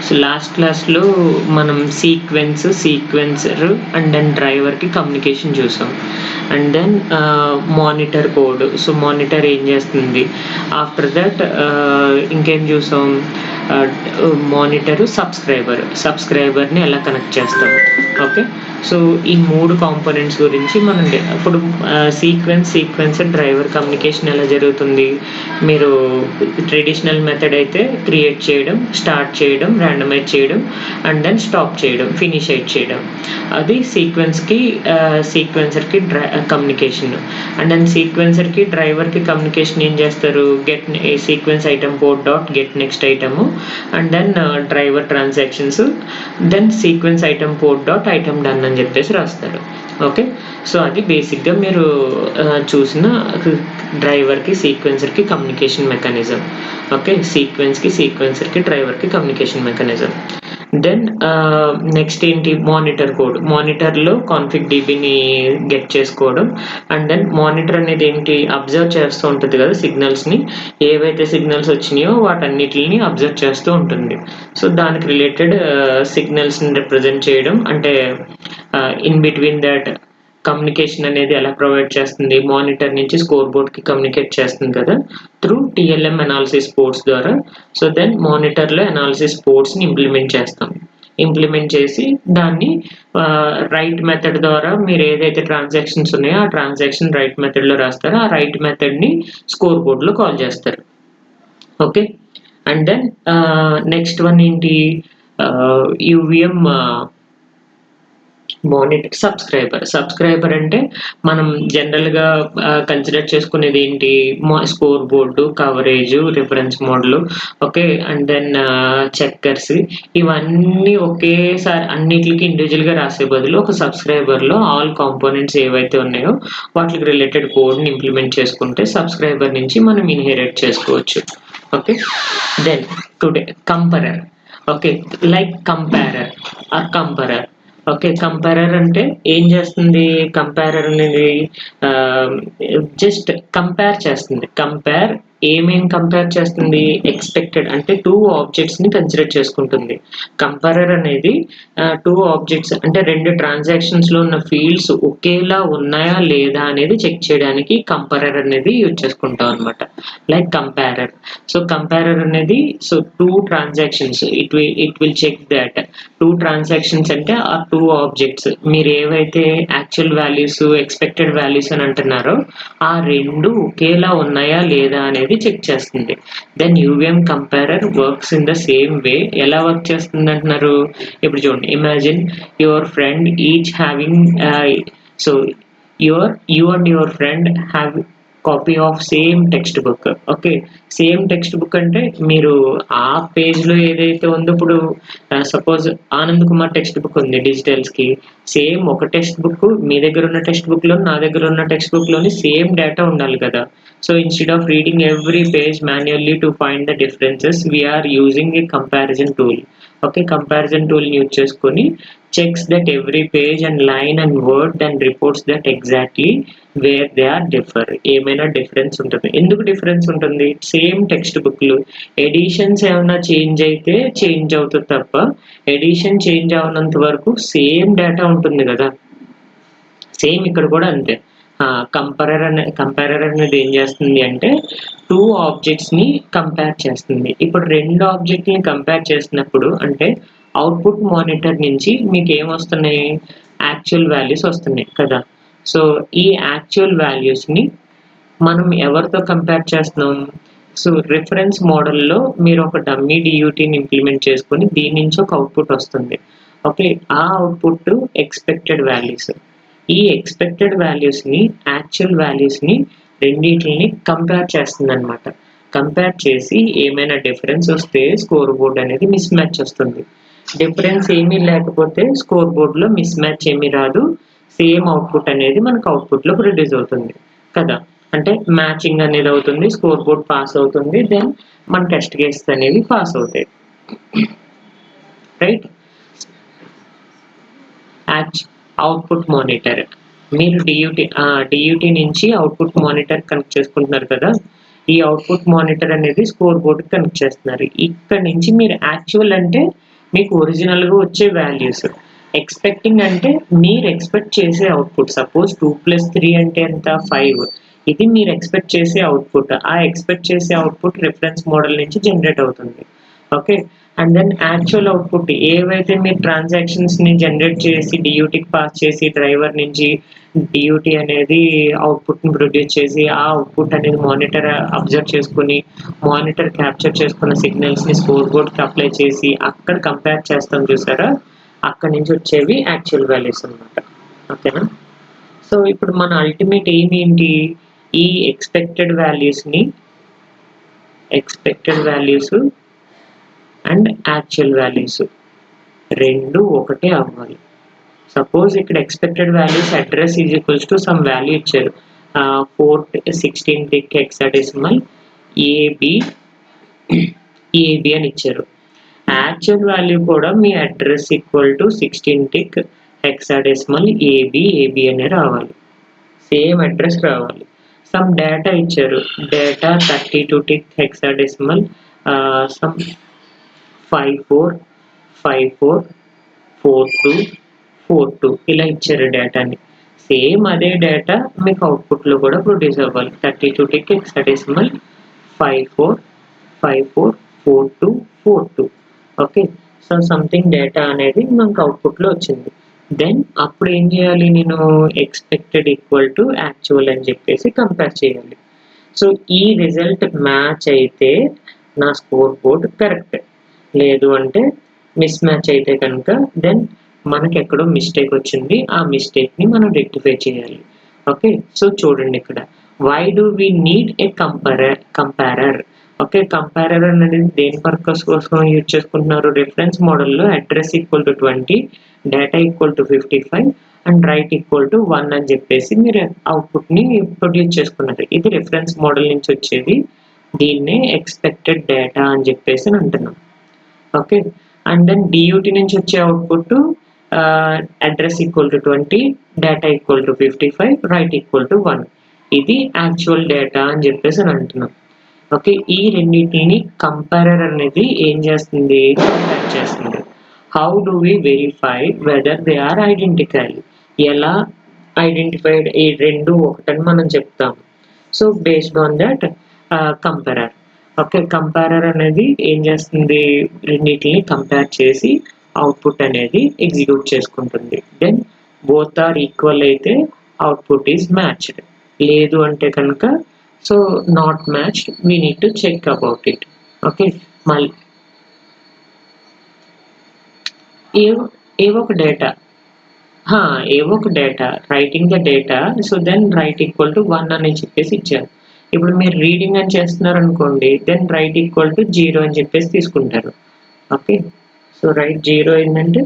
So last క్లాస్లో మనం sequencer and then డ్రైవర్కి కమ్యూనికేషన్ చూసాం. And then monitor code. So monitor ఏం చేస్తుంది, ఆఫ్టర్ దట్ ఇంకేం చూసాం, మానిటర్ సబ్స్క్రైబర్ని ఎలా కనెక్ట్ చేస్తాం. ఓకే, సో ఈ 3 కాంపోనెంట్స్ గురించి మనం ఇప్పుడు సీక్వెన్సర్ డ్రైవర్ కమ్యూనికేషన్ ఎలా జరుగుతుంది. మీరు ట్రెడిషనల్ మెథడ్ అయితే క్రియేట్ చేయడం, స్టార్ట్ చేయడం, ర్యాండమైజ్ చేయడం అండ్ దెన్ స్టాప్ చేయడం, ఫినిష్ చేయడం. అది సీక్వెన్సర్కి కమ్యూనికేషన్. అండ్ దెన్ సీక్వెన్సర్కి డ్రైవర్కి కమ్యూనికేషన్ ఏం చేస్తారు, get sequence item port dot get next item and then driver transactions, then sequence item port dot item done అని చెప్పేసి రాస్తారు. ఓకే, సో అది బేసిక్గా మీరు చూసిన డ్రైవర్కి సీక్వెన్సర్కి కమ్యూనికేషన్ మెకానిజం. ఓకే, సీక్వెన్సర్కి డ్రైవర్కి కమ్యూనికేషన్ మెకానిజం. దెన్ నెక్స్ట్ ఏంటి, మానిటర్లో కాన్ఫిగ్ డీబీని గెట్ చేసుకోవడం. అండ్ దెన్ మానిటర్ అనేది ఏంటి, అబ్జర్వ్ చేస్తూ ఉంటుంది కదా సిగ్నల్స్ని, ఏవైతే సిగ్నల్స్ వచ్చినాయో వాటన్నిటిని అబ్జర్వ్ చేస్తూ ఉంటుంది. సో దానికి రిలేటెడ్ సిగ్నల్స్ని రిప్రజెంట్ చేయడం, అంటే ఇన్ బిట్వీన్ దట్ కమ్యూనికేషన్ అనేది ఎలా ప్రొవైడ్ చేస్తుంది, మానిటర్ నుంచి స్కోర్ బోర్డ్కి కమ్యూనికేట్ చేస్తుంది కదా త్రూ టిఎల్ఎం అనాలిసిస్ పోర్ట్స్ ద్వారా. సో దెన్ మానిటర్లో అనాలిసిస్ పోర్ట్స్ని ఇంప్లిమెంట్ చేసి దాన్ని రైట్ మెథడ్ ద్వారా మీరు ఏదైతే ట్రాన్సాక్షన్స్ ఉన్నాయో ఆ ట్రాన్సాక్షన్ రైట్ మెథడ్లో రాస్తారో ఆ రైట్ మెథడ్ని స్కోర్ బోర్డ్లో కాల్ చేస్తారు. Okay, and then next one ఏంటి, యూవిఎం మానిటర్ సబ్స్క్రైబర్ అంటే మనం జనరల్గా కన్సిడర్ చేసుకునేది ఏంటి, scoreboard, coverage, reference model. Okay, and then checkers, ఇవన్నీ ఒకేసారి అన్నిటికి ఇండివిజువల్గా రాసే బదులు ఒక సబ్స్క్రైబర్లో ఆల్ కాంపోనెంట్స్ ఏవైతే ఉన్నాయో వాటికి రిలేటెడ్ కోడ్ని ఇంప్లిమెంట్ చేసుకుంటే సబ్స్క్రైబర్ నుంచి మనం ఇన్హెరిట్ చేసుకోవచ్చు. Okay, then today comparer. Okay, like comparer. Okay, comparer అంటే ఏం చేస్తుంది, కంపారర్ అనేది జస్ట్ కంపేర్ చేస్తుంది. ఏమేం కంపేర్ చేస్తుంది, ఎక్స్పెక్టెడ్ అంటే 2 ఆబ్జెక్ట్స్ని కన్సిడర్ చేసుకుంటుంది. కంపారర్ అనేది 2 ఆబ్జెక్ట్స్ అంటే 2 ట్రాన్సాక్షన్స్లో ఉన్న ఫీల్డ్స్ ఒకేలా ఉన్నాయా లేదా అనేది చెక్ చేయడానికి కంపారర్ అనేది యూజ్ చేసుకుంటాం అనమాట. లైక్ కంపారర్. సో కంపారర్ అనేది 2 transactions, it will check that 2 transactions అంటే ఆ 2 ఆబ్జెక్ట్స్ మీరు ఏవైతే యాక్చువల్ వాల్యూస్, ఎక్స్పెక్టెడ్ వాల్యూస్ అని అంటున్నారో ఆ 2 ఒకేలా ఉన్నాయా లేదా అనేది చెక్ చేస్తుంది. Then UVM comparer works in the same way. ఎలా వర్క్ చేస్తుంది అంటున్నారు, ఇప్పుడు చూడండి, imagine your friend each having so you and your friend have copy of same text book. Okay, same text book అంటే మీరు ఆ పేజ్లో ఏదైతే ఉందో, ఇప్పుడు suppose Anand Kumar text book ఉంది డిజిటల్స్కి, సేమ్ ఒక టెక్స్ట్ బుక్ మీ దగ్గర ఉన్న టెక్స్ట్ బుక్లో నా దగ్గర ఉన్న టెక్స్ట్ బుక్లోని సేమ్ డేటా ఉండాలి కదా. So instead of reading every page manually to find the differences we are using a comparison tool. Okay, comparison టూల్ని యూజ్ చేసుకొని checks that every page and line and word and reports that exactly where they are differ. ఏమైనా difference ఉంటుంది, ఎందుకు difference ఉంటుంది, same text బుక్లు editions ఏమైనా change అయితే change అవుతుంది తప్ప ఎడిషన్ చేంజ్ అవనంత వరకు సేమ్ డేటా ఉంటుంది కదా. సేమ్ ఇక్కడ కూడా అంతే. కంపారర్ అనేది ఏం చేస్తుంది అంటే 2 ఆబ్జెక్ట్స్ని కంపేర్ చేస్తుంది. ఇప్పుడు 2 ఆబ్జెక్ట్ని కంపేర్ చేసినప్పుడు అంటే అవుట్పుట్ మానిటర్ నుంచి మీకు ఏమొస్తున్నాయి, యాక్చువల్ వాల్యూస్ వస్తున్నాయి కదా. సో ఈ యాక్చువల్ వాల్యూస్ని మనం ఎవరితో కంపేర్ చేస్తున్నాం, సో రిఫరెన్స్ మోడల్లో మీరు ఒక డమ్మీ డియూటీని ఇంప్లిమెంట్ చేసుకొని దీని నుంచి ఒక అవుట్పుట్ వస్తుంది. ఓకే, ఆ అవుట్పుట్ ఎక్స్పెక్టెడ్ వాల్యూస్. ఈ ఎక్స్పెక్టెడ్ వాల్యూస్ని యాక్చువల్ వాల్యూస్ని రెండింటిని కంపేర్ చేస్తుంది అనమాట. కంపేర్ చేసి ఏమైనా డిఫరెన్స్ వస్తే స్కోర్ బోర్డ్ అనేది మిస్ మ్యాచ్ వస్తుంది. డిఫరెన్స్ ఏమీ లేకపోతే స్కోర్ బోర్డ్లో మిస్ మ్యాచ్ ఏమీ రాదు, సేమ్ అవుట్పుట్ అనేది మనకు అవుట్పుట్లో ప్రొడ్యూస్ అవుతుంది కదా. అంటే మ్యాచింగ్ అనేది అవుతుంది, స్కోర్ బోర్డ్ పాస్ అవుతుంది, దెన్ మన టెస్ట్ కేసెస్ అనేవి పాస్ అవుతాయి. రైట్, అవుట్పుట్ మానిటర్ మీరు డియూటీ నుంచి అవుట్పుట్ మానిటర్ కనెక్ట్ చేసుకుంటున్నారు కదా. ఈ అవుట్పుట్ మానిటర్ అనేది స్కోర్ బోర్డ్ కనెక్ట్ చేస్తున్నారు. ఇక్కడ నుంచి మీరు యాక్చువల్ అంటే మీకు ఒరిజినల్గా వచ్చే వాల్యూస్. ఎక్స్పెక్టింగ్ అంటే మీరు ఎక్స్పెక్ట్ చేసే అవుట్పుట్. సపోజ్ 2+3 అంటే ఎంత? 5. ఇది మీరు ఎక్స్పెక్ట్ చేసే అవుట్పుట్. ఆ ఎక్స్పెక్ట్ చేసే అవుట్పుట్ రిఫరెన్స్ మోడల్ నుంచి జనరేట్ అవుతుంది. Okay. And then actual output ఏవైతే మీరు ట్రాన్సాక్షన్స్ని జనరేట్ చేసి డియూటీకి పాస్ చేసి డ్రైవర్ నుంచి డియూటీ అనేది అవుట్పుట్ని ప్రొడ్యూస్ చేసి ఆ అవుట్పుట్ అనేది మానిటర్ అబ్జర్వ్ చేసుకుని మానిటర్ క్యాప్చర్ చేసుకున్న సిగ్నల్స్ని స్కోర్ బోర్డ్కి అప్లై చేసి అక్కడ కంపేర్ చేస్తాం చూసారా, అక్కడ నుంచి వచ్చేవి యాక్చువల్ వాల్యూస్ అనమాట. ఓకేనా. సో ఇప్పుడు మన అల్టిమేట్ ఎయిమ్ ఏంటి? ఈ expected values and actual values రెండు ఒకటే అవ్వాలి. సపోజ్ ఇక్కడ expected values address is equals to some value ఇచ్చారు, 416 టిక్ హెక్సాడెసిమల్ ఏబి అని ఇచ్చారు. యాక్చువల్ వాల్యూ కూడా మీ address equal to 16 tick hexadecimal AB అనే రావాలి. సేమ్ అడ్రస్ రావాలి. సమ్ డేటా ఇచ్చారు, డేటా 32 టిక్ హెక్సాడెసిమల్ సమ్ 544242 ఇలా ఇచ్చారు డేటాని. సేమ్ అదే డేటా మీకు అవుట్పుట్లో కూడా ప్రొడ్యూస్ అవ్వాలి. 32 tick hexadecimal 54544242. Okay. So something data అనేది మనకు అవుట్పుట్లో వచ్చింది. దెన్ అప్పుడు ఏం చేయాలి, నేను ఎక్స్పెక్టెడ్ ఈక్వల్ టు యాక్చువల్ అని చెప్పేసి కంపేర్ చేయాలి. సో ఈ రిజల్ట్ మ్యాచ్ అయితే నా స్కోర్ బోర్డ్ కరెక్ట్, లేదు అంటే మిస్ మ్యాచ్ అయితే కనుక దెన్ మనకి ఎక్కడో మిస్టేక్ వచ్చింది, ఆ మిస్టేక్ని మనం రెక్టిఫై చేయాలి. ఓకే. సో చూడండి ఇక్కడ why do we need a comparer. Okay. Comparer అనేది దేని పర్పస్ కోసం యూజ్ చేసుకుంటున్నారు? రిఫరెన్స్ మోడల్లో address equal to 20, data equal to 55 and write equal to 1 అని చెప్పేసి మీరు అవుట్పుట్ని ప్రొడ్యూస్ చేసుకున్నారు. ఇది రిఫరెన్స్ మోడల్ నుంచి వచ్చేది. దీన్నే ఎక్స్పెక్టెడ్ డేటా అని చెప్పేసి అంటున్నాం. ఓకే. అండ్ దెన్ డియూటీ నుంచి వచ్చే output address equal to 20, data equal to 55, right equal to 1. ఇది యాక్చువల్ డేటా అని చెప్పేసి అంటున్నాం. ఓకే. ఈ రెండింటిని కంపారర్ అనేది ఏం చేస్తుంది? కంపేర్ చేస్తుంది. How do we verify whether they are identical? ఎలా ఐడెంటిఫైడ్ ఈ రెండు ఒకటని మనం చెప్తాం. So based on that comparer. Okay. Comparer అనేది ఏం చేస్తుంది? రెండింటిని కంపేర్ చేసి అవుట్పుట్ అనేది ఎగ్జిక్యూట్ చేసుకుంటుంది. దెన్ బోత్ ఆర్ ఈక్వల్ అయితే అవుట్పుట్ ఈజ్ మ్యాచ్డ్, లేదు అంటే కనుక so not matched, we need to check about it. Okay. మళ్ళీ ఏవో ఒక data writing the data. So then write equal to 1 అని చెప్పేసి ఇచ్చారు. ఇప్పుడు మీరు రీడింగ్ అని చేస్తున్నారు అనుకోండి, దెన్ రైట్ ఈక్వల్ టు 0 అని చెప్పేసి తీసుకుంటారు. ఓకే. సో రైట్ 0 ఏంటంటే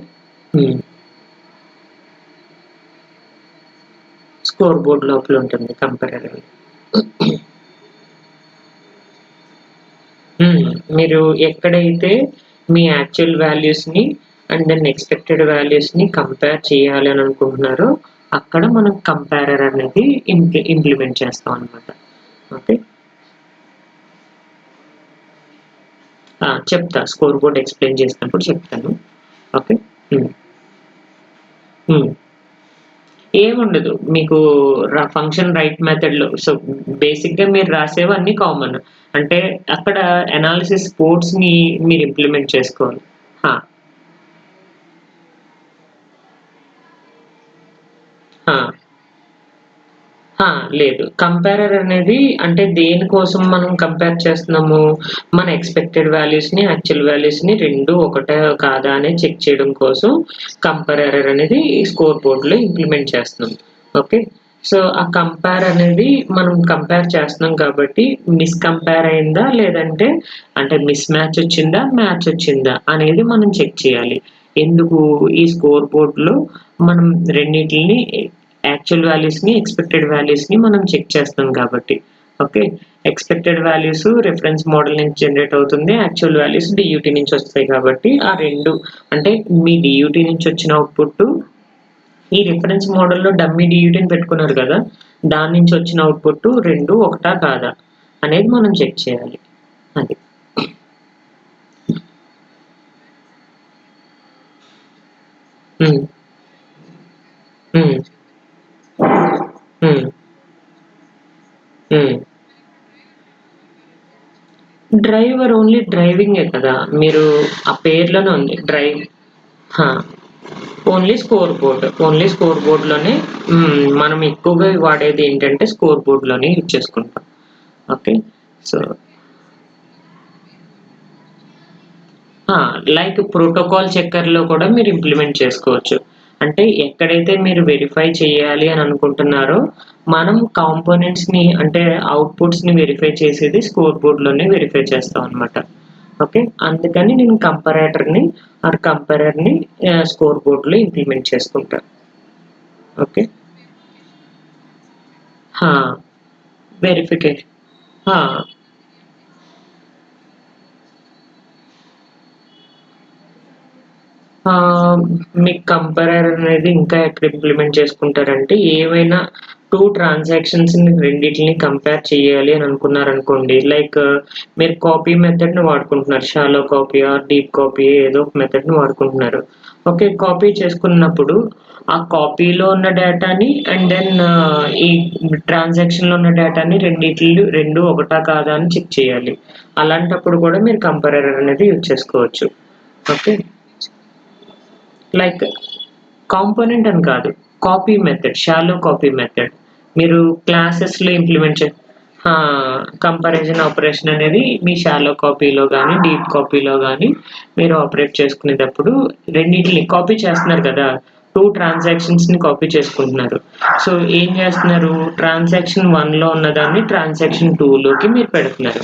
స్కోర్ బోర్డ్ లోపల ఉంటుంది కంపారర్. మీరు ఎక్కడైతే మీ యాక్చువల్ వాల్యూస్ని అండ్ దెన్ ఎక్స్పెక్టెడ్ వాల్యూస్ని కంపేర్ చేయాలి అని అనుకుంటున్నారో అక్కడ మనం కంపారర్ అనేది ఇంప్లిమెంట్ చేస్తాం అనమాట. ఓకే. చెప్తా, స్కోర్ బోర్డ్ ఎక్స్ప్లెయిన్ చేసినప్పుడు చెప్తాను. ఓకే. ఏముండదు మీకు ఫంక్షన్ రైట్ మెథడ్లో. సో బేసిక్గా మీరు రాసేవన్నీ కామన్, అంటే అక్కడ అనాలిసిస్ కోడ్స్ని మీరు ఇంప్లిమెంట్ చేసుకోవాలి. హా, హా, హా, లేదు. కంపారర్ అనేది అంటే దేనికోసం మనం కంపేర్ చేస్తున్నాము? మన ఎక్స్పెక్టెడ్ వాల్యూస్ని యాక్చువల్ వాల్యూస్ని రెండు ఒకటే కాదా అని చెక్ చేయడం కోసం కంపారర్ అనేది స్కోర్ బోర్డ్లో ఇంప్లిమెంట్ చేస్తున్నాం. ఓకే. సో ఆ కంపేర్ అనేది మనం కంపేర్ చేస్తున్నాం కాబట్టి మిస్కంపేర్ అయిందా లేదంటే అంటే మిస్ మ్యాచ్ వచ్చిందా మ్యాచ్ వచ్చిందా అనేది మనం చెక్ చేయాలి. ఎందుకు? ఈ స్కోర్ బోర్డ్లో మనం రెండింటిని యాక్చువల్ వాల్యూస్ని ఎక్స్పెక్టెడ్ వాల్యూస్ని మనం చెక్ చేస్తాం కాబట్టి. Okay. Expected values reference model నుంచి జనరేట్ అవుతుంది, యాక్చువల్ వాల్యూస్ డియూటీ నుంచి వస్తాయి కాబట్టి ఆ రెండు అంటే మీ డియూటీ నుంచి వచ్చిన అవుట్పుట్ ఈ రిఫరెన్స్ మోడల్లో డమ్మీ డియూటీని పెట్టుకున్నారు కదా, దాని నుంచి వచ్చిన అవుట్పుట్ రెండు ఒకటా కాదా అనేది మనం చెక్ చేయాలి. అది హ్మ్. హ్మ్. హ్మ్. హ్మ్. డ్రైవర్ ఓన్లీ డ్రైవింగే కదా! మీరు ఆ పేరులోనే ఉంది. ఆ! ఓన్లీ స్కోర్ బోర్డ్‌లోనే మనం ఎక్కువగా వాడేది ఏంటంటే స్కోర్ బోర్డ్‌లోనే యూజ్ చేసుకుంటాం. ఓకే. సో ఆ! లైక్ ప్రోటోకాల్ చెక్కర్‌లో కూడా మీరు ఇంప్లిమెంట్ చేసుకోవచ్చు. అంటే ఎక్కడైతే మీరు వెరిఫై చేయాలి అని అనుకుంటున్నారో, మనం కాంపోనెంట్స్‌ని అంటే అవుట్‌పుట్స్‌ని వెరిఫై చేసేది స్కోర్ బోర్డ్‌లోనే వెరిఫై చేస్తామనమాట. ఓకే. అందుకని నేను కంపారర్‌ని స్కోర్ బోర్డ్‌లో ఇంప్లిమెంట్ చేసుకుంటా. ఓకే. ఆ! వెరిఫికేషన్. ఆ! ఆహ్, మీకు కంపారర్ అనేది ఇంకా ఎక్కడ ఇంప్లిమెంట్ చేసుకుంటారంటే, ఏవైనా 2 ట్రాన్సాక్షన్స్‌ని రెండిటిలిని కంపేర్ చేయాలి అని అనుకున్నారనుకోండి. లైక్ మీరు కాపీ మెథడ్‌ని వాడుకుంటున్నారు. Shallow copy or deep copy ఏదో ఒక మెథడ్‌ని వాడుకుంటున్నారు. ఓకే. కాపీ చేసుకున్నప్పుడు ఆ కాపీలో ఉన్న డేటాని అండ్ దెన్ ఈ ట్రాన్సాక్షన్‌లో ఉన్న డేటాని రెండు ఒకటా కాదా అని చెక్ చేయాలి. అలాంటప్పుడు కూడా మీరు కంపారర్ అనేది యూజ్ చేసుకోవచ్చు. ఓకే. లైక్ కాంపోనెంట్ అని కాదు. Copy method, shallow copy method. మీరు క్లాసెస్‌లో ఇంప్లిమెంట్ చే ఆ! కంపారిజన్ ఆపరేషన్ అనేది మీ షాలో కాపీలో గాని, డీప్ కాపీలో గాని మీరు ఆపరేట్ చేసుకునేటప్పుడు రెండిటిని కాపీ చేస్తున్నారు కదా! 2 ట్రాన్సాక్షన్స్‌ని కాపీ చేసుకుంటున్నారు. సో, ఏం చేస్తున్నారు? ట్రాన్సాక్షన్ 1లో ఉన్నదాన్ని ట్రాన్సాక్షన్ 2లోకి మీరు పెడుతున్నారు.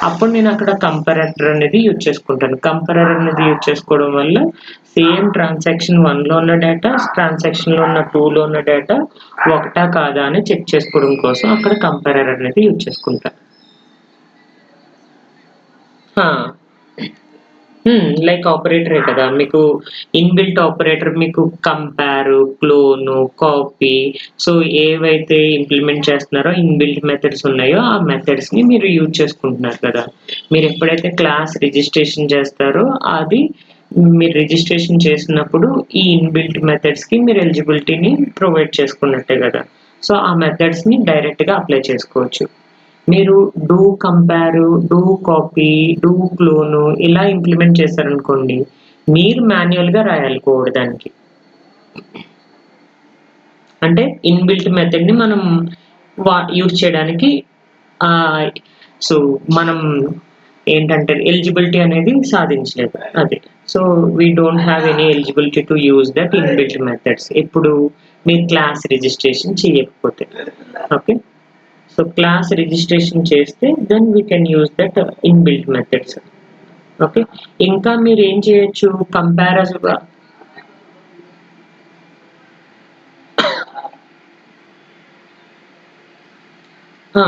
అప్పుడు నేను అక్కడ కంపారేటర్ అనేది యూజ్ చేసుకుంటాను. కంపారర్ అనేది యూజ్ చేసుకోవడం వల్ల సేమ్ ట్రాన్సాక్షన్ 1లో ఉన్న డేటా, ట్రాన్సాక్షన్‌లో ఉన్న 2లో ఉన్న డేటా ఒకటా కాదా అని చెక్ చేసుకోవడం కోసం అక్కడ కంపారర్ అనేది యూజ్ చేసుకుంటా. ఆ! లైక్ ఆపరేటరే కదా! మీకు ఇన్‌బిల్ట్ ఆపరేటర్ మీకు కంపేర్, క్లోన్, కాపీ సో, ఏవైతే ఇంప్లిమెంట్ చేస్తున్నారో ఇన్‌బిల్ట్ మెథడ్స్ ఉన్నాయో, ఆ మెథడ్స్‌ని మీరు యూజ్ చేసుకుంటున్నారు కదా! మీరెప్పుడైతే క్లాస్ రిజిస్ట్రేషన్ చేస్తారో అది మీరు రిజిస్ట్రేషన్ చేసినప్పుడు ఈ ఇన్‌బిల్ట్ మెథడ్స్‌కి మీరు ఎలిజిబిలిటీని ప్రొవైడ్ చేసుకున్నట్టే కదా! సో, ఆ మెథడ్స్‌ని డైరెక్ట్‌గా అప్లై చేసుకోవచ్చు. మీరు do compare, do copy, do clone ఇలా ఇంప్లిమెంట్ చేశారనుకోండి. మీరు మాన్యుయల్‌గా రాయాలి కోడ్ దానికి. అంటే ఇన్‌బిల్ట్ మెథడ్‌ని మనం యూజ్ చేయడానికి ఆహ్, సో, మనం ఏంటంటే ఎలిజిబిలిటీ అనేది సాధించలేదు. అది. So, we don't have any eligibility to use that inbuilt methods. ఎప్పుడు మీరు క్లాస్ రిజిస్ట్రేషన్ చేయకపోతే. ఓకే. సో, క్లాస్ రిజిస్ట్రేషన్ చేస్తే then we can use that inbuilt methods. Okay. ఇంకా మీరేం చేయొచ్చు కంపారిటివ్‌గా ఆ!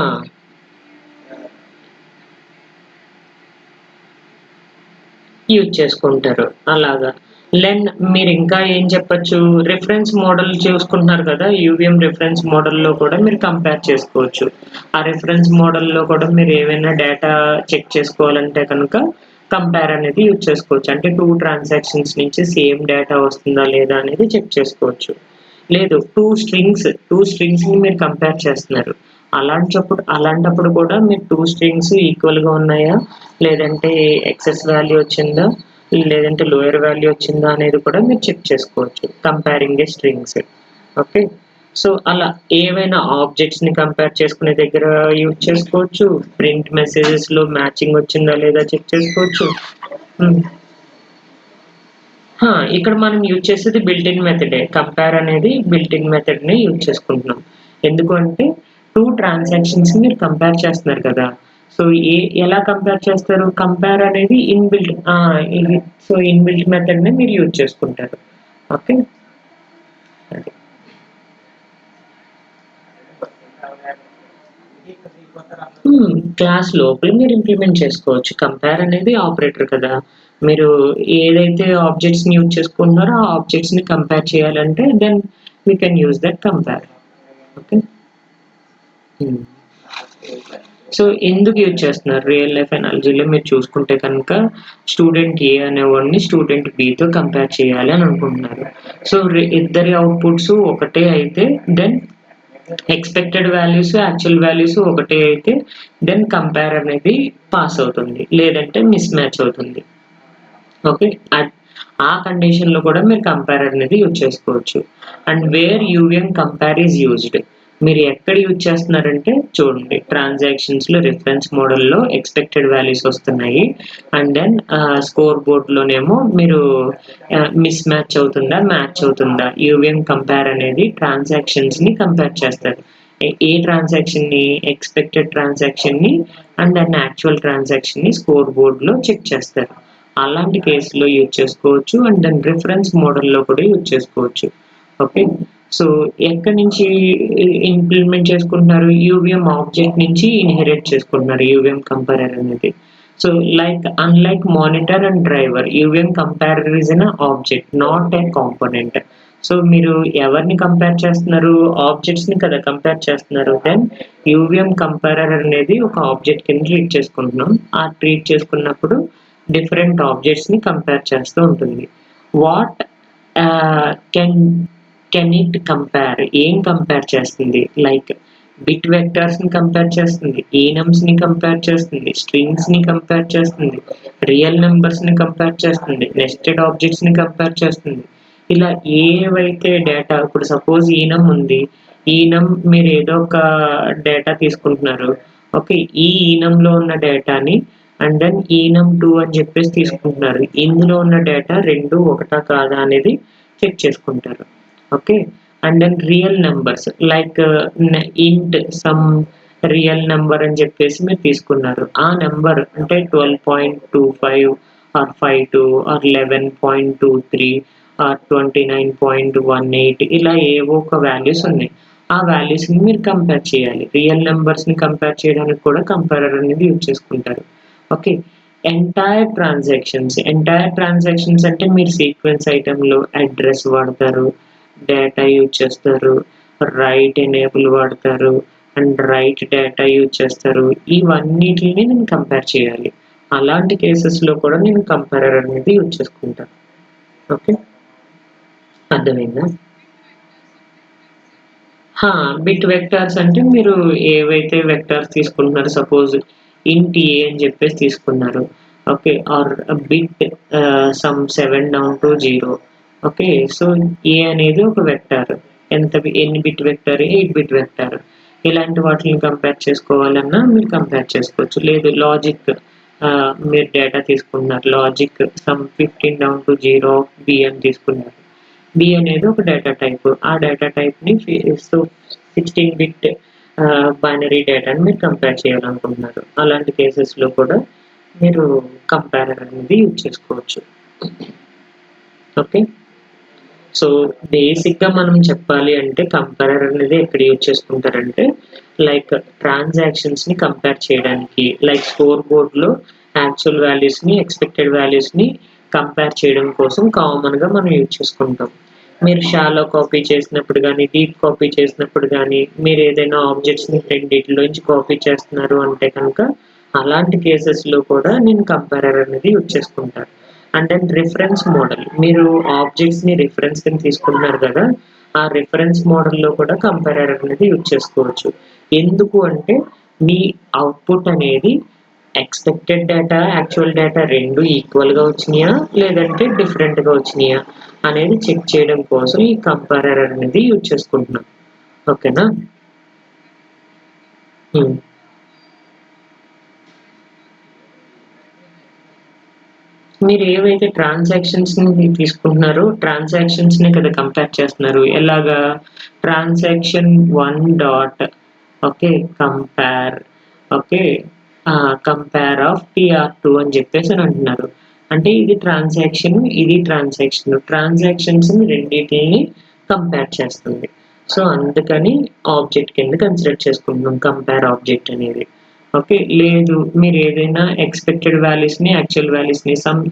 యూజ్ చేసుకుంటారు. అలాగా. లెన్ మీరింకా ఏం చెప్పొచ్చు, రిఫరెన్స్ మోడల్ చూసుకుంటున్నారు కదా! యూవీఎం రిఫరెన్స్ మోడల్‌లో కూడా మీరు కంపేర్ చేసుకోవచ్చు. ఆ రిఫరెన్స్ మోడల్‌లో కూడా మీరేమైనా డేటా చెక్ చేసుకోవాలంటే కనుక కంపేర్ అనేది యూజ్ చేసుకోవచ్చు. అంటే 2 ట్రాన్సాక్షన్స్ నుంచి సేమ్ డేటా వస్తుందా లేదా అనేది చెక్ చేసుకోవచ్చు. లేదు 2 స్ట్రింగ్స్‌ని మీరు కంపేర్ చేస్తున్నారు. అలాంటప్పుడు కూడా మీరు 2 స్ట్రింగ్స్ ఈక్వల్‌గా ఉన్నాయా? లేదంటే ఎక్సెస్ వాల్యూ వచ్చిందా? లేదంటే లోయర్ వాల్యూ వచ్చిందా అనేది కూడా మీరు చెక్ చేసుకోవచ్చు. కంపేరింగ్ ఏ స్ట్రింగ్స్. ఓకే. సో, అలా ఏవైనా ఆబ్జెక్ట్స్‌ని కంపేర్ చేసుకునే దగ్గర యూజ్ చేసుకోవచ్చు. ప్రింట్ మెసేజెస్‌లో మ్యాచింగ్ వచ్చిందా లేదా చెక్ చేసుకోవచ్చు. హ్మ్. ఇక్కడ మనం యూజ్ చేసేది బిల్ట్ ఇన్ మెథడే. కంపేర్ అనేది బిల్ట్ ఇన్ మెథడ్‌ని యూజ్ చేసుకుంటున్నాం. ఎందుకు అంటే 2 ట్రాన్సాక్షన్స్‌ని మీరు కంపేర్ చేస్తున్నారు కదా! సో, ఎలా కంపేర్ చేస్తారు? కంపేర్ అనేది ఇది ఇన్‌బిల్ట్ మెథడ్‌ని మీరు యూజ్ చేసుకుంటారు. ఓకే. అది. క్లాస్ లోపల మీరు ఇంప్లిమెంట్ చేసుకోవచ్చు. కంపేర్ అనేది ఆపరేటర్ కదా! మీరు ఏదైతే ఆబ్జెక్ట్స్‌ని యూజ్ చేసుకుంటున్నారో, ఆ ఆబ్జెక్ట్స్‌ని కంపేర్ చేయాలంటే then we can use that compare. Okay. Hmm. So ఎందుకు యూజ్ చేస్తున్నారు రియల్ లైఫ్ అనాలజీలో మీరు చూసుకుంటే కనుక స్టూడెంట్ ఏ అనేవాడిని స్టూడెంట్ బితో కంపేర్ చేయాలి అని అనుకుంటున్నారు. సో ఇద్దరి అవుట్పుట్స్ ఒకటే అయితే then expected values actual values ఒకటే అయితే దెన్ కంపేర్ అనేది పాస్ అవుతుంది, లేదంటే మిస్ మ్యాచ్ అవుతుంది. ఓకే, ఆ కండిషన్ లో కూడా మీరు కంపేర్ అనేది యూజ్ చేసుకోవచ్చు. And where UVM compare is used, మీరు ఎక్కడ యూజ్ చేస్తున్నారంటే చూడండి, ట్రాన్సాక్షన్స్ లో రిఫరెన్స్ మోడల్లో ఎక్స్పెక్టెడ్ వాల్యూస్ వస్తున్నాయి. అండ్ దెన్ స్కోర్ బోర్డ్ లోనేమో మీరు మిస్ మ్యాచ్ అవుతుందా మ్యాచ్ అవుతుందా, యూవిఎం కంపేర్ అనేది ట్రాన్సాక్షన్స్ ని కంపేర్ చేస్తారు. ఏ ట్రాన్సాక్షన్ ని, ఎక్స్పెక్టెడ్ ట్రాన్సాక్షన్ ని అండ్ దెన్ యాక్చువల్ ట్రాన్సాక్షన్ ని స్కోర్ బోర్డ్ లో చెక్ చేస్తారు. అలాంటి కేసులో యూజ్ చేసుకోవచ్చు. అండ్ దెన్ రిఫరెన్స్ మోడల్లో కూడా యూజ్ చేసుకోవచ్చు. ఓకే, సో ఎక్కడి నుంచి ఇంప్లిమెంట్ చేసుకుంటున్నారు, యూవిఎం ఆబ్జెక్ట్ నుంచి ఇన్హెరిట్ చేసుకుంటున్నారు యూవిఎం కంపేరర్ అనేది. So like unlike monitor and driver, UVM comparer is an object not a component. So మీరు ఎవరిని కంపేర్ చేస్తున్నారు, ఆబ్జెక్ట్స్ ని కదా కంపేర్ చేస్తున్నారు. దెన్ యూవిఎం కంపేరర్ అనేది ఒక ఆబ్జెక్ట్ కింద ట్రీట్ చేసుకుంటున్నాం. ఆ ట్రీట్ చేసుకున్నప్పుడు డిఫరెంట్ ఆబ్జెక్ట్స్ ని కంపేర్ చేస్తూ ఉంటుంది. What can can it compare, ఏం కంపేర్ చేస్తుంది, లైక్ బిట్ వెక్టర్స్ ని కంపేర్ చేస్తుంది, ఈనమ్స్ ని కంపేర్ చేస్తుంది, స్ట్రింగ్స్ ని కంపేర్ చేస్తుంది, రియల్ నెంబర్స్ ని కంపేర్ చేస్తుంది, నెస్టెడ్ ఆబ్జెక్ట్స్ ని కంపేర్ చేస్తుంది. ఇలా ఏవైతే డేటా, ఇప్పుడు సపోజ్ ఈనం ఉంది, ఈనం మీరు ఏదో ఒక డేటా తీసుకుంటున్నారు. ఓకే, ఈ ఈనంలో ఉన్న డేటాని అండ్ దెన్ ఈనం 2 అని చెప్పేసి తీసుకుంటున్నారు. ఇందులో ఉన్న డేటా రెండు ఒకటా కాదా అనేది చెక్ చేసుకుంటారు. Okay, and then real numbers like int some real number అని చెప్పేసి మీరు తీసుకున్నారు. ఆ నెంబర్ అంటే 12.25 ఆర్ 52 ఆర్ 11.23 ఆర్ 29.18 ఇలా ఏవో ఒక వాల్యూస్ ఉన్నాయి. ఆ వాల్యూస్ ని మీరు కంపేర్ చేయాలి. రియల్ నెంబర్స్ ని కంపేర్ చేయడానికి కూడా కంపేరర్ అనేది యూజ్ చేసుకుంటారు. ఓకే, ఎంటైర్ ట్రాన్సాక్షన్స్ అంటే మీరు సీక్వెన్స్ ఐటెంలో అడ్రస్ వాడతారు, డేటా యూజ్ చేస్తారు, రైట్ ఎనేబుల్ వాడతారు అండ్ రైట్ డేటా యూజ్ చేస్తారు. ఇవన్నిటిని నేను కంపేర్ చేయాలి. అలాంటి కేసెస్లో కూడా నేను కంపేరర్ అనేది యూజ్ చేసుకుంటాను. ఓకే, అర్థమైందా? బిట్ వెక్టార్స్ అంటే మీరు ఏవైతే వెక్టార్స్ తీసుకుంటున్నారో, సపోజ్ ఇంట్ ఏ అని చెప్పేసి తీసుకున్నారు. Okay, R bit some 7 down to 0. Okay, so A అనేది ఒక వెక్టార్. ఎన్ని బిట్ వెక్టార్, 8 బిట్ వెక్టార్. ఇలాంటి వాటిని కంపేర్ చేసుకోవాలన్నా మీరు కంపేర్ చేసుకోవచ్చు. లేదు లాజిక్, మీరు డేటా తీసుకున్నారు, logic some 15 down to 0 b అని తీసుకున్నారు. బి అనేది ఒక డేటా టైప్. ఆ డేటా టైప్ని 16 బిట్ బైనరీ డేటాని మీరు కంపేర్ చేయాలనుకుంటున్నారు. అలాంటి కేసెస్లో కూడా మీరు కంపేరర్ అనేది యూజ్ చేసుకోవచ్చు. ఓకే, సో బేసిక్గా మనం చెప్పాలి అంటే కంపేరర్ అనేది ఎక్కడ యూజ్ చేసుకుంటారంటే, లైక్ ట్రాన్సాక్షన్స్ని కంపేర్ చేయడానికి, లైక్ స్కోర్ బోర్డ్లో యాక్చువల్ వాల్యూస్ని ఎక్స్పెక్టెడ్ వాల్యూస్ని కంపేర్ చేయడం కోసం కామన్గా మనం యూజ్ చేసుకుంటాం. మీరు షాలో కాపీ చేసినప్పుడు కానీ, డీప్ కాపీ చేసినప్పుడు కానీ, మీరు ఏదైనా ఆబ్జెక్ట్స్ని రెండింటిలోంచి కాపీ చేస్తున్నారు అంటే కనుక అలాంటి కేసెస్లో కూడా నేను కంపేరర్ అనేది యూజ్ చేసుకుంటాను. అండ్ దెన్ రిఫరెన్స్ మోడల్, మీరు ఆబ్జెక్ట్స్ని రిఫరెన్స్ కింద తీసుకుంటున్నారు కదా, ఆ రిఫరెన్స్ మోడల్లో కూడా కంపేరర్ అనేది యూజ్ చేసుకోవచ్చు. ఎందుకు అంటే మీ అవుట్పుట్ అనేది ఎక్స్పెక్టెడ్ డేటా యాక్చువల్ డేటా రెండు ఈక్వల్గా వచ్చినాయా లేదంటే డిఫరెంట్గా వచ్చినాయా అనేది చెక్ చేయడం కోసం ఈ కంపేరర్ అనేది యూజ్ చేసుకుంటున్నాం. ఓకేనా? మీరు ఏవైతే ట్రాన్సాక్షన్స్ని తీసుకుంటున్నారో ట్రాన్సాక్షన్స్ని కదా కంపేర్ చేస్తున్నారు. ఎలాగా, transaction 1 dot okay compare, okay compare of TR2 అని చెప్పేసి అని అంటున్నారు. అంటే ఇది ట్రాన్సాక్షన్, ఇది ట్రాన్సాక్షన్స్ రెండింటిని కంపేర్ చేస్తుంది. సో అందుకని ఆబ్జెక్ట్ కింద కన్సిడర్ చేసుకుంటున్నాం కంపేర్ ఆబ్జెక్ట్ అనేది. ఓకే, లేదు మీరు ఏదైనా ఎక్స్పెక్టెడ్ వాల్యూస్ని యాక్చువల్ వాల్యూస్ని సమ్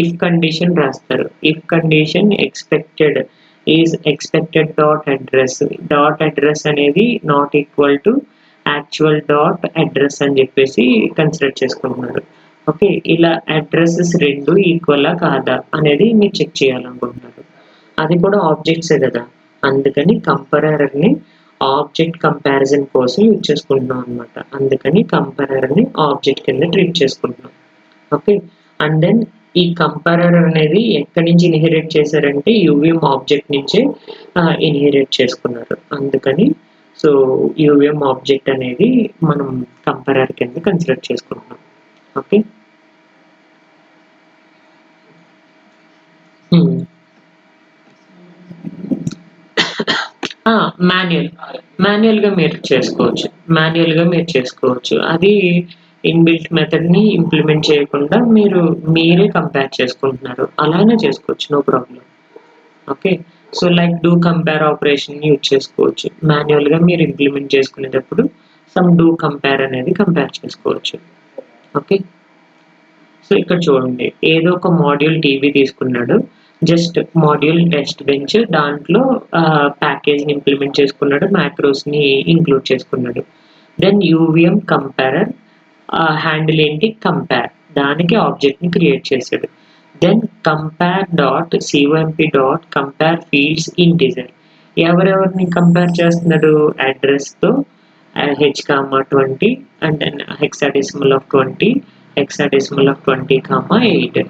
ఇఫ్ కండిషన్ రాస్తారు. If condition expected is expected dot address అనేది not equal to actual dot address అని చెప్పేసి కన్సిడర్ చేసుకుంటున్నారు. ఓకే, ఇలా అడ్రసెస్ రెండు ఈక్వలా కాదా అనేది మీరు చెక్ చేయాలనుకుంటున్నారు. అది కూడా ఆబ్జెక్ట్సే కదా, అందుకని కంపేరర్ని ఆబ్జెక్ట్ కంపారిజన్ కోసం యూజ్ చేసుకుంటున్నాం అనమాట. అందుకని కంపేరర్ని ఆబ్జెక్ట్ కింద ట్రీట్ చేసుకుంటున్నాం. ఓకే, అండ్ దెన్ ఈ కంపారర్ అనేది ఎక్కడి నుంచి ఇన్హెరిట్ చేశారంటే యూవిఎం ఆబ్జెక్ట్ నుంచే ఇన్హెరిట్ చేసుకున్నారు. అందుకని సో యూవిఎం ఆబ్జెక్ట్ అనేది మనం కంపారర్ కింద కన్సిడర్ చేసుకుంటున్నాం. ఓకే, మాన్యువల్గా మీరు చేసుకోవచ్చు. అది ఇన్బిల్ట్ మెథడ్ని ఇంప్లిమెంట్ చేయకుండా మీరే కంపేర్ చేసుకుంటున్నారు, అలానే చేసుకోవచ్చు, no problem. Okay, so like do compare operation use చేసుకోవచ్చు. మాన్యువల్గా మీరు ఇంప్లిమెంట్ చేసుకునేటప్పుడు సమ్ డూ కంపేర్ అనేది కంపేర్ చేసుకోవచ్చు. ఓకే, సో ఇక్కడ చూడండి, ఏదో ఒక మాడ్యూల్ టీవీ తీసుకున్నాడు, జస్ట్ మాడ్యూల్ టెస్ట్ బెంచ్ దాంట్లో ప్యాకేజ్ని ఇంప్లిమెంట్ చేసుకున్నాడు, మ్యాక్రోస్ని ఇంక్లూడ్ చేసుకున్నాడు. దెన్ యూవిఎం కంపారర్ హ్యాండిల్ ఏంటి, కంపేర్, దానికి ఆబ్జెక్ట్ని క్రియేట్ చేశాడు. Then compare dot COMP dot compare fields integer, ఎవరెవరిని కంపేర్ చేస్తున్నాడు, అడ్రస్తో h,20 and then hexadecimal of 20, hexadecimal of 20, 8.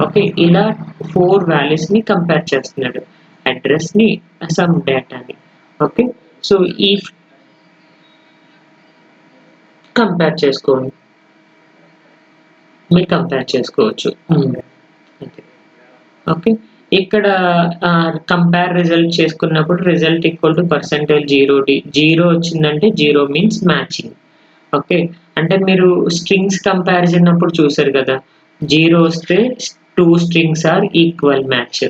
Okay, ఇలా 4 వాల్యూస్ని కంపేర్ చేస్తున్నాడు, అడ్రస్ని, సమ్ డేటాని. ఓకే, సో ఈ కంపేర్ చేసుకోండి, మీరు కంపేర్ చేసుకోవచ్చు. ఓకే, ఇక్కడ కంపేర్ రిజల్ట్ చేసుకున్నప్పుడు రిజల్ట్ ఈక్వల్ టు పర్సెంటేజ్ 0 వచ్చిందంటే 0 మీన్స్ మ్యాచింగ్. ఓకే, అంటే మీరు స్ట్రింగ్స్ కంపారిజన్ అప్పుడు చూసారు కదా, 0 వస్తే 2 స్ట్రింగ్స్ ఆర్ ఈక్వల్ మ్యాచ్.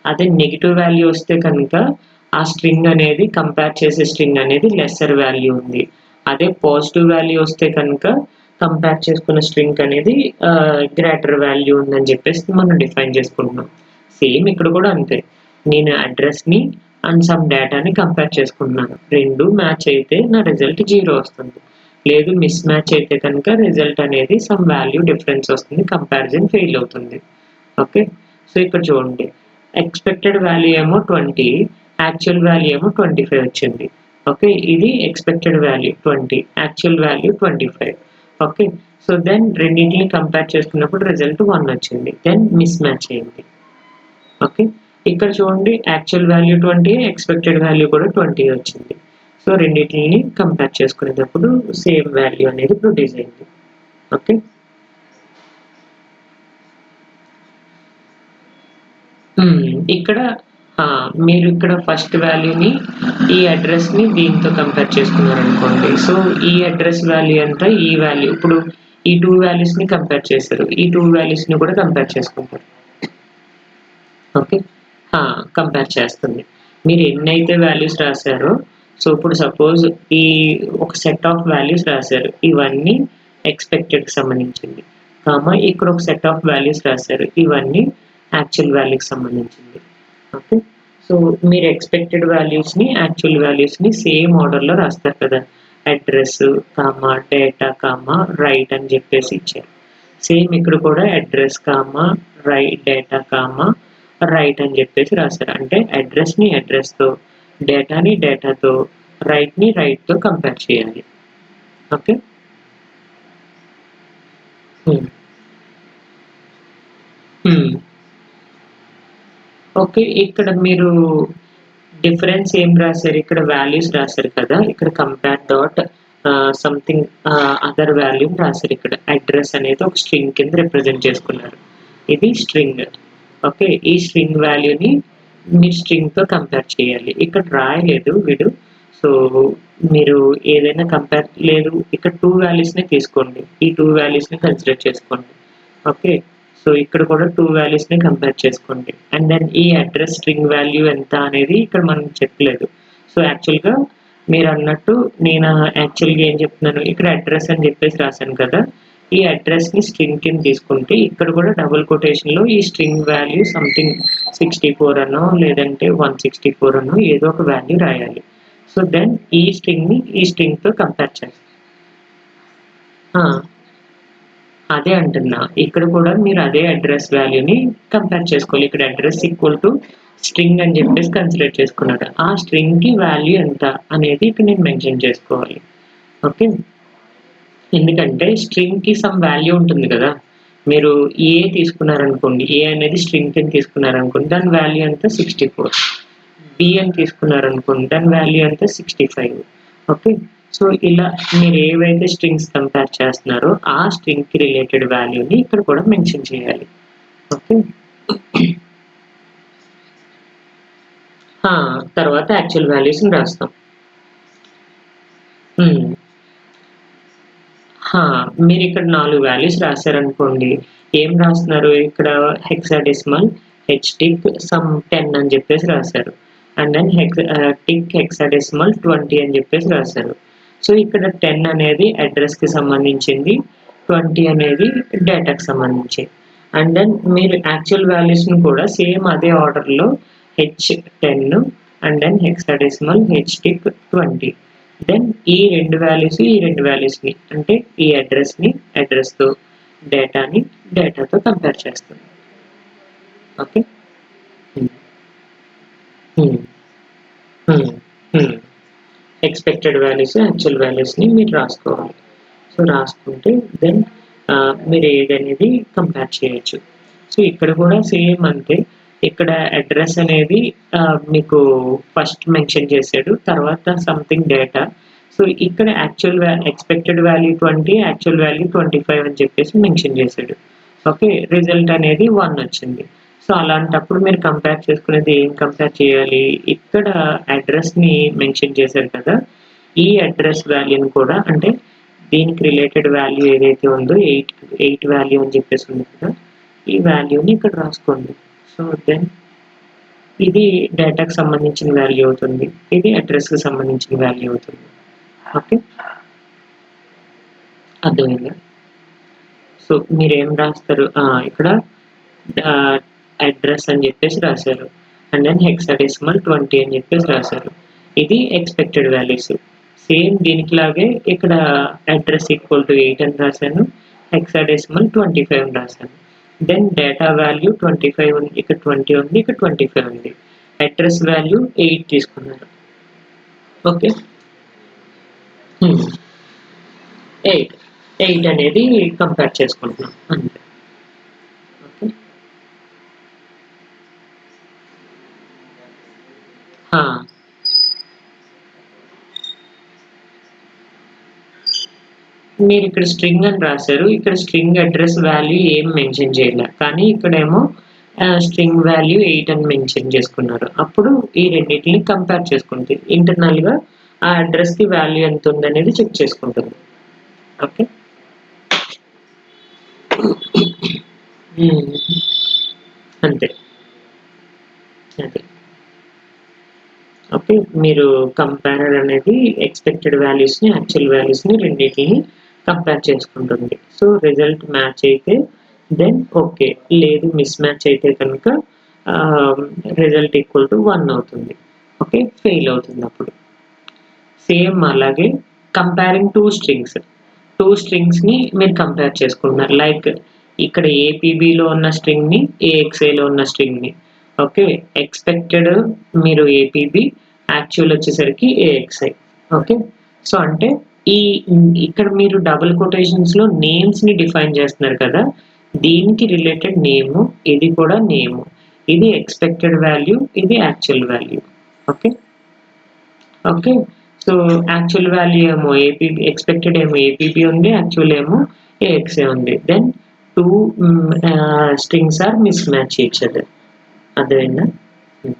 అదే నెగిటివ్ వాల్యూ వస్తే కనుక ఆ స్ట్రింగ్ అనేది, కంపేర్ చేసే స్ట్రింగ్ అనేది లెస్సర్ వాల్యూ ఉంది. అదే పాజిటివ్ వాల్యూ వస్తే కనుక కంపేర్ చేసుకున్న స్ట్రింగ్ అనేది గ్రేటర్ వాల్యూ ఉందని చెప్పేసి మనం డిఫైన్ చేసుకుంటున్నాం. సేమ్ ఇక్కడ కూడా అంతే, నేను అడ్రస్ని అండ్ సమ్ డేటాని కంపేర్ చేసుకుంటున్నాను, రెండు మ్యాచ్ అయితే నా రిజల్ట్ 0 వస్తుంది. లేదు మిస్ మ్యాచ్ అయితే కనుక రిజల్ట్ అనేది సమ్ వాల్యూ డిఫరెన్స్ వస్తుంది, కంపారిజన్ ఫెయిల్ అవుతుంది. ఓకే, సో ఇక్కడ చూడండి, ఎక్స్పెక్టెడ్ వాల్యూ ఏమో 20, యాక్చువల్ వాల్యూ ఏమో 25 వచ్చింది. ఓకే, ఇది expected value 20, actual value 25. Okay, so then రెండింటిని కంపేర్ చేసుకున్నప్పుడు రిజల్ట్ 1 వచ్చింది, దెన్ మిస్ మ్యాచ్ అయింది. ఓకే, ఇక్కడ చూడండి, యాక్చువల్ వాల్యూ 20, ఎక్స్పెక్టెడ్ వాల్యూ కూడా 20 వచ్చింది. సో రెండింటిని కంపేర్ చేసుకునేటప్పుడు సేమ్ వాల్యూ అనేది ప్రొడ్యూస్ అయింది. ఓకే, ఇక్కడ మీరు ఇక్కడ ఫస్ట్ వాల్యూని, ఈ అడ్రస్ని దీంతో కంపేర్ చేసుకున్నారనుకోండి, సో ఈ అడ్రస్ వాల్యూ ఎంత, ఈ వాల్యూ, ఇప్పుడు ఈ 2 వాల్యూస్ని కంపేర్ చేశారు, ఈ 2 వాల్యూస్ని కూడా కంపేర్ చేసుకుంటారు. ఓకే, కంపేర్ చేస్తుంది. మీరు ఎన్నైతే వాల్యూస్ రాశారో, సో ఇప్పుడు సపోజ్ ఈ ఒక సెట్ ఆఫ్ వాల్యూస్ రాశారు, ఇవన్నీ ఎక్స్పెక్టెడ్కి సంబంధించింది, ఇక్కడ ఒక సెట్ ఆఫ్ వాల్యూస్ రాశారు, ఇవన్నీ యాక్చువల్ వాల్యూకి సంబంధించింది. ఓకే, సో మీరు ఎక్స్పెక్టెడ్ వాల్యూస్ని, యాక్చువల్ వాల్యూస్ని సేమ్ ఆర్డర్లో రాస్తారు కదా, అడ్రస్ డేటా రైట్ అని చెప్పేసి ఇచ్చారు. సేమ్ ఇక్కడ కూడా అడ్రస్ డేటా రైట్ అని చెప్పేసి రాశారు. అంటే అడ్రస్ని అడ్రస్తో, డేటాని డేటాతో, రైట్ని రైట్తో కంపేర్ చేయాలి. ఓకే, ఓకే, ఇక్కడ మీరు డిఫరెన్స్ ఏం రాశారు, ఇక్కడ వాల్యూస్ రాశారు కదా, ఇక్కడ compare dot something other value రాశారు. ఇక్కడ అడ్రస్ అనేది ఒక స్ట్రింగ్ కింద రిప్రజెంట్ చేసుకున్నారు, ఇది స్ట్రింగ్. ఓకే, ఈ స్ట్రింగ్ వాల్యూని మీరు స్ట్రింగ్తో కంపేర్ చేయాలి. ఇక్కడ రాయలేదు వీడు, సో మీరు ఏదైనా కంపేర్ లేదు, ఇక్కడ 2 వాల్యూస్ని తీసుకోండి, ఈ 2 వాల్యూస్ని కన్సిడర్ చేసుకోండి. ఓకే, సో ఇక్కడ కూడా 2 వాల్యూస్ని కంపేర్ చేసుకోండి, అండ్ దెన్ ఈ అడ్రస్ స్ట్రింగ్ వాల్యూ ఎంత అనేది ఇక్కడ మనం చెప్పలేదు. సో యాక్చువల్గా మీరు అన్నట్టు నేను యాక్చువల్గా ఏం చెప్తున్నాను, ఇక్కడ అడ్రస్ అని చెప్పేసి రాశాను కదా, ఈ అడ్రస్ని స్ట్రింగ్ కింద తీసుకుంటే ఇక్కడ కూడా డబుల్ కొటేషన్లో ఈ స్ట్రింగ్ వాల్యూ సంథింగ్ 64 అనో లేదంటే 164 అనో ఏదో ఒక వాల్యూ రాయాలి. సో దెన్ ఈ స్ట్రింగ్ని ఈ స్ట్రింగ్తో కంపేర్ చేస్తాం. ఆ! అదే అంటున్నా. ఇక్కడ కూడా మీరు అదే అడ్రస్ వాల్యూని కంపేర్ చేసుకోవాలి. ఇక్కడ అడ్రస్ ఈక్వల్ టు స్ట్రింగ్ అని చెప్పేసి కన్సిడర్ చేసుకున్నారు. ఆ స్ట్రింగ్‌కి వాల్యూ ఎంత అనేది ఇక్కడ నేను మెన్షన్ చేసుకోవాలి. ఓకే. ఎందుకంటే స్ట్రింగ్‌కి సమ్ వాల్యూ ఉంటుంది కదా! మీరు ఏ తీసుకున్నారనుకోండి. ఏ అనేది స్ట్రింగ్ కింద తీసుకున్నారనుకోండి. దాని వాల్యూ ఎంత 64. బి అని తీసుకున్నారనుకోండి. దాని వాల్యూ ఎంత 65. ఓకే. సో, ఇలా మీరు ఏవైతే స్ట్రింగ్స్ కంపేర్ చేస్తున్నారో ఆ స్ట్రింగ్‌కి రిలేటెడ్ వాల్యూని ఇక్కడ కూడా మెన్షన్ చేయాలి. ఓకే. ఆ! తర్వాత యాక్చువల్ వాల్యూస్‌ని రాస్తాం. హ్మ్. ఆ! మీరిక్కడ 4 వాల్యూస్ రాసారనుకోండి. ఏం రాస్తున్నారు ఇక్కడ హెక్సాడెసిమల్, హెచ్‌టిక్, సమ్ 10 అని చెప్పేసి రాసారు. అండ్ దెన్ టిక్ హెక్సాడెసిమల్ 20 అని చెప్పేసి రాసారు. సో, ఇక్కడ 10 అనేది అడ్రస్‌కి సంబంధించింది. 20 అనేది డేటాకి సంబంధించింది. అండ్ దెన్ మీరు యాక్చువల్ వాల్యూస్‌ని కూడా సేమ్ అదే ఆర్డర్‌లో హెచ్10 అండ్ దెన్ హెక్సాడెసిమల్, హెచ్‌టిక్ 20. దెన్ ఈ 2 వాల్యూస్, ఈ 2 వాల్యూస్‌ని అంటే ఈ అడ్రస్‌తో, డేటాతో కంపేర్ చేస్తాం. ఓకే. హ్మ్. హ్మ్. హ్మ్. హ్మ్. ఎక్స్‌పెక్టెడ్ వాల్యూస్, యాక్చువల్ వాల్యూస్‌ని మీరు రాసుకోవాలి. సో, రాసుకుంటే దెన్ మీరు ఏదనేది కంపేర్ చేయొచ్చు. సో, ఇక్కడ కూడా సేమ్ అంతే. ఇక్కడ అడ్రస్ అనేది మీకు ఫస్ట్ మెన్షన్ చేసాడు. తర్వాత సంథింగ్ డేటా. సో, ఇక్కడ ఎక్స్‌పెక్టెడ్ వాల్యూ 20, యాక్చువల్ వాల్యూ 25 అని చెప్పేసి మెన్షన్ చేసాడు. ఓకే. రిజల్ట్ అనేది 1 వచ్చింది. సో, అలాంటప్పుడు మీరు కంపేర్ చేసుకునేది ఏం కంపేర్ చేయాలి? ఇక్కడ అడ్రస్‌ని మెన్షన్ చేశారు కదా! ఈ అడ్రస్ వాల్యూని కూడా అంటే దీనికి రిలేటెడ్ వాల్యూ ఏదైతే ఉందో 8 వాల్యూ అని చెప్పేసి ఉంది కదా! ఈ వాల్యూని ఇక్కడ రాసుకోండి. సో, దెన్ ఇది డేటాకి సంబంధించిన వాల్యూ అవుతుంది. ఇది అడ్రస్‌కి సంబంధించిన వాల్యూ అవుతుంది. ఓకే. అర్థమైందా? సో, మీరేం రాస్తారు? ఇక్కడ ఆహ్, అడ్రస్ అని చెప్పేసి రాశారు. అండ్ దెన్ హెక్సాడెసిమల్ 20 అని చెప్పేసి రాశారు. ఇది ఎక్స్‌పెక్టెడ్ వాల్యూస్. సేమ్ దీనికిలాగే ఇక్కడ అడ్రస్ ఈక్వల్ టు 8 అని రాశాను. హెక్సాడెసిమల్ 25 అని రాశాను. దెన్ డేటా వాల్యూ 25 ఉంది. ఇక్కడ 20 ఉంది. ఇక్కడ 25 ఉంది. అడ్రస్ వాల్యూ 8 తీసుకున్నారు. ఓకే. హ్మ్. 8. 8 అనేది కంపేర్ చేసుకుంటున్నాం. అంతే. ఓకే. ఆ! మీరిక్కడ స్ట్రింగ్ అని రాసారు. ఇక్కడ స్ట్రింగ్ అడ్రెస్ వాల్యూ ఏం మెన్షన్ చేయలే. కానీ ఇక్కడేమో స్ట్రింగ్ వాల్యూ 8 అని మెన్షన్ చేసుకున్నారు. అప్పుడు ఈ రెండిటిని కంపేర్ చేసుకుంది. ఇంటర్నల్‌గా ఆ అడ్రెస్‌కి వాల్యూ ఎంతుందనేది చెక్ చేసుకుంటుంది. ఓకే. హ్మ్. అంతే. అదే. ఓకే. మీరు కంపేరర్ అనేది ఎక్స్‌పెక్టెడ్ వాల్యూస్‌ని, యాక్చువల్ వాల్యూస్‌ని రెండిటిని కంపేర్ చేసుకుంటుంది. సో, రిజల్ట్ మ్యాచ్ అయితే దెన్ ఓకే. లేదు మిస్ మ్యాచ్ అయితే కనుక ఆహ్, రిజల్ట్ ఈక్వల్ టు 1 అవుతుంది. ఓకే. ఫెయిల్ అవుతుందప్పుడు. సేమ్ అలాగే కంపేరింగ్ 2 స్ట్రింగ్స్. 2 స్ట్రింగ్స్‌ని మీరు కంపేర్ చేసుకుంటున్నారు. లైక్ ఇక్కడ ఏపీబీలో ఉన్న స్ట్రింగ్‌ని, ఏఎక్స్ఏలో ఉన్న స్ట్రింగ్‌ని. ఓకే. ఎక్స్‌పెక్టెడ్ మీరు ఏపీబీ, యాక్చువల్ వచ్చేసరికి ఏఎక్స్ఐ. ఓకే. సో, అంటే ఈ ఇక్కడ మీరు డబుల్ కొటేషన్స్‌లో నేమ్స్‌ని డిఫైన్ చేస్తున్నారు కదా! దీనికి రిలేటెడ్ నేము, ఇది కూడా నేము. ఇది ఎక్స్‌పెక్టెడ్ వాల్యూ, ఇది actual value. Okay. Okay. So, actual value ఏమో ఎక్స్‌పెక్టెడ్ ఏమో ఏపీబీ ఉంది. యాక్చువల్ ఏమో ఏఎక్స్ఏ ఉంది. Then 2 strings are mismatch each other. అర్థమైందా? హ్మ్.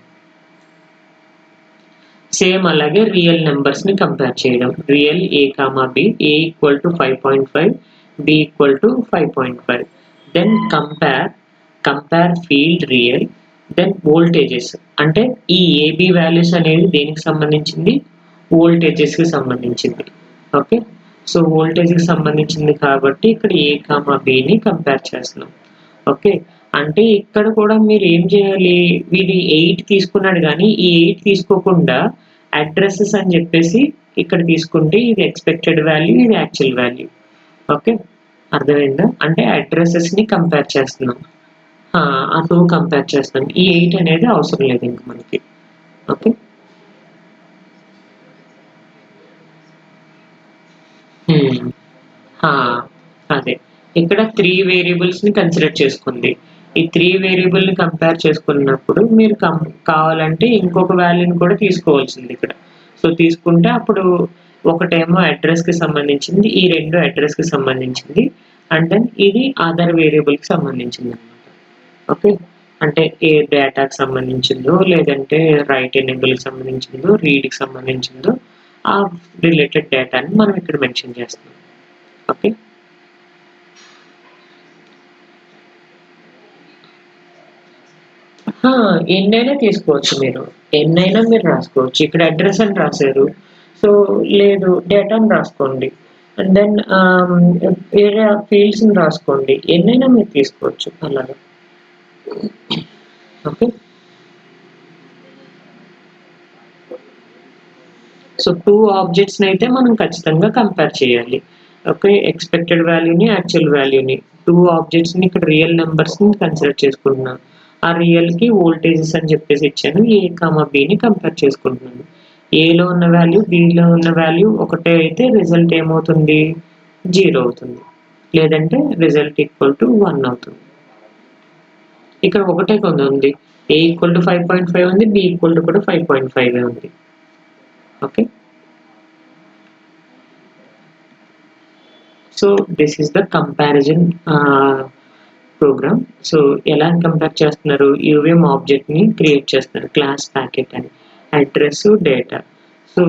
సేమ్ అలాగే రియల్ నంబర్స్‌ని కంపేర్ చేయడం. Real A, B, A equal to 5.5, B equal to 5.5. Then compare field real, then voltages. అంటే ఈ ఏబీ వాల్యూస్ అనేది దేనికి సంబంధించింది? వోల్టేజెస్‌కి సంబంధించింది. ఓకే. సో, వోల్టేజ్‌కి సంబంధించింది కాబట్టి ఇక్కడ ఏ, బిని కంపేర్ చేస్తున్నాం. ఓకే. అంటే ఇక్కడ కూడా మీరేం చేయాలి? వీడు 8 తీసుకున్నాడు గానీ, ఈ 8 తీసుకోకుండా అడ్రెసెస్ అని జెప్పేసి ఇక్కడ తీసుకుంటే ఇది ఎక్స్‌పెక్టెడ్ వాల్యూ, ఇది యాక్చువల్ వాల్యూ. ఓకే, అర్థమైందా? అంటే అడ్రసెస్ని కంపేర్ చేస్తున్నాం. ఆ 2 కంపేర్ చేస్తున్నాం. ఈ 8 అనేది అవసరం లేదు ఇంక మనకి. ఓకే. హ్మ్. ఆ! అదే. ఇక్కడ 3 వేరియబుల్స్‌ని కన్సిడర్ చేసుకుంది. ఈ 3 వేరియబుల్‌ని కంపేర్ చేసుకున్నప్పుడు మీరు కావాలంటే ఇంకొక వాల్యూని కూడా తీసుకోవాల్సింది ఇక్కడ. సో, తీసుకుంటే అప్పుడు ఒకటేమో అడ్రెస్‌కి సంబంధించింది. ఈ 2 అడ్రెస్‌కి సంబంధించింది. అండ్ దెన్ ఇది అదర్ వేరియబుల్‌కి సంబంధించిందనమాట. ఓకే. అంటే ఏ డేటాకి సంబంధించిందో, లేదంటే రైట్ ఎనేబుల్‌కి సంబంధించిందో, రీడ్‌కి సంబంధించిందో, ఆ రిలేటెడ్ డేటాని మనం ఇక్కడ మెన్షన్ చేస్తున్నాం. ఓకే. ఆ! ఎన్నైనా తీసుకోవచ్చు మీరు. ఎన్నైనా మీరు రాసుకోవచ్చు. ఇక్కడ అడ్రెస్ అని రాసారు. సో, లేదు డేటా అని రాసుకోండి. అండ్ దెన్ వేరే ఫీల్డ్స్‌ని రాసుకోండి. ఎన్నైనా మీరు తీసుకోవచ్చు అలాగా. ఓకే. సో, 2 ఆబ్జెక్ట్స్‌నైతే మనం ఖచ్చితంగా కంపేర్ చేయాలి. ఓకే. ఎక్స్‌పెక్టెడ్ వాల్యూని, యాక్చువల్ వాల్యూని. 2 ఆబ్జెక్ట్స్‌ని ఇక్కడ రియల్ నంబర్స్‌ని కన్సిడర్ చేసుకుంటున్నాను. ఆ రియల్‌కి వోల్టేజెస్ అని చెప్పేసి ఇచ్చాను. ఏ, బిని కంపేర్ చేసుకుంటున్నాను. ఏలో ఉన్న వాల్యూ, బిలో ఉన్న వాల్యూ ఒకటే అయితే రిజల్ట్ ఏమవుతుంది? 0 అవుతుంది. లేదంటే రిజల్ట్ ఈక్వల్ టు 1 అవుతుంది. ఇక్కడ ఒకటే కదా ఉంది. ఏ ఈక్వల్ టు 5.5 ఉంది. బి ఈక్వల్ టు కూడా 5.5 ఉంది. Okay. So this is the comparison program. So ఎలా కంపేర్ చేస్తున్నారు? యూవీఎం ఆబ్జెక్ట్‌ని క్రియేట్ చేస్తున్నారు. క్లాస్ ప్యాకెట్ అని. Address, data. సో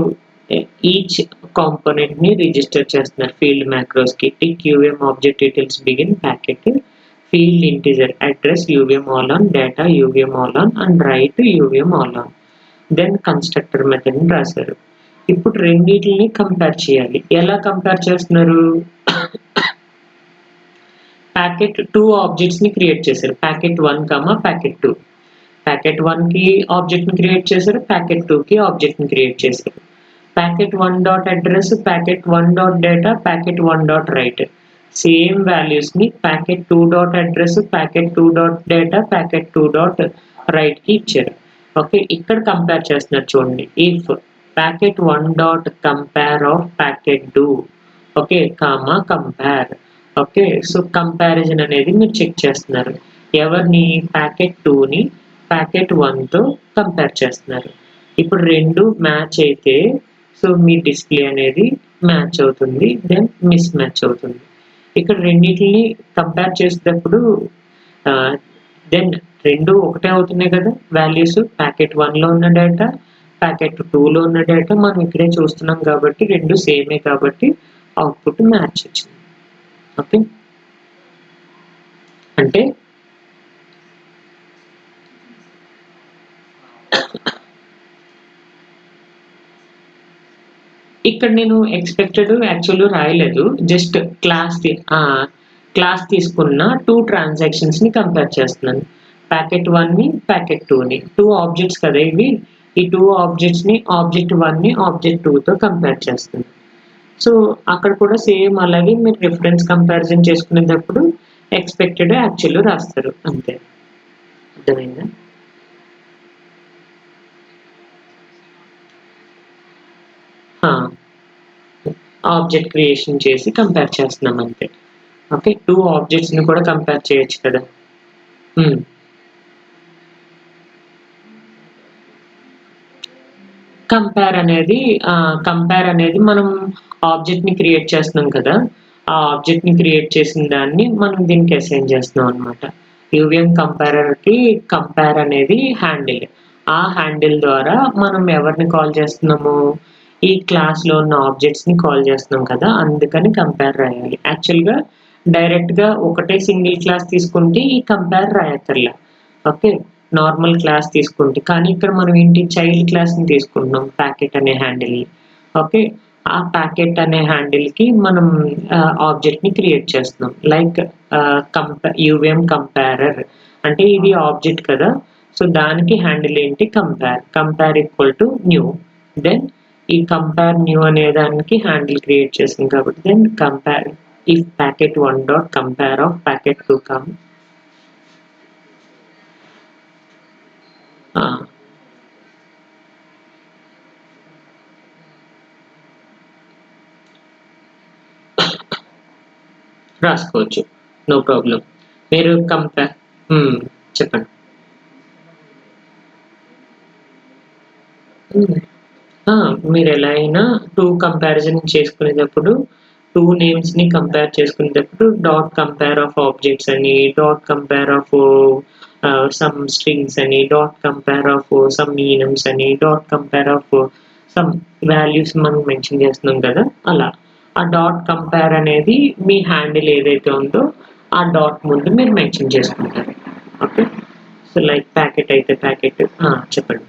ఈచ్ కాంపోనెంట్‌ని రిజిస్టర్ చేస్తున్నారు ఫీల్డ్ మ్యాక్రోస్‌కి. Tick UVM object details begin packet field integer address UVM all on data UVM all on and write UVM all on. Then constructor మెథడ్‌ని రాశారు. ఇప్పుడు రెండిటిని compare చేయాలి. ఎలా కంపేర్ చేస్తున్నారు? ప్యాకెట్ 2 ఆబ్జెక్ట్స్‌ని క్రియేట్ చేశారు. Packet 1, packet 2. ప్యాకెట్ 1కి ఆబ్జెక్ట్‌ని క్రియేట్ చేశారు. ప్యాకెట్ 2కి ఆబ్జెక్ట్‌ని క్రియేట్ చేశారు. Packet 1 dot address, packet 1 dot data, packet 1 dot write. Same వాల్యూస్‌ని packet 2 dot address, packet 2 dot data, packet 2 dot రైట్‌కి ఇచ్చారు. ఓకే. ఇక్కడ కంపేర్ చేస్తున్నారు చూడండి. If packet 1 dot compare of packet 2 okay, compare. Okay. So, comparison అనేది మీరు check చేస్తున్నారు. ఎవరిని? ప్యాకెట్ 2ని ప్యాకెట్ 1తో కంపేర్ చేస్తున్నారు. ఇప్పుడు 2 మ్యాచ్ అయితే సో, మీ డిస్‌ప్లే అనేది మ్యాచ్ అవుతుంది. దెన్ మిస్ మ్యాచ్ అవుతుంది. ఇక్కడ రెండిటిని కంపేర్ చేసేటప్పుడు ఆహ్, దెన్ 2 ఒకటే అవుతున్నాయి కదా! వాల్యూస్. ప్యాకెట్ 1లో ఉన్న డేటా, ప్యాకెట్ 2లో ఉన్న డేటా మనం ఇక్కడే చూస్తున్నాం కాబట్టి 2 సేమే కాబట్టి అవుట్‌పుట్ మ్యాచ్ వచ్చింది. ఓకే. అంటే ఇక్కడ నేను ఎక్స్‌పెక్టెడ్, యాక్చువల్ రాయలేదు. జస్ట్ క్లాస్ తీసుకున్న 2 ట్రాన్సాక్షన్స్‌ని కంపేర్ చేస్తున్నాను. ప్యాకెట్ 1ని, ప్యాకెట్ 2ని. 2 ఆబ్జెక్ట్స్ కదా ఇవి. ఈ 2 ఆబ్జెక్ట్స్‌ని ఆబ్జెక్ట్ 1ని ఆబ్జెక్ట్ 2తో కంపేర్ చేస్తున్నాను. సో, అక్కడ కూడా సేమ్ అలాగే మీరు రిఫరెన్స్ కంపారిజన్ చేసుకునేటప్పుడు ఎక్స్‌పెక్టెడ్, యాక్చువల్ రాస్తారు అంతే. అర్థమైందా? ఆ! ఆబ్జెక్ట్ క్రియేషన్ చేసి కంపేర్ చేస్తున్నాం అంతే. ఓకే. 2 ఆబ్జెక్ట్స్‌ని కూడా కంపేర్ చేయొచ్చు కదా! హ్మ్. కంపేర్ అనేది మనం ఆబ్జెక్ట్‌ని క్రియేట్ చేస్తున్నాం కదా! ఆ ఆబ్జెక్ట్‌ని క్రియేట్ చేసిన దాన్ని మనం దీనికి అసైన్ చేస్తున్నాం అన్నమాట. యూవీఎం కంపారర్‌కి కంపేర్ అనేది హ్యాండిల్. ఆ హ్యాండిల్ ద్వారా మనం ఎవరిని కాల్ చేస్తున్నాము? ఈ క్లాస్‌లో ఉన్న ఆబ్జెక్ట్స్‌ని కాల్ చేస్తున్నాం కదా! అందుకని కంపేర్ రాయాలి. యాక్చువల్‌గా డైరెక్ట్‌గా ఒకటే సింగిల్ క్లాస్ తీసుకుంటే ఈ కంపేర్ రాయక్కర్లా. ఓకే. నార్మల్ క్లాస్ తీసుకుంటే. కానీ ఇక్కడ మనం ఏంటి చైల్డ్ క్లాస్‌ని తీసుకుంటున్నాం ప్యాకెట్ అనే హ్యాండిల్‌ని. ఓకే. ఆ ప్యాకెట్ అనే హ్యాండిల్‌కి మనం ఆబ్జెక్ట్‌ని క్రియేట్ చేస్తున్నాం. లైక్ యూవీఎం కంపారర్ అంటే ఇది ఆబ్జెక్ట్ కదా! సో, దానికి హ్యాండిల్ ఏంటి compare. Compare equal to new. Then ఈ కంపేర్ న్యూ అనే దానికి హ్యాండిల్ క్రియేట్ చేసాం కాబట్టి then compare if packet1 dot compare of packet2 come రాసుకోవచ్చు, నో ప్రాబ్లం. మీరు కంపేర్ చెప్పండి. మీరు ఎలా అయినా టూ కంపారిజన్ చేసుకునేటప్పుడు టూ నేమ్స్ని కంపేర్ చేసుకునేటప్పుడు డాట్ కంపేర్ ఆఫ్ ఆబ్జెక్ట్స్ అని, dot compare of some strings అని, dot compare of some enums అని, dot compare of some values మనం మెన్షన్ చేస్తున్నాం కదా, అలా ఆ డాట్ కంపేర్ అనేది మీ హ్యాండిల్ ఏదైతే ఉందో ఆ డాట్ ముందు మీరు మెన్షన్ చేసుకుంటారు. ఓకే, సో లైక్ ప్యాకెట్ అయితే ప్యాకెట్. చెప్పండి.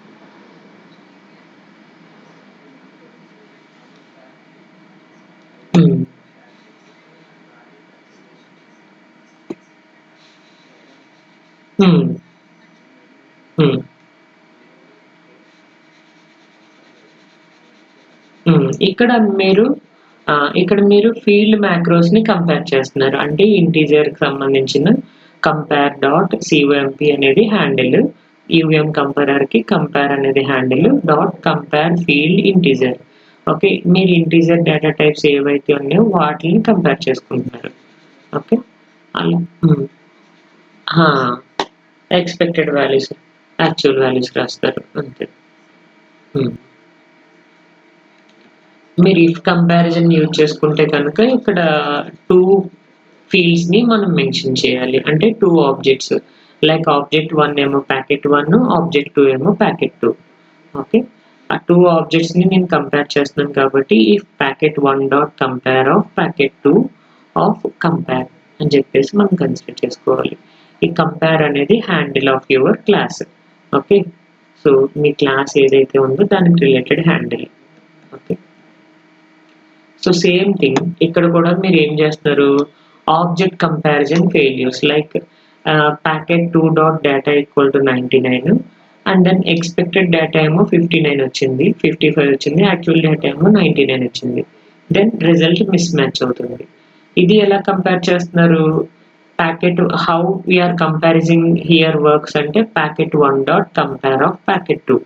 ఇక్కడ మీరు ఫీల్డ్ మ్యాక్రోస్ని కంపేర్ చేస్తున్నారు. అంటే ఇంటీజర్కి సంబంధించిన కంపేర్ డాట్ సిఓఎంపి అనేది హ్యాండిల్, యూఎం కంపేరర్కి కంపేర్ అనేది handle, dot compare field integer. Okay, మీరు ఇంటీజర్ డేటా టైప్స్ ఏవైతే ఉన్నాయో వాటిని కంపేర్ చేసుకుంటున్నారు. ఓకే, అలా ఎక్స్పెక్టెడ్ వాల్యూస్ యాక్చువల్ వాల్యూస్ రాస్తారు అంతే. మీరు ఇఫ్ కంపారిజన్ యూజ్ చేసుకుంటే కనుక ఇక్కడ టూ ఫీల్డ్స్ని మనం మెన్షన్ చేయాలి. అంటే టూ ఆబ్జెక్ట్స్, లైక్ ఆబ్జెక్ట్ 1 ఏమో ప్యాకెట్ 1, ఆబ్జెక్ట్ 2 ఏమో ప్యాకెట్ 2. ఓకే, ఆ టూ ఆబ్జెక్ట్స్ని నేను కంపేర్ చేస్తున్నాను కాబట్టి if packet 1 dot compare of packet 2 of compare అని చెప్పేసి మనం కన్సిడర్ చేసుకోవాలి. ఈ కంపేర్ అనేది handle of your class. Okay, so మీ క్లాస్ ఏదైతే ఉందో దానికి related handle. Okay, so same thing ఇక్కడ కూడా మీరు ఏం చేస్తారు, object comparison failures like packet2 dot data equal to 99 and then expected data ఏమో 59 వచ్చింది, 55 వచ్చింది, యాక్చువల్ డేటా ఏమో 99 వచ్చింది. దెన్ రిజల్ట్ మిస్ మ్యాచ్ అవుతుంది. ఇది ఎలా కంపేర్ చేస్తున్నారు, packet how we're comparing here works అంటే packet1 dot compare of packet2.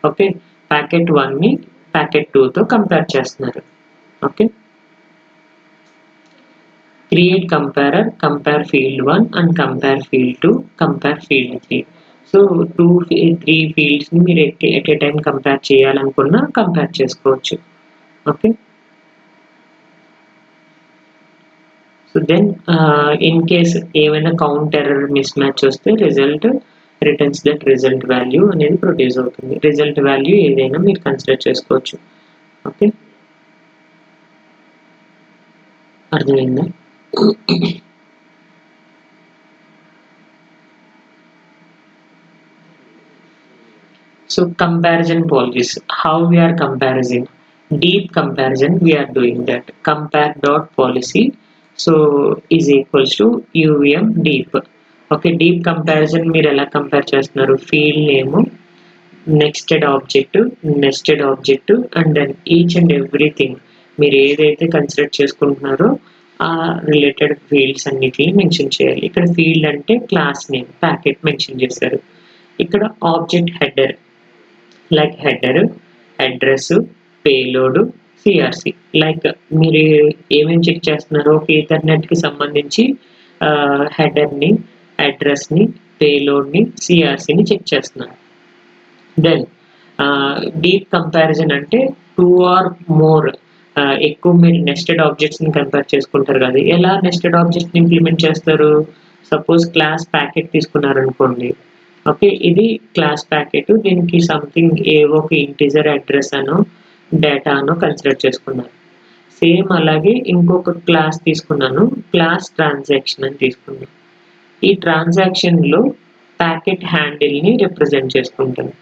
ఓకే, packet1ని packet2తో కంపేర్ చేస్తున్నారు. Okay, create comparer, compare field 1 and compare field 2, compare field 3. So 2-3 ఫీల్డ్స్ని మీరు ఎట్ ఏ టైం కంపేర్ చేయాలనుకున్నా కంపేర్ చేసుకోవచ్చు. Okay, so then in case ఏమైనా కౌంట్ ఎర్రర్ మిస్ మ్యాచ్ వస్తే result returns that result value అనేది produce అవుతుంది. Result value ఏదైనా మీరు కన్సిడర్ చేసుకోవచ్చు. ఓకే, అర్థమైందా? So comparison policies, how we are comparing, deep comparison we are doing that, compare dot policy so is equals to UVM deep. Okay, deep comparison మీరు ఎలా compare చేస్తున్నారు, field name, nested object and then each and everything మీరు ఏదైతే consider చేసుకుంటున్నారో ఆ related fields అన్నిటిని mention చేయాలి. ఇక్కడ ఫీల్డ్ అంటే క్లాస్ నేమ్, ప్యాకెట్ మెన్షన్ చేశారు. ఇక్కడ object header like header, address, payload, CRC. Like మీరు ఏమేమి చెక్ చేస్తున్నారో ఈథర్నెట్కి సంబంధించి హెడర్ని, అడ్రస్ని, పేలోడ్ని, సిఆర్సిని చెక్ చేస్తున్నారు. దెన్ డీప్ కంపారిజన్ అంటే 2 or more ఎక్కువ మీరు నెస్టెడ్ ఆబ్జెక్ట్స్ని కంపేర్ చేసుకుంటారు కదా. ఎలా నెస్టెడ్ ఆబ్జెక్ట్ని ఇంప్లిమెంట్ చేస్తారు, సపోజ్ క్లాస్ ప్యాకెట్ తీసుకున్నారనుకోండి. ఓకే, ఇది క్లాస్ ప్యాకెట్, దీనికి సంథింగ్ ఏవో ఒక ఇంటీజర్ అడ్రస్ అనో డేటా అనో కన్సిడర్ చేసుకున్నారు. సేమ్ అలాగే ఇంకొక క్లాస్ తీసుకున్నాను, క్లాస్ ట్రాన్సాక్షన్ అని తీసుకున్నాను. ఈ ట్రాన్సాక్షన్లో ప్యాకెట్ హ్యాండిల్ని రిప్రజెంట్ చేసుకుంటాను.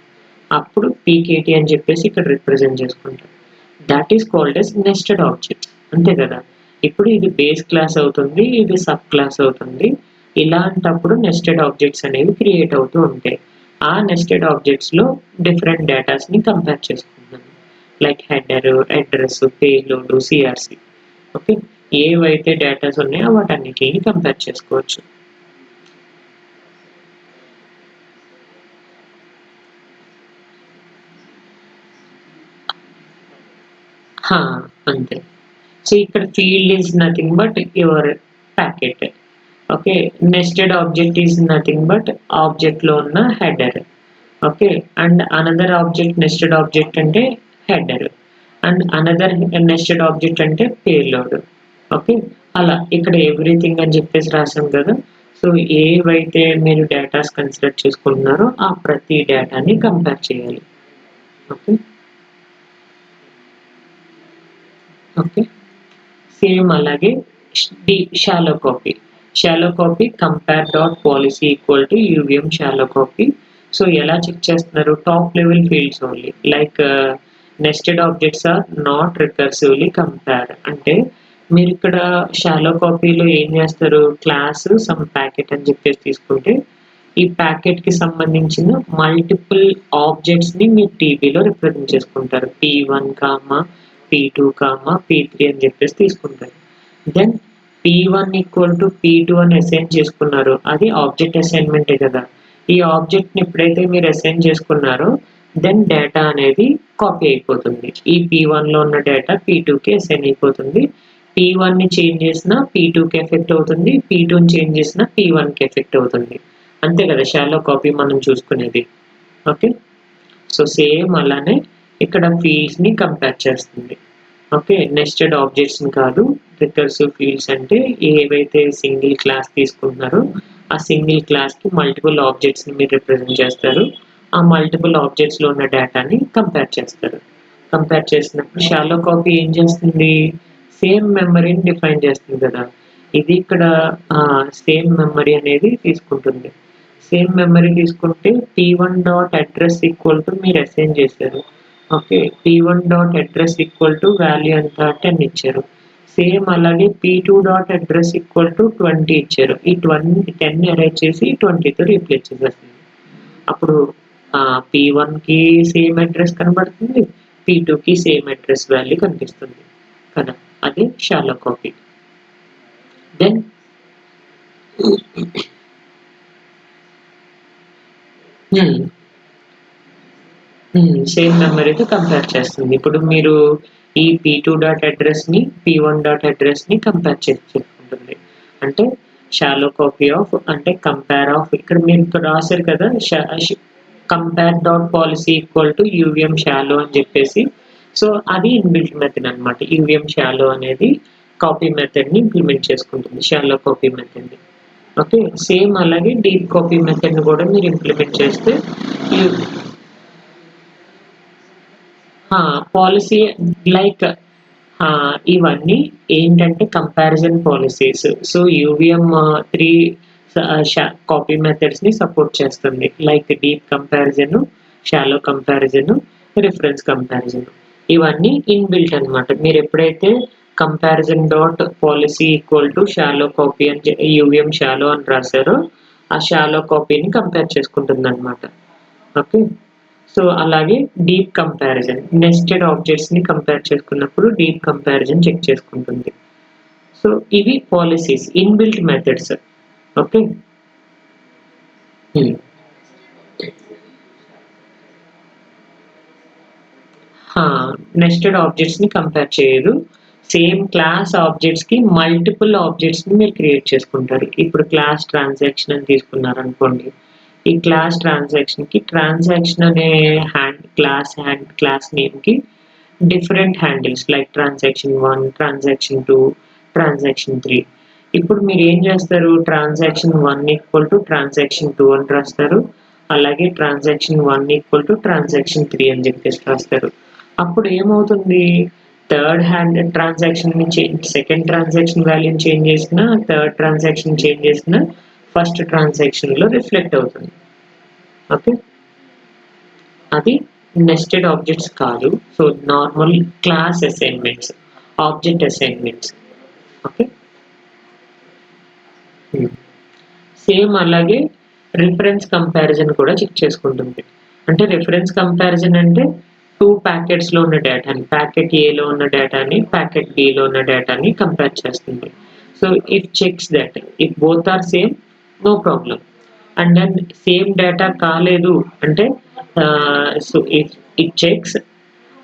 అప్పుడు పీకేటీ అని చెప్పేసి ఇక్కడ రిప్రజెంట్ చేసుకుంటాను. That is called as nested objects. అంతే కదా, ఇప్పుడు ఇది బేస్ క్లాస్ అవుతుంది, ఇది సబ్ క్లాస్ అవుతుంది. ఇలాంటప్పుడు నెస్టెడ్ ఆబ్జెక్ట్స్ అనేవి క్రియేట్ అవుతూ ఉంటాయి. ఆ నెస్టెడ్ ఆబ్జెక్ట్స్లో డిఫరెంట్ డేటాస్ని కంపేర్ చేసుకుంటాను, like header, address, payload, CRC. Okay, ఏవైతే డేటాస్ ఉన్నాయో వాటన్నిటిని కంపేర్ చేసుకోవచ్చు. అంతే. సో ఇక్కడ field is nothing but your packet. Okay. Nested object is nothing but ఆబ్జెక్ట్‌లో ఉన్న header. Okay. And another object nested object అంటే header. And another nested object అంటే పేలోడ్. ఓకే. అలా ఇక్కడ ఎవ్రీథింగ్ అని చెప్పేసి రాసాం కదా! సో ఏవైతే మీరు డేటాస్ కన్సిడర్ చేసుకుంటున్నారో ఆ ప్రతి డేటాని కంపేర్ చేయాలి. ఓకే. ఓకే. సేమ్ అలాగే shallow copy. Shallow copy compare dot policy equal to UVM shallow copy. So ఎలా చెక్ చేస్తున్నారు? Top level fields only. Like nested objects are not recursively compare. అంటే మీరిక్కడ షాలో కాపీలో ఏం చేస్తారు? క్లాస్ సమ్ ప్యాకెట్ అని చెప్పేసి తీసుకుంటే, ఈ ప్యాకెట్‌కి సంబంధించిన మల్టిపుల్ ఆబ్జెక్ట్స్‌ని మీరు టీబీలో రిప్రజెంట్ చేసుకుంటారు. P1, P2, P3 అని చెప్పేసి తీసుకుంటారు. Then P1 equal to P2 అని అసైన్ చేసుకున్నారు. అది ఆబ్జెక్ట్ అసైన్‌మెంటే కదా! ఈ ఆబ్జెక్ట్‌ని ఎప్పుడైతే మీరు అసైన్ చేసుకున్నారో దెన్ డేటా అనేది కాపీ అయిపోతుంది. ఈ P1లో ఉన్న డేటా P2కి అసైన్ అయిపోతుంది. P1ని చేంజ్ చేసినా P2కి ఎఫెక్ట్ అవుతుంది. P2ని చేంజ్ చేసినా P1కి ఎఫెక్ట్ అవుతుంది. అంతే కదా షాలో కాపీ మనం చూసుకునేది. ఓకే. సో సేమ్ అలానే ఇక్కడ ఫీల్డ్స్‌ని కంపేర్ చేస్తుంది. ఓకే. నెస్టెడ్ ఆబ్జెక్ట్స్‌ని కాదు. రికర్సివ్ ఫీల్డ్స్ అంటే ఏవైతే సింగిల్ క్లాస్ తీసుకుంటున్నారో ఆ సింగిల్ క్లాస్‌కి మల్టిపుల్ ఆబ్జెక్ట్స్‌ని మీరు రిప్రజెంట్ చేస్తారు. ఆ మల్టిపుల్ ఆబ్జెక్ట్స్‌లో ఉన్న డేటాని కంపేర్ చేస్తారు. కంపేర్ చేసినప్పుడు షాలో కాపీ ఏం చేస్తుంది? సేమ్ మెమరీని డిఫైన్ చేస్తుంది కదా! ఇది ఇక్కడ సేమ్ మెమరీ అనేది తీసుకుంటుంది. సేమ్ మెమరీ తీసుకుంటే P1 dot address equal to మీరు అసైన్ చేశారు. Okay. P1 dot address equal to value ఎంత 10 ఇచ్చారు. సేమ్ అలాగే P2 dot address equal to 20 ఇచ్చారు. ఈ 10 అరేంజ్ చేసి 20తో రీప్లేస్ చేసేస్తుంది. అప్పుడు P1కి సేమ్ అడ్రెస్ కనబడుతుంది. P2కి సేమ్ అడ్రెస్ వాల్యూ కనిపిస్తుంది కదా! అది షాలో కాపీ. దెన్ సేమ్ మెమరీతో కంపేర్ చేస్తుంది. ఇప్పుడు మీరు ఈ P2 డాట్ అడ్రెస్‌ని, P1 డాట్ అడ్రెస్‌ని కంపేర్ చేసుకుంటుంది. అంటే షాలో కాపీ ఆఫ్ అంటే కంపేర్ ఆఫ్ ఇక్కడ మీరు ఇక్కడ రాసారు కదా! Compare dot policy equal to UVM shallow అని చెప్పేసి. సో అది ఇన్‌బిల్ట్ మెథడ్ అన్నమాట. యూవీఎం షాలో అనేది కాపీ మెథడ్‌ని ఇంప్లిమెంట్ చేసుకుంటుంది. షాలో కాపీ మెథడ్‌ని. ఓకే. సేమ్ అలాగే డీప్ కాపీ మెథడ్‌ని కూడా మీరు ఇంప్లిమెంట్ చేస్తే యూ పాలిసీ లైక్ ఇవన్నీ ఏంటంటే comparison policies. So UVM 3 copy మెథడ్స్‌ని సపోర్ట్ చేస్తుంది. Like deep comparison, shallow comparison, reference comparison. ఇవన్నీ ఇన్‌బిల్ట్ అన్నమాట. మీరు ఎప్పుడైతే comparison dot policy equal to shallow copy అని యూవీఎం షాలో అని రాసారో ఆ షాలో కాపీని కంపేర్ చేసుకుంటుందన్నమాట. ఓకే. సో అలాగే డీప్ కంపారిజన్ నెస్టెడ్ ఆబ్జెక్ట్స్‌ని కంపేర్ చేసుకున్నప్పుడు డీప్ కంపారిజన్ చెక్ చేసుకుంటుంది. సో ఇవి policies inbuilt methods. Okay. Hmm. Nested ఆబ్జెక్ట్స్‌ని కంపేర్ చేయదు. సేమ్ క్లాస్ ఆబ్జెక్ట్స్‌కి మల్టిపుల్ ఆబ్జెక్ట్స్‌ని మీరు క్రియేట్ చేసుకుంటారు. ఇప్పుడు క్లాస్ ట్రాన్సాక్షన్ అని తీసుకున్నారనుకోండి. ఈ క్లాస్ ట్రాన్సాక్షన్‌కి ట్రాన్సాక్షన్ అనే క్లాస్ నేమ్‌కి different handles like transaction 1, transaction 2, transaction 3. ఇప్పుడు మీరేం చేస్తారు? ట్రాన్సాక్షన్ 1 ఈక్వల్ టు ట్రాన్సాక్షన్ 2 అని రాస్తారు. అలాగే ట్రాన్సాక్షన్ 1 ఈక్వల్ టు ట్రాన్సాక్షన్ 3 అని చెప్పేసి రాస్తారు. అప్పుడు ఏమవుతుంది? సెకండ్ ట్రాన్సాక్షన్ వాల్యూని చేంజ్ చేసినా, థర్డ్ ట్రాన్సాక్షన్ చేంజ్ చేసినా ఫస్ట్ ట్రాన్సాక్షన్‌లో రిఫ్లెక్ట్ అవుతుంది. ఓకే. అది నెస్టెడ్ ఆబ్జెక్ట్స్ కాదు. So normal class assignments, object assignments. Okay. Same అలాగే రిఫరెన్స్ కంపారిజన్ కూడా చెక్ చేసుకుంటుంది. అంటే రిఫరెన్స్ కంపారిజన్ అంటే 2 ప్యాకెట్స్లో ఉన్న డేటాని, ప్యాకెట్ ఏలో ఉన్న డేటాని ప్యాకెట్ బిలో ఉన్న డేటాని కంపేర్ చేస్తుంది. So it checks that if both are same, no problem. And then same data కాలేదు అంటే so it checks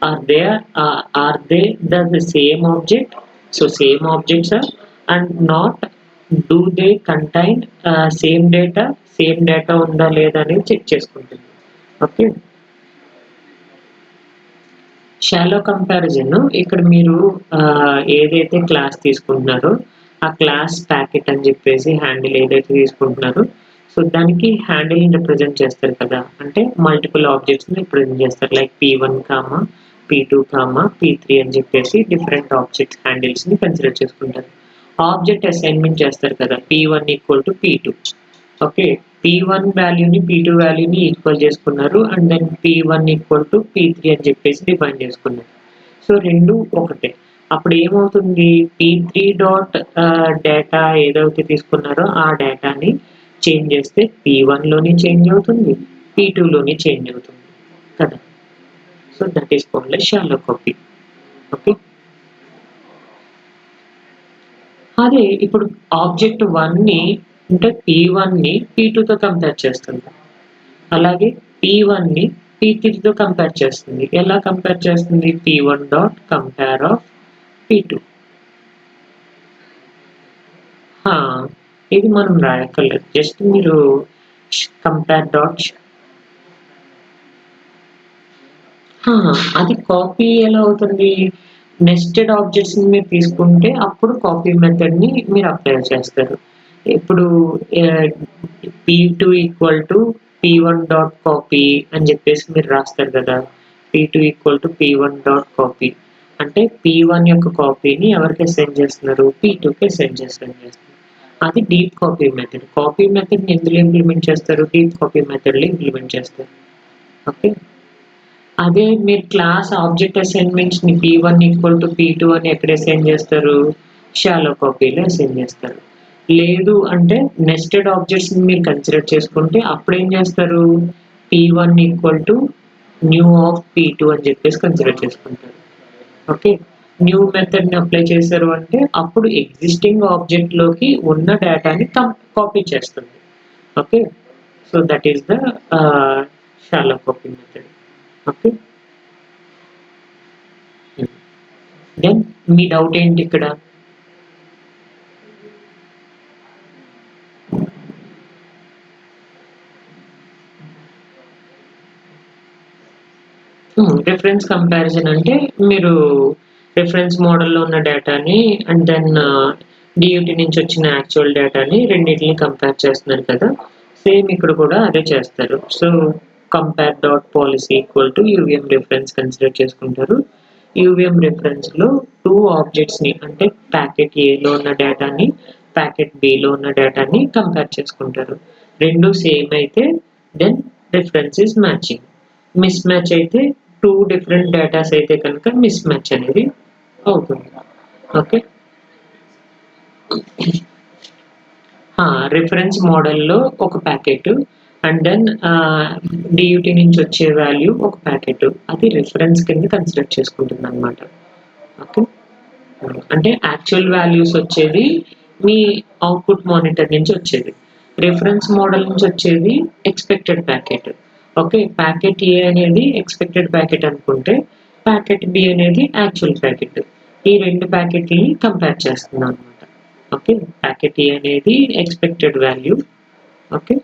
are they the same object, so same objects are, and not do they contain same data ఉందా లేదా అనేది check చేసుకుంటుంది. Okay, shallow comparison ఇక్కడ మీరు ఏదైతే class తీసుకుంటున్నారో ఆ క్లాస్ ప్యాకెట్ అని చెప్పేసి హ్యాండిల్ ఏదైతే తీసుకుంటున్నారో సో దానికి హ్యాండిల్ రిప్రజెంట్ చేస్తారు కదా, అంటే మల్టిపుల్ ఆబ్జెక్ట్స్ని రిప్రజెంట్ చేస్తారు. Like P1 comma P2 comma P3 అని చెప్పేసి డిఫరెంట్ ఆబ్జెక్ట్స్ హ్యాండిల్స్ని కన్సిడర్ చేసుకుంటారు. ఆబ్జెక్ట్ అసైన్మెంట్ చేస్తారు కదా, P1 equal to P2. Okay, P1 వాల్యూని P2 వాల్యూని ఈక్వల్ చేసుకున్నారు and then P1 equal to P3 అని చెప్పేసి డిఫైన్ చేసుకున్నారు. సో రెండు ఒకటే. అప్పుడు ఏమవుతుంది, P3 డాట్ డేటా ఏదైతే తీసుకున్నారో ఆ డేటాని చేంజ్ చేస్తే P1లోని చేంజ్ అవుతుంది, P2లోని చేంజ్ అవుతుంది కదా. So that is called a shallow copy. Okay, అదే ఇప్పుడు ఆబ్జెక్ట్ 1ని అంటే P1ని P2తో కంపేర్ చేస్తుంది, అలాగే P1ని P3తో కంపేర్ చేస్తుంది. ఎలా కంపేర్ చేస్తుంది, P1 dot compare of P2. ఇది మనం రాయక్కర్లేదు, జస్ట్ మీరు కంపేర్ డాట్. అది కాపీ ఎలా అవుతుంది, నెస్టెడ్ ఆబ్జెక్ట్స్ని మీరు తీసుకుంటే అప్పుడు కాపీ మెథడ్ని మీరు అప్లై చేస్తారు. ఇప్పుడు P2 equal to P1 dot copy అని చెప్పేసి మీరు రాస్తారు కదా, P2 equal to P1 dot copy అంటే P1 యొక్క కాపీని ఎవరికి సెండ్ చేస్తున్నారు, P2కి సెండ్ చేస్తున్నారు. అది డీప్ కాపీ మెథడ్. కాపీ మెథడ్ని ఎందులో ఇంప్లిమెంట్ చేస్తారు, డీప్ కాపీ మెథడ్లో ఇంప్లిమెంట్ చేస్తారు. ఓకే, అదే మీరు క్లాస్ ఆబ్జెక్ట్ అసైన్మెంట్స్ని P1 ఈక్వల్ టు P2 అని ఎక్కడ అసైన్ చేస్తారు, షాలో కాపీలో అసైన్ చేస్తారు. లేదు అంటే నెస్టెడ్ ఆబ్జెక్ట్స్ని మీరు కన్సిడర్ చేసుకుంటే అప్పుడు ఏం చేస్తారు, P1 equal to new of P2 అని చెప్పేసి కన్సిడర్ చేసుకుంటారు. ఓకే, న్యూ మెథడ్ని అప్లై చేశారు అంటే అప్పుడు ఎగ్జిస్టింగ్ ఆబ్జెక్ట్లోకి ఉన్న డేటాని కాపీ చేస్తుంది. Okay, so that is the shallow copy method. Okay, then మీ డౌట్ ఏంటి ఇక్కడ, రిఫరెన్స్ కంపారిజన్ అంటే మీరు రిఫరెన్స్ మోడల్లో ఉన్న డేటాని అండ్ దెన్ డియూటీ నుంచి వచ్చిన యాక్చువల్ డేటాని రెండింటిని కంపేర్ చేస్తున్నారు కదా, సేమ్ ఇక్కడ కూడా అదే చేస్తారు. So compare dot policy equal to UVM reference consider చేసుకుంటారు. యూవిఎం రిఫరెన్స్లో టూ ఆబ్జెక్ట్స్ని అంటే ప్యాకెట్ ఏలో ఉన్న డేటాని ప్యాకెట్ బిలో ఉన్న డేటాని కంపేర్ చేసుకుంటారు. రెండు సేమ్ అయితే then reference is matching. Mismatch అయితే టూ డిఫరెంట్ డేటాస్ అయితే కనుక మిస్ మ్యాచ్ అనేది అవుతుంది. ఓకే, రిఫరెన్స్ మోడల్లో ఒక ప్యాకెట్ అండ్ దెన్ డియూటీ నుంచి వచ్చే వాల్యూ ఒక ప్యాకెట్, అది రిఫరెన్స్ కింద కన్సిడర్ చేసుకుంటుంది అనమాట. ఓకే, అంటే యాక్చువల్ వాల్యూస్ వచ్చేది మీ అవుట్పుట్ మానిటర్ నుంచి వచ్చేది, రిఫరెన్స్ మోడల్ నుంచి వచ్చేది ఎక్స్పెక్టెడ్ ప్యాకెట్. ఓకే, ప్యాకెట్ ఏ అనేది ఎక్స్పెక్టెడ్ ప్యాకెట్ అనుకుంటే ప్యాకెట్ బి అనేది యాక్చువల్ ప్యాకెట్. ఈ రెండు ప్యాకెట్ని కంపేర్ చేస్తున్నాం అనమాట. ఓకే, ప్యాకెట్ ఏ అనేది ఎక్స్పెక్టెడ్ వాల్యూ, ఓకే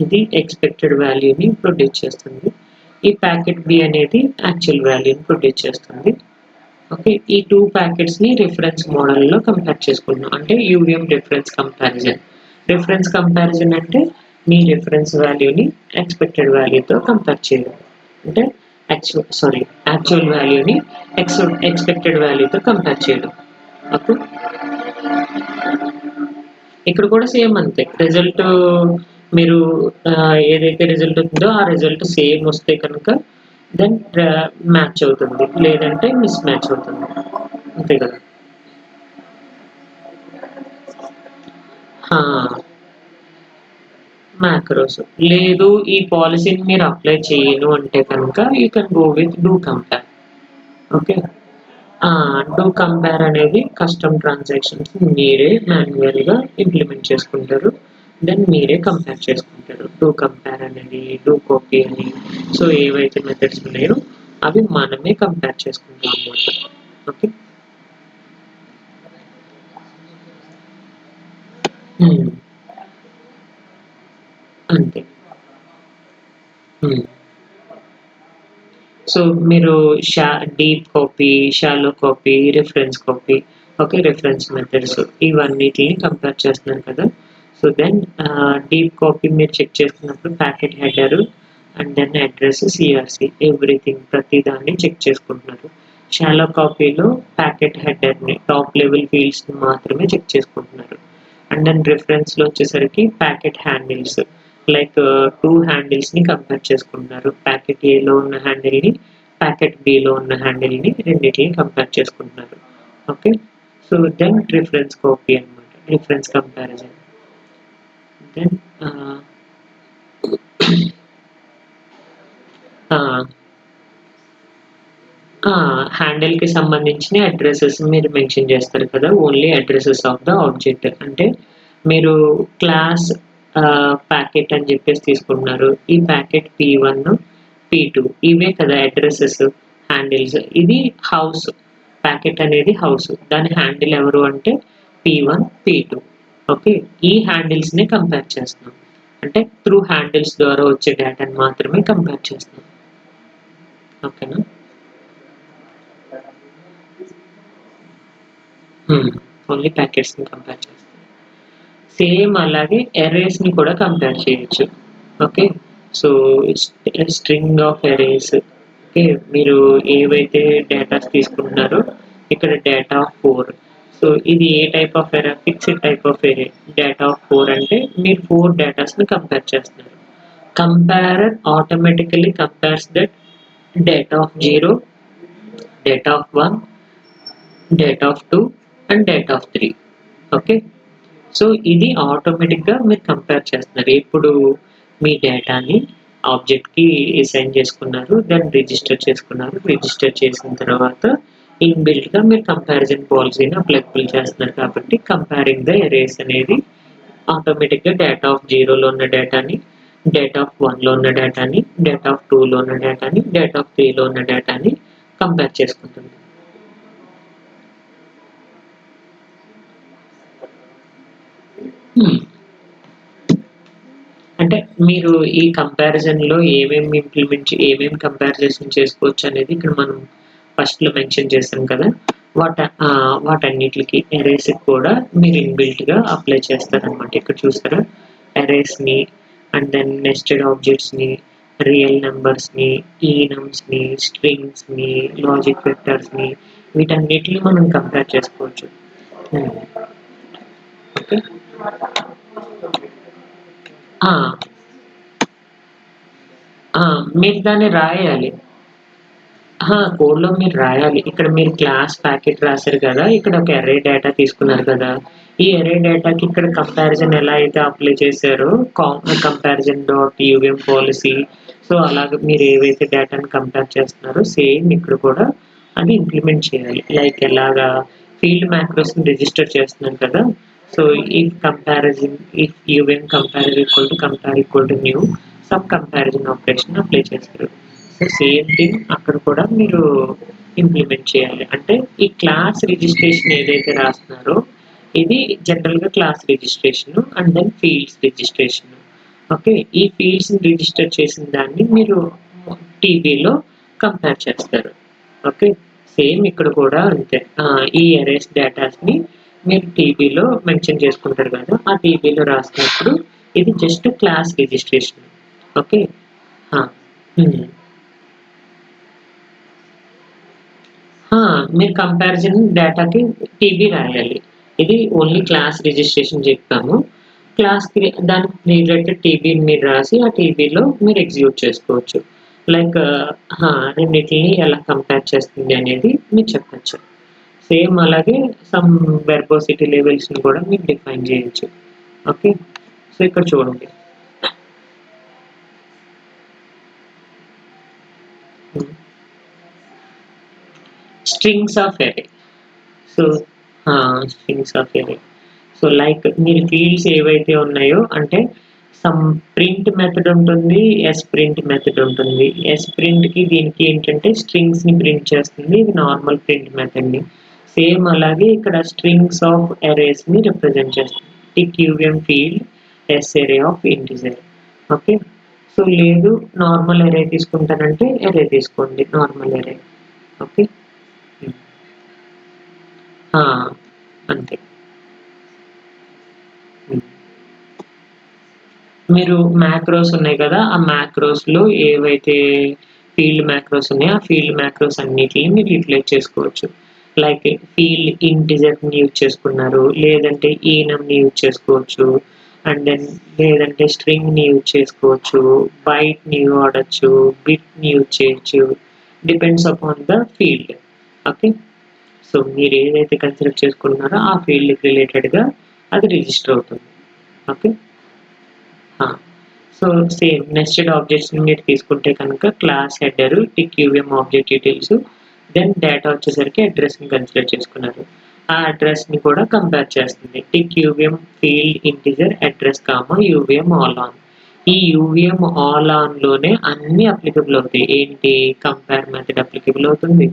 ఇది ఎక్స్పెక్టెడ్ వాల్యూని ప్రొడ్యూస్ చేస్తుంది. ఈ ప్యాకెట్ బి అనేది యాక్చువల్ వాల్యూని ప్రొడ్యూస్ చేస్తుంది. ఓకే, ఈ టూ ప్యాకెట్స్ని రిఫరెన్స్ మోడల్లో కంపేర్ చేసుకుంటున్నాం అంటే యూవిఎం రిఫరెన్స్ కంపారిజన్. రిఫరెన్స్ కంపారిజన్ అంటే మీ రిఫరెన్స్ వాల్యూని ఎక్స్పెక్టెడ్ వాల్యూతో కంపేర్ చేయడం, అంటే యాక్చువల్ వాల్యూని ఎక్స్పెక్టెడ్ వాల్యూతో కంపేర్ చేయడం. ఓకే, ఇక్కడ కూడా సేమ్ అంతే, రిజల్ట్ మీరు ఏదైతే రిజల్ట్ ఉందో ఆ రిజల్ట్ సేమ్ వస్తే కనుక దెన్ మ్యాచ్ అవుతుంది, లేదంటే మిస్ మ్యాచ్ అవుతుంది, అంతే కదా. మ్యాక్రోస్. లేదు ఈ పాలిసీని మీరు అప్లై చేయను అంటే కనుక you can go with do compare. Okay. Do compare అనేది కస్టమ్ ట్రాన్సాక్షన్స్ మీరే మాన్యువల్‌గా ఇంప్లిమెంట్ చేసుకుంటారు. దెన్ మీరే కంపేర్ చేసుకుంటారు. డూ కంపేర్ అనేది, డూ కాపీ అని. సో, ఏవైతే మెథడ్స్ ఉన్నాయో అవి మనమే కంపేర్ చేసుకుంటాం అన్నమాట. ఓకే. హ్మ్. అంతే. హ్మ్. సో, మీరు షా deep copy, shallow copy, reference copy, okay. Reference methods ఇవన్నిటిని కంపేర్ చేస్తున్నారు కదా! సో, దెన్ డీప్ కాపీ మీరు చెక్ చేసుకున్నప్పుడు packet header and then address, CRC everything ప్రతి దాన్ని చెక్ చేసుకుంటున్నారు. షాలో కాపీలో ప్యాకెట్ హెడర్‌ని టాప్ లెవెల్ ఫీల్డ్స్‌ని మాత్రమే చెక్ చేసుకుంటున్నారు. అండ్ దెన్ రిఫరెన్స్‌లో వచ్చేసరికి ప్యాకెట్ హ్యాండిల్స్ లైక్ 2 హ్యాండిల్స్‌ని కంపేర్ చేసుకుంటున్నారు. ప్యాకెట్ ఏలో ఉన్న హ్యాండిల్‌ని, ప్యాకెట్ బిలో ఉన్న హ్యాండిల్‌ని రెండిటిని కంపేర్ చేసుకుంటున్నారు. Okay. So, then reference copy అన్నమాట. Reference comparison. దెన్ ఆహ్, ఆ! ఆ! హ్యాండిల్‌కి సంబంధించిన అడ్రెసెస్ మీరు మెన్షన్ చేస్తారు కదా! Only addresses of the object. అంటే మీరు క్లాస్ ప్యాకెట్ అని చెప్పేసి తీసుకుంటున్నారు. ఈ ప్యాకెట్ P1, P2 ఇవే కదా అడ్రెసెస్, హ్యాండిల్స్. ఇది హౌస్. ప్యాకెట్ అనేది హౌస్. దాని హ్యాండిల్ ఎవరు అంటే P1, P2. ఓకే. ఈ హ్యాండిల్స్‌ని కంపేర్ చేస్తున్నాం. అంటే త్రూ హ్యాండిల్స్ ద్వారా వచ్చే డేటాని మాత్రమే కంపేర్ చేస్తున్నాం. ఓకేనా? హ్మ్. ఓన్లీ ప్యాకెట్స్‌ని కంపేర్ చేస్తాం. సేమ్ అలాగే అర్రేస్‌ని కూడా కంపేర్ చేయొచ్చు. Okay. So, string of arrays. Okay. మీరు ఏవైతే డేటాస్ తీసుకుంటున్నారో ఇక్కడ డేటా ఆఫ్ 4. సో, ఇది ఏ type of array? Fixed type of array. Data of 4 అంటే మీరు 4 డేటాస్‌ని కంపేర్ చేస్తున్నారు. Comparer automatically compares that data of 0, data of 1, data of 2 and data of 3. Okay. So, ఇది ఆటోమేటిక్‌గా మీరు కంపేర్ చేస్తున్నారు. ఇప్పుడు మీ డేటాని ఆబ్జెక్ట్‌కి అసైన్ చేసుకున్నారు. దెన్ రిజిస్టర్ చేసుకున్నారు. రిజిస్టర్ చేసిన తర్వాత ఇన్‌బిల్ట్‌గా మీరు కంపారిజన్ పాలిసీని అప్లికబుల్ చేస్తున్నారు కాబట్టి కంపేరింగ్ ద అరేస్ అనేది ఆటోమేటిక్‌గా డేటా ఆఫ్ 0లో ఉన్న డేటాని, డేటా ఆఫ్ 1లో ఉన్న డేటాని, డేటా ఆఫ్ 2లో ఉన్న డేటాని, డేటా ఆఫ్ 3లో ఉన్న డేటాని కంపేర్ చేసుకుంటుంది. హ్మ్. అంటే మీరు ఈ కంపారిజన్‌లో ఏమేమి కంపారిజన్ చేసుకోవచ్చనేది ఇక్కడ మనం ఫస్ట్‌లో మెన్షన్ చేసాం కదా! వాటన్నిట్లికి అరేస్‌కి కూడా మీరు ఇన్‌బిల్ట్‌గా అప్లై చేస్తారనమాట. ఇక్కడ చూసారా? అరేస్‌ని అండ్ దెన్ నెస్టెడ్ ఆబ్జెక్ట్స్‌ని, రియల్ నంబర్స్‌ని, ఈనమ్స్‌ని, స్ట్రింగ్స్‌ని, లాజిక్ వెక్టర్స్‌ని వీటన్నిటిని మనం కంపేర్ చేసుకోవచ్చు. హ్మ్. ఓకే. ఆ! ఆ! మీరు దాన్ని రాయాలి. కోడ్‌లో మీరు రాయాలి. ఇక్కడ మీరు క్లాస్ ప్యాకెట్ రాసారు కదా! ఇక్కడ ఒక అర్రే డేటా తీసుకున్నారు కదా! ఈ అర్రే డేటాకి ఇక్కడ కంపారిజన్ ఎలా అయితే అప్లై చేశారో కంపారిజన్ డాట్ యూవీఎం పాలిసీ సో, అలాగే మీరు ఏవైతే డేటాని కంపేర్ చేస్తున్నారో సేమ్ ఇక్కడ కూడా అది ఇంప్లిమెంట్ చేయాలి. లైక్ ఎలాగా ఫీల్డ్ మ్యాక్రోస్‌ని రిజిస్టర్ చేస్తున్నాం కదా! So, if UVM compare equal to new some comparison operation apply చేస్తారు. సో, సేమ్ థింగ్ అక్కడ కూడా మీరు ఇంప్లిమెంట్ చేయాలి. అంటే ఈ క్లాస్ రిజిస్ట్రేషన్ ఏదైతే రాస్తున్నారో ఇది జనరల్‌గా class registration and then fields registration. Okay. ఈ ఫీల్డ్స్‌ని రిజిస్టర్ చేసిన దాన్ని మీరు టీబీలో కంపేర్ చేస్తారు. ఓకే. సేమ్ ఇక్కడ కూడా అంతే. ఈ అరేస్ డేటాస్‌ని మీరు టీబీలో మెన్షన్ చేసుకుంటారు కదా! ఆ టీబీలో రాసినప్పుడు ఇది జస్ట్ క్లాస్ రిజిస్ట్రేషన్. ఓకే. ఆ! హ్మ్. ఆ! మీరు కంపారిజన్ డేటాకి టీబీ రాయాలి. ఇది ఓన్లీ క్లాస్ రిజిస్ట్రేషన్ చెప్పాము. క్లాస్‌కి దానికి రిలేటెడ్ టీబీని మీరు రాసి, ఆ టీబీలో మీరు ఎగ్జిక్యూట్ చేసుకోవచ్చు. లైక్ రెండిటిలిని ఎలా కంపేర్ చేస్తుంది అనేది మీరు చెప్పొచ్చు. సేమ్ అలాగే సమ్ వెర్బోసిటీ లెవెల్స్‌ని కూడా మీరు డిఫైన్ చేయొచ్చు. ఓకే. సో, ఇక్కడ చూడండి. Strings of array. So strings of array. So like మీరు ఫీల్డ్స్ ఏవైతే ఉన్నాయో అంటే సమ్ ప్రింట్ మెథడ్ ఉంటుంది, ఎస్ ప్రింట్ మెథడ్ ఉంటుంది. ఎస్ ప్రింట్కి దీనికి ఏంటంటే స్ట్రింగ్స్ని ప్రింట్ చేస్తుంది, ఇది నార్మల్ ప్రింట్ మెథడ్ని. సేమ్ అలాగే ఇక్కడ స్ట్రింగ్స్ ఆఫ్ ఎరేస్ని రిప్రజెంట్ చేస్తుంది. Tick UVM field S array of integer. Okay. So లేదు నార్మల్ ఎరే తీసుకుంటానంటే ఎరే తీసుకోండి, నార్మల్ ఎరే. ఓకే. అంతే. మీరు మ్యాక్రోస్ ఉన్నాయి కదా, ఆ మ్యాక్రోస్లో ఏవైతే ఫీల్డ్ మ్యాక్రోస్ ఉన్నాయో ఆ ఫీల్డ్ మ్యాక్రోస్ అన్నిటిని మీరు యూటిలైజ్ చేసుకోవచ్చు. లైక్ ఫీల్డ్ ఇంటిజర్ని యూజ్ చేసుకున్నారు, లేదంటే ఈనమ్ని యూజ్ చేసుకోవచ్చు, అండ్ దెన్ లేదంటే స్ట్రింగ్ని యూజ్ చేసుకోవచ్చు, బైట్ని వాడచ్చు, బిట్ని యూజ్ చేయొచ్చు, depends upon the field. Okay. So మీరు ఏదైతే కన్సిడర్ చేసుకుంటున్నారో ఆ ఫీల్డ్కి రిలేటెడ్గా అది రిజిస్టర్ అవుతుంది. ఓకే. సో సేమ్ నెస్టెడ్ ఆబ్జెక్ట్స్ని మీరు తీసుకుంటే కనుక class header, tick UVM object details, then data వచ్చేసరికి అడ్రస్ని కన్సిడర్ చేసుకున్నారు. ఆ అడ్రస్ని కూడా కంపేర్ చేస్తుంది. Tick UVM field integer address comma UVM all ఆన్. ఈ యూవిఎం ఆల్ ఆన్లోనే అన్ని అప్లికబుల్ అవుతాయి. ఏంటి? కంపేర్ మెథడ్ అప్లికబుల్ అవుతుంది,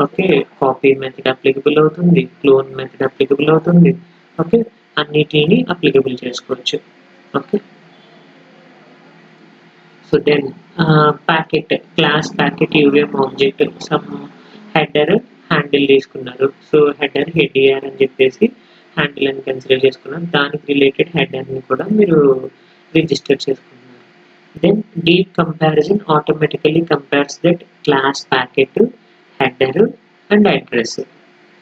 ఓకే, కాపీ మెథడ్ అప్లికబుల్ అవుతుంది, క్లోన్ మెథడ్ అప్లికబుల్ అవుతుంది. ఓకే, అన్నిటిని అప్లికబుల్ చేసుకోవచ్చు. Okay. So then packet class packet UVM object some header handle తీసుకున్నారు. సో హెడర్ హెడ్ఆర్ అని చెప్పేసి హ్యాండిల్ అని కన్సిడర్ చేసుకున్నారు. దానికి రిలేటెడ్ హెడర్ని కూడా మీరు రిజిస్టర్ చేసుకున్నారు. Then deep comparison automatically compares that class packet, header and address.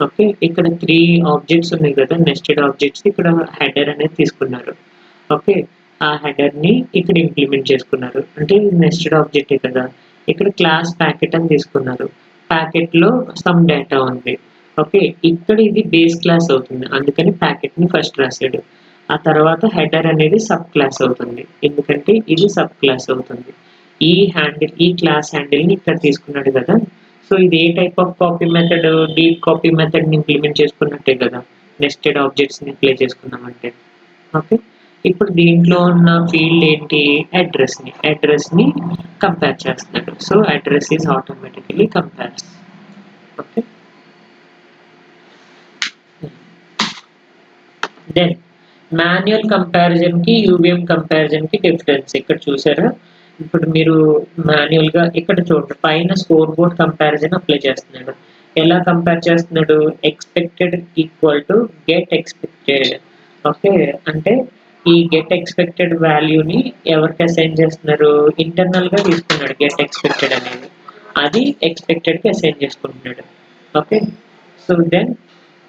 Okay. ఇక్కడ 3 ఆబ్జెక్ట్స్ ఉన్నాయి కదా నెస్టెడ్ ఆబ్జెక్ట్స్, ఇక్కడ హెడర్ అనేది తీసుకున్నారు. ఓకే. ఆ హెడర్ని ఇక్కడ ఇంప్లిమెంట్ చేసుకున్నారు, అంటే నెస్టెడ్ ఆబ్జెక్టే కదా. ఇక్కడ క్లాస్ ప్యాకెట్ అని తీసుకున్నారు, ప్యాకెట్లో సమ్ డేటా ఉంది. ఓకే. ఇక్కడ ఇది బేస్ క్లాస్ అవుతుంది, అందుకని ప్యాకెట్ని ఫస్ట్ రాశాడు. ఆ తర్వాత హెడర్ అనేది సబ్ క్లాస్ అవుతుంది, ఎందుకంటే ఇది సబ్ క్లాస్ అవుతుంది. ఈ క్లాస్ హ్యాండిల్ని ఇక్కడ తీసుకున్నాడు కదా. సో ఇది ఏ type of copy method? Deep copy మెథడ్ని ఇంప్లిమెంట్ చేసుకున్నట్టే కదా, నెస్టెడ్ ఆబ్జెక్ట్స్ని అప్లై చేసుకున్నామంటే. ఓకే. ఇప్పుడు దీంట్లో ఉన్న ఫీల్డ్ ఏంటి? అడ్రస్ని కంపేర్ చేస్తున్నాడు. So address is automatically compares. Okay. Then manual కంపారిజన్కి యూవిఎం కంపారిజన్కి డిఫరెన్స్ ఇక్కడ చూసారా. ఇప్పుడు మీరు మాన్యువల్గా ఇక్కడ చూడండి, పైన స్కోర్ బోర్డ్ కంపారిజన్ అప్లై చేస్తున్నాడు. ఎలా కంపేర్ చేస్తున్నాడు? Expected equal to get expected. Okay. అంటే ఈ గెట్ ఎక్స్పెక్టెడ్ వాల్యూని ఎవరికి అసైన్ చేస్తున్నారు? ఇంటర్నల్గా తీసుకున్నాడు గెట్ ఎక్స్పెక్టెడ్ అనేది, అది ఎక్స్పెక్టెడ్కి అసైన్ చేసుకుంటున్నాడు. ఓకే. సో దెన్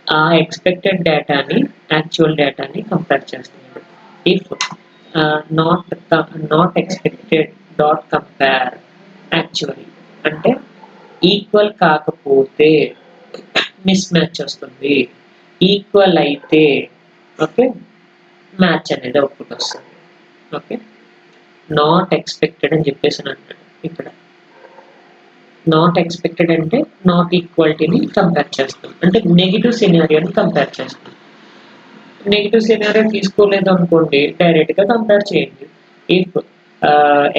ఆ ఎక్స్పెక్టెడ్ డేటాని యాక్చువల్ డేటాని కంపేర్ చేస్తున్నాడు. If not expected dot compare actual అంటే ఈక్వల్ కాకపోతే మిస్ మ్యాచ్ వస్తుంది, ఈక్వల్ అయితే ఓకే మ్యాచ్ అనేది అవుట్పుట్ వస్తుంది. ఓకే. నాట్ ఎక్స్పెక్టెడ్ అని చెప్పేసి అంటాడు ఇక్కడ. నాట్ ఎక్స్పెక్టెడ్ అంటే నాట్ ఈక్వాలిటీని కంపేర్ చేస్తాం, అంటే నెగిటివ్ సినారియోని కంపేర్ చేస్తాం. నెగిటివ్ సినారియో తీసుకోలేదు అనుకోండి, డైరెక్ట్గా కంపేర్ చేయండి. If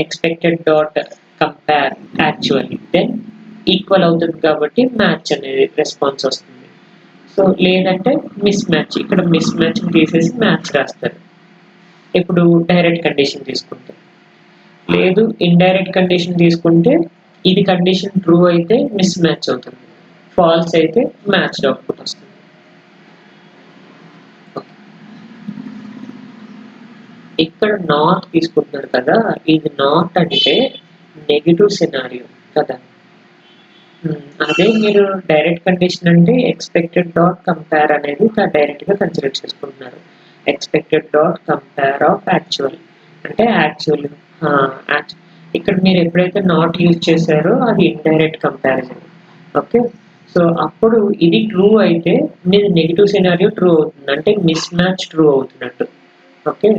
expected dot compare actually, then equal అవుతుంది కాబట్టి మ్యాచ్ అనేది రెస్పాన్స్ వస్తుంది. సో లేదంటే మిస్ మ్యాచ్, ఇక్కడ మిస్ మ్యాచ్ తీసేసి మ్యాచ్ రాస్తారు. ఇప్పుడు డైరెక్ట్ కండిషన్ తీసుకుంటే, లేదు ఇండైరెక్ట్ కండిషన్ తీసుకుంటే ఇది కండిషన్ ట్రూ అయితే మిస్ మ్యాచ్ అవుతుంది, ఫాల్స్ అయితే మ్యాచ్ అవుట్పుట్ వస్తుంది. ఇక్కడ నాట్ తీసుకుంటున్నారు కదా, ఇది నాట్ అంటే నెగిటివ్ సినారియో కదా. అదే మీరు డైరెక్ట్ కండిషన్ అంటే ఎక్స్పెక్టెడ్ డాట్ కంపేర్ అనేది డైరెక్ట్గా కన్సిడర్ చేసుకుంటున్నారు. Expected dot compare of actual అంటే యాక్చువల్. ఇక్కడ మీరు ఎప్పుడైతే నాట్ యూజ్ చేశారో అది ఇండైరెక్ట్ కంపారిజన్. ఓకే. సో అప్పుడు ఇది ట్రూ అయితే మీది నెగిటివ్ సినారియో ట్రూ అవుతుంది, అంటే మిస్ మ్యాచ్ ట్రూ అవుతున్నట్టు. Okay.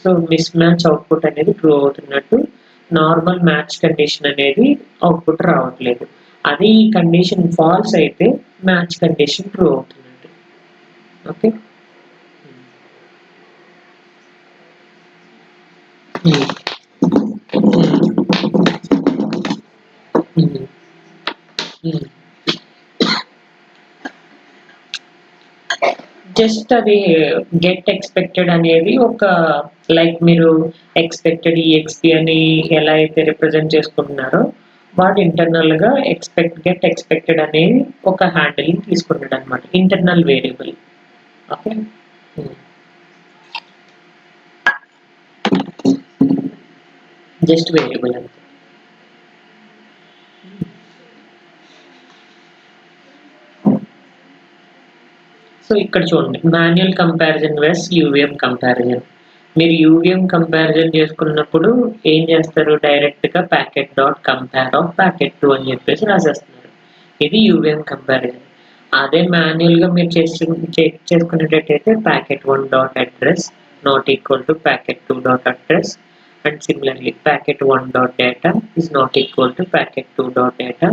So miss match output అనేది ట్రూ అవుతున్నట్టు, నార్మల్ మ్యాచ్ కండిషన్ అనేది అవుట్పుట్ రావట్లేదు. అది ఈ కండిషన్ ఫాల్స్ అయితే మ్యాచ్ కండిషన్ ట్రూ అవుతుందండి. ఓకే. జస్ట్ అది గెట్ ఎక్స్పెక్టెడ్ అనేది ఒక లైక్ మీరు ఎక్స్పెక్టెడ్ ఈఎక్స్పి అని ఎలా అయితే రిప్రజెంట్ చేసుకుంటున్నారో వాడు ఇంటర్నల్ గా గెట్ ఎక్స్పెక్టెడ్ అనేది ఒక హ్యాండిల్ తీసుకుంటాడు అనమాట, internal variable. Okay. Just variable అంతే. సో ఇక్కడ చూడండి, మాన్యువల్ కంపారిజన్ వెస్ యూవిఎం కంపారిజన్. మీరు యూవిఎం కంపారిజన్ చేసుకున్నప్పుడు ఏం చేస్తారు, డైరెక్ట్ గా packet dot compare of packet 2 అని చెప్పేసి రాసేస్తున్నారు. ఇది యూవిఎం కంపారిజన్. అదే మాన్యువల్ గా మీరు చెక్ చేసుకునేటట్టయితే packet 1 dot address not equal to packet 2 dot address, and similarly packet 1 dot data is not equal to packet 2 dot data,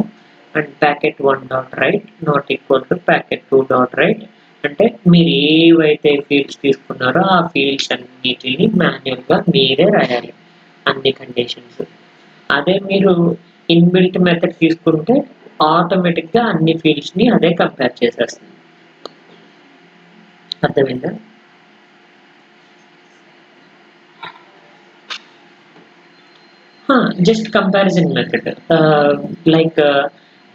and packet 1 dot write not equal to packet 2 dot write. అంటే మీరు ఏవైతే fields తీసుకున్నారో ఆ fields అన్నిటిని మాన్యువల్గా మీరే రాయాలి, అన్ని కండిషన్స్. అదే మీరు ఇన్బిల్ట్ మెథడ్ తీసుకుంటే ఆటోమేటిక్గా అన్ని ఫీల్డ్స్ని అదే కంపేర్ చేసేస్తుంది. అర్థమైందా? Just comparison method. Like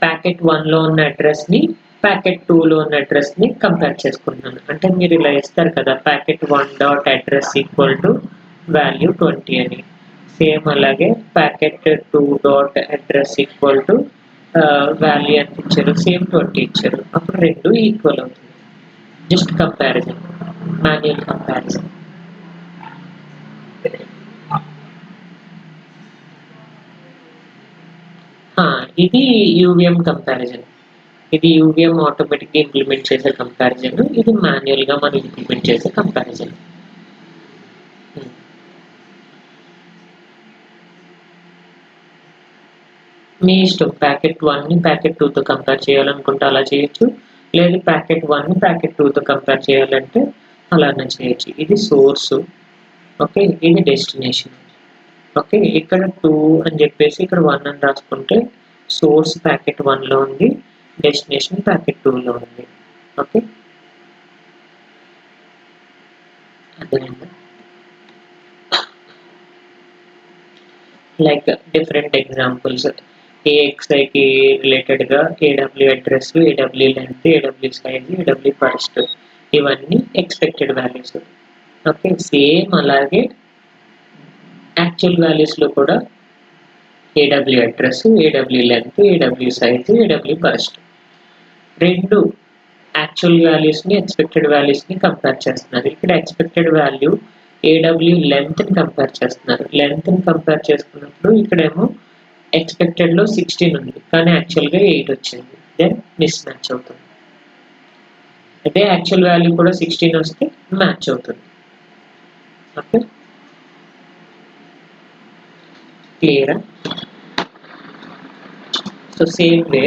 packet 1లో ఉన్న అడ్రస్ని ప్యాకెట్ 2లో ఉన్న అడ్రస్ని కంపేర్ చేసుకుంటున్నాను. అంటే మీరు ఇలా ఇస్తారు కదా, packet 1 dot address equal to value 20 అని. సేమ్ అలాగే packet 2 dot address equal to value ఎంత ఇచ్చారు, సేమ్ 20 ఇచ్చారు. అప్పుడు రెండు ఈక్వల్ అవుతుంది. Just comparison, manual comparison. ఇది యూవిఎం కంపారిజన్. ఇది యూవిఎం ఆటోమేటిక్గా ఇంప్లిమెంట్ చేసే కంపారిజన్, ఇది మాన్యువల్గా మనం ఇంప్లిమెంట్ చేసే కంపారిజన్. మీ ఇష్టం, ప్యాకెట్ 1ని ప్యాకెట్ 2తో కంపేర్ చేయాలనుకుంటే అలా చేయొచ్చు, లేదు ప్యాకెట్ 1ని ప్యాకెట్ 2తో కంపేర్ చేయాలంటే అలానే చేయొచ్చు. ఇది సోర్స్. ఓకే, ఇది డెస్టినేషన్. ఓకే, ఇక్కడ 2 అని చెప్పేసి ఇక్కడ 1 అని రాసుకుంటే సోర్స్ ప్యాకెట్ 1లో ఉంది, డెస్టినేషన్ ప్యాకెట్ 2లో ఉంది. ఓకే, అర్థమైందా? లైక్ డిఫరెంట్ ఎగ్జాంపుల్స్, ఏఎక్స్ఐకి రిలేటెడ్గా ఏడబ్ల్యూ అడ్రస్, ఏడబ్ల్యూ లెంత్, ఏడబ్ల్యూ సైజ్, ఏడబ్ల్యూ ఫస్ట్, ఇవన్నీ ఎక్స్పెక్టెడ్ వాల్యూస్. ఓకే, సేమ్ అలాగే యాక్చువల్ వాల్యూస్లో కూడా ఏడబ్ల్యూ అడ్రస్, ఏడబ్ల్యూ లెంత్, ఏడబ్ల్యూ సైజ్, ఏడబ్ల్యూ ఫస్ట్, రెండు యాక్చువల్ వాల్యూస్ని ఎక్స్పెక్టెడ్ వాల్యూస్ని కంపేర్ చేస్తున్నారు. ఇక్కడ ఎక్స్పెక్టెడ్ వాల్యూ ఏడబ్ల్యూ లెంత్ని కంపేర్ చేస్తున్నారు. లెంత్ని కంపేర్ చేసుకున్నప్పుడు ఇక్కడేమో ఎక్స్పెక్టెడ్లో 16 ఉంది కానీ యాక్చువల్గా 8 వచ్చింది, దెన్ మిస్ మ్యాచ్ అవుతుంది. అదే యాక్చువల్ వాల్యూ కూడా 16 వస్తే మ్యాచ్ అవుతుంది. ఓకే, క్లియరా? So same way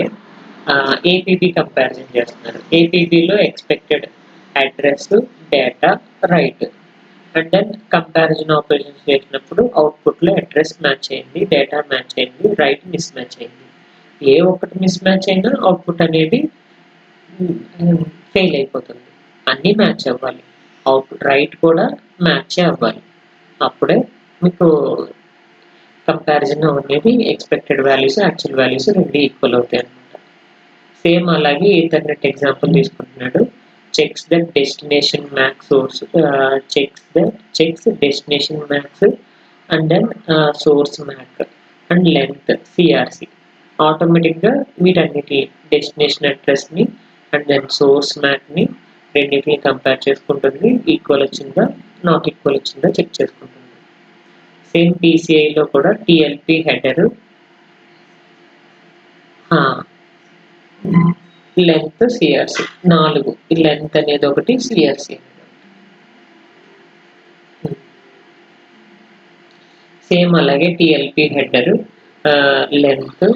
APB comparison చేస్తున్నారు. ఏపీబీలో expected address, data, write, and then comparison operations చేసినప్పుడు అవుట్పుట్లో అడ్రస్ మ్యాచ్ అయింది, డేటా మ్యాచ్ అయింది, రైట్ మిస్ మ్యాచ్ అయింది. ఏ ఒక్కటి మిస్ మ్యాచ్ అయినా అవుట్పుట్ అనేది ఫెయిల్ అయిపోతుంది. అన్నీ మ్యాచ్ అవ్వాలి, అవుట్పుట్ రైట్ కూడా మ్యాచ్ అవ్వాలి, అప్పుడే మీకు కంపారిజన్ అనేది ఎక్స్పెక్టెడ్ వాల్యూస్, యాక్చువల్ వాల్యూస్ రెండు ఈక్వల్ అవుతాయి అనమాట. సేమ్ అలాగే ఈథర్నెట్ ఎగ్జాంపుల్ తీసుకుంటున్నాడు. Checks the destination MAC source, checks destination MACs and then source MAC and length CRC. ఆటోమేటిక్గా వీటన్నిటి డెస్టినేషన్ అడ్రస్ని అండ్ దెన్ సోర్స్ మ్యాక్ని రెండింటిని కంపేర్ చేసుకుంటుంది, ఈక్వల్ వచ్చిందా నాట్ ఈక్వల్ వచ్చిందా చెక్ చేసుకుంటుంది. సేమ్ పీసీఐలో కూడా టిఎల్పి హెడర్, లెంత్, సిఆర్సి 4. ఈ లెంత్ అనేది ఒకటి, సిఆర్సి సేమ్ అలాగే TLP header, length,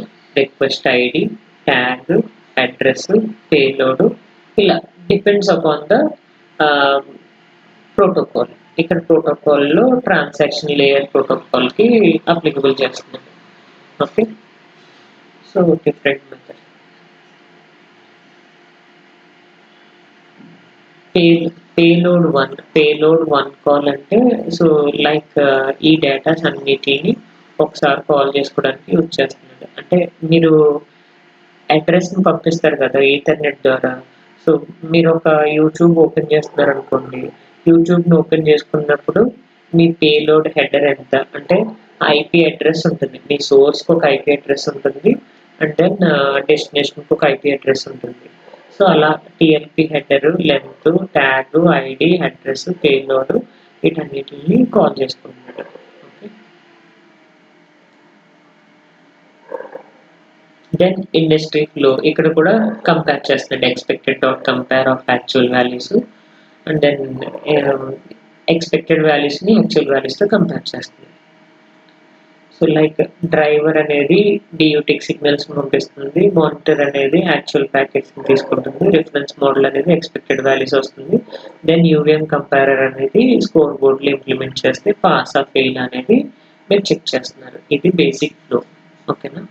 request ID, tag, address, payload, ఇలా డిపెండ్స్ అపాన్ ద ప్రోటోకాల్. ఇక్కడ ప్రోటోకాల్లో ట్రాన్సాక్షన్ లేయర్ ప్రోటోకాల్కి అప్లికబుల్ చేస్తున్నాం. Okay, so different method. Payload one call అంటే సో లైక్ ఈ డేటాస్ అన్నిటిని ఒకసారి కాల్ చేసుకోవడానికి యూజ్ చేస్తున్నాడు. అంటే మీరు అడ్రస్ని పంపిస్తారు కదా ఈథర్నెట్ ద్వారా. సో మీరు ఒక యూట్యూబ్ ఓపెన్ చేస్తున్నారు అనుకోండి, యూట్యూబ్ని ఓపెన్ చేసుకున్నప్పుడు మీ పేలోడ్ హెడర్ ఎంత అంటే ఐపీ అడ్రస్ ఉంటుంది, మీ సోర్స్కి ఒక ఐపీ అడ్రస్ ఉంటుంది, అండ్ దెన్ డెస్టినేషన్కి ఒక ఐపీ అడ్రస్ ఉంటుంది. సో అలా TLP header, length, tag, ID, address, payload వీటన్నిటిని కాల్ చేసుకుంటున్నాడు. ఓకే, దెన్ ఇండస్ట్రీ ఫ్లో ఇక్కడ కూడా కంపేర్ చేస్తున్నాడు. Expected dot compare of actual values and then expected వాల్యూస్ని యాక్చువల్ వాల్యూస్తో కంపేర్ చేస్తుంది. సో లైక్ డ్రైవర్ అనేది డియూటిక్ సిగ్నల్స్ పంపిస్తుంది, మానిటర్ అనేది యాక్చువల్ ప్యాకెట్స్ని తీసుకుంటుంది, రిఫరెన్స్ మోడల్ అనేది ఎక్స్పెక్టెడ్ వాల్యూస్ వస్తుంది, దెన్ యూవిఎం కంపారర్ అనేది స్కోర్ బోర్డ్లో ఇంప్లిమెంట్ చేస్తే పాస్ ఆ ఫెయిల్ అనేది మీరు చెక్ చేస్తున్నారు. ఇది బేసిక్ ఫ్లో. ఓకేనా,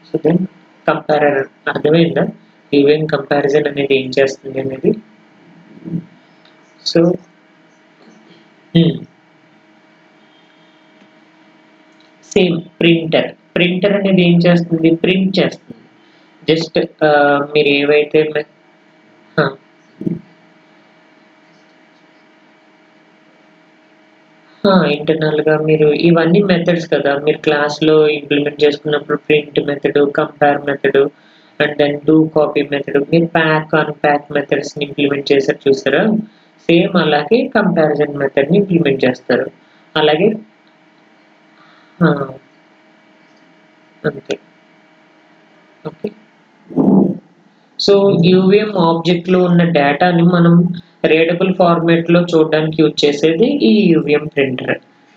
సో దెన్ కంపారర్ అర్థమైందా, యూవిఎం కంపారిజన్ అనేది ఏం చేస్తుంది అనేది. సో సేమ్ ప్రింటర్ అనేది ఏం చేస్తుంది, ప్రింట్ చేస్తుంది. జస్ట్ మీరు ఏవైతే ఇంటర్నల్గా మీరు ఇవన్నీ మెథడ్స్ కదా మీరు క్లాస్లో ఇంప్లిమెంట్ చేసుకున్నప్పుడు, print method, compare method and then do copy method, మీరు ప్యాక్ అన్ప్యాక్ మెథడ్స్ని ఇంప్లిమెంట్ చేశారు చూసారా, సేమ్ అలాగే కంపారిజన్ మెథడ్ని ఇంప్లిమెంట్ చేస్తారు. అలాగే అంతే. ఓకే, సో యూవిఎం ఆబ్జెక్ట్లో ఉన్న డేటాని మనం రీడబుల్ ఫార్మేట్లో చూడడానికి యూజ్ చేసేది ఈ యూవిఎం ప్రింటర్,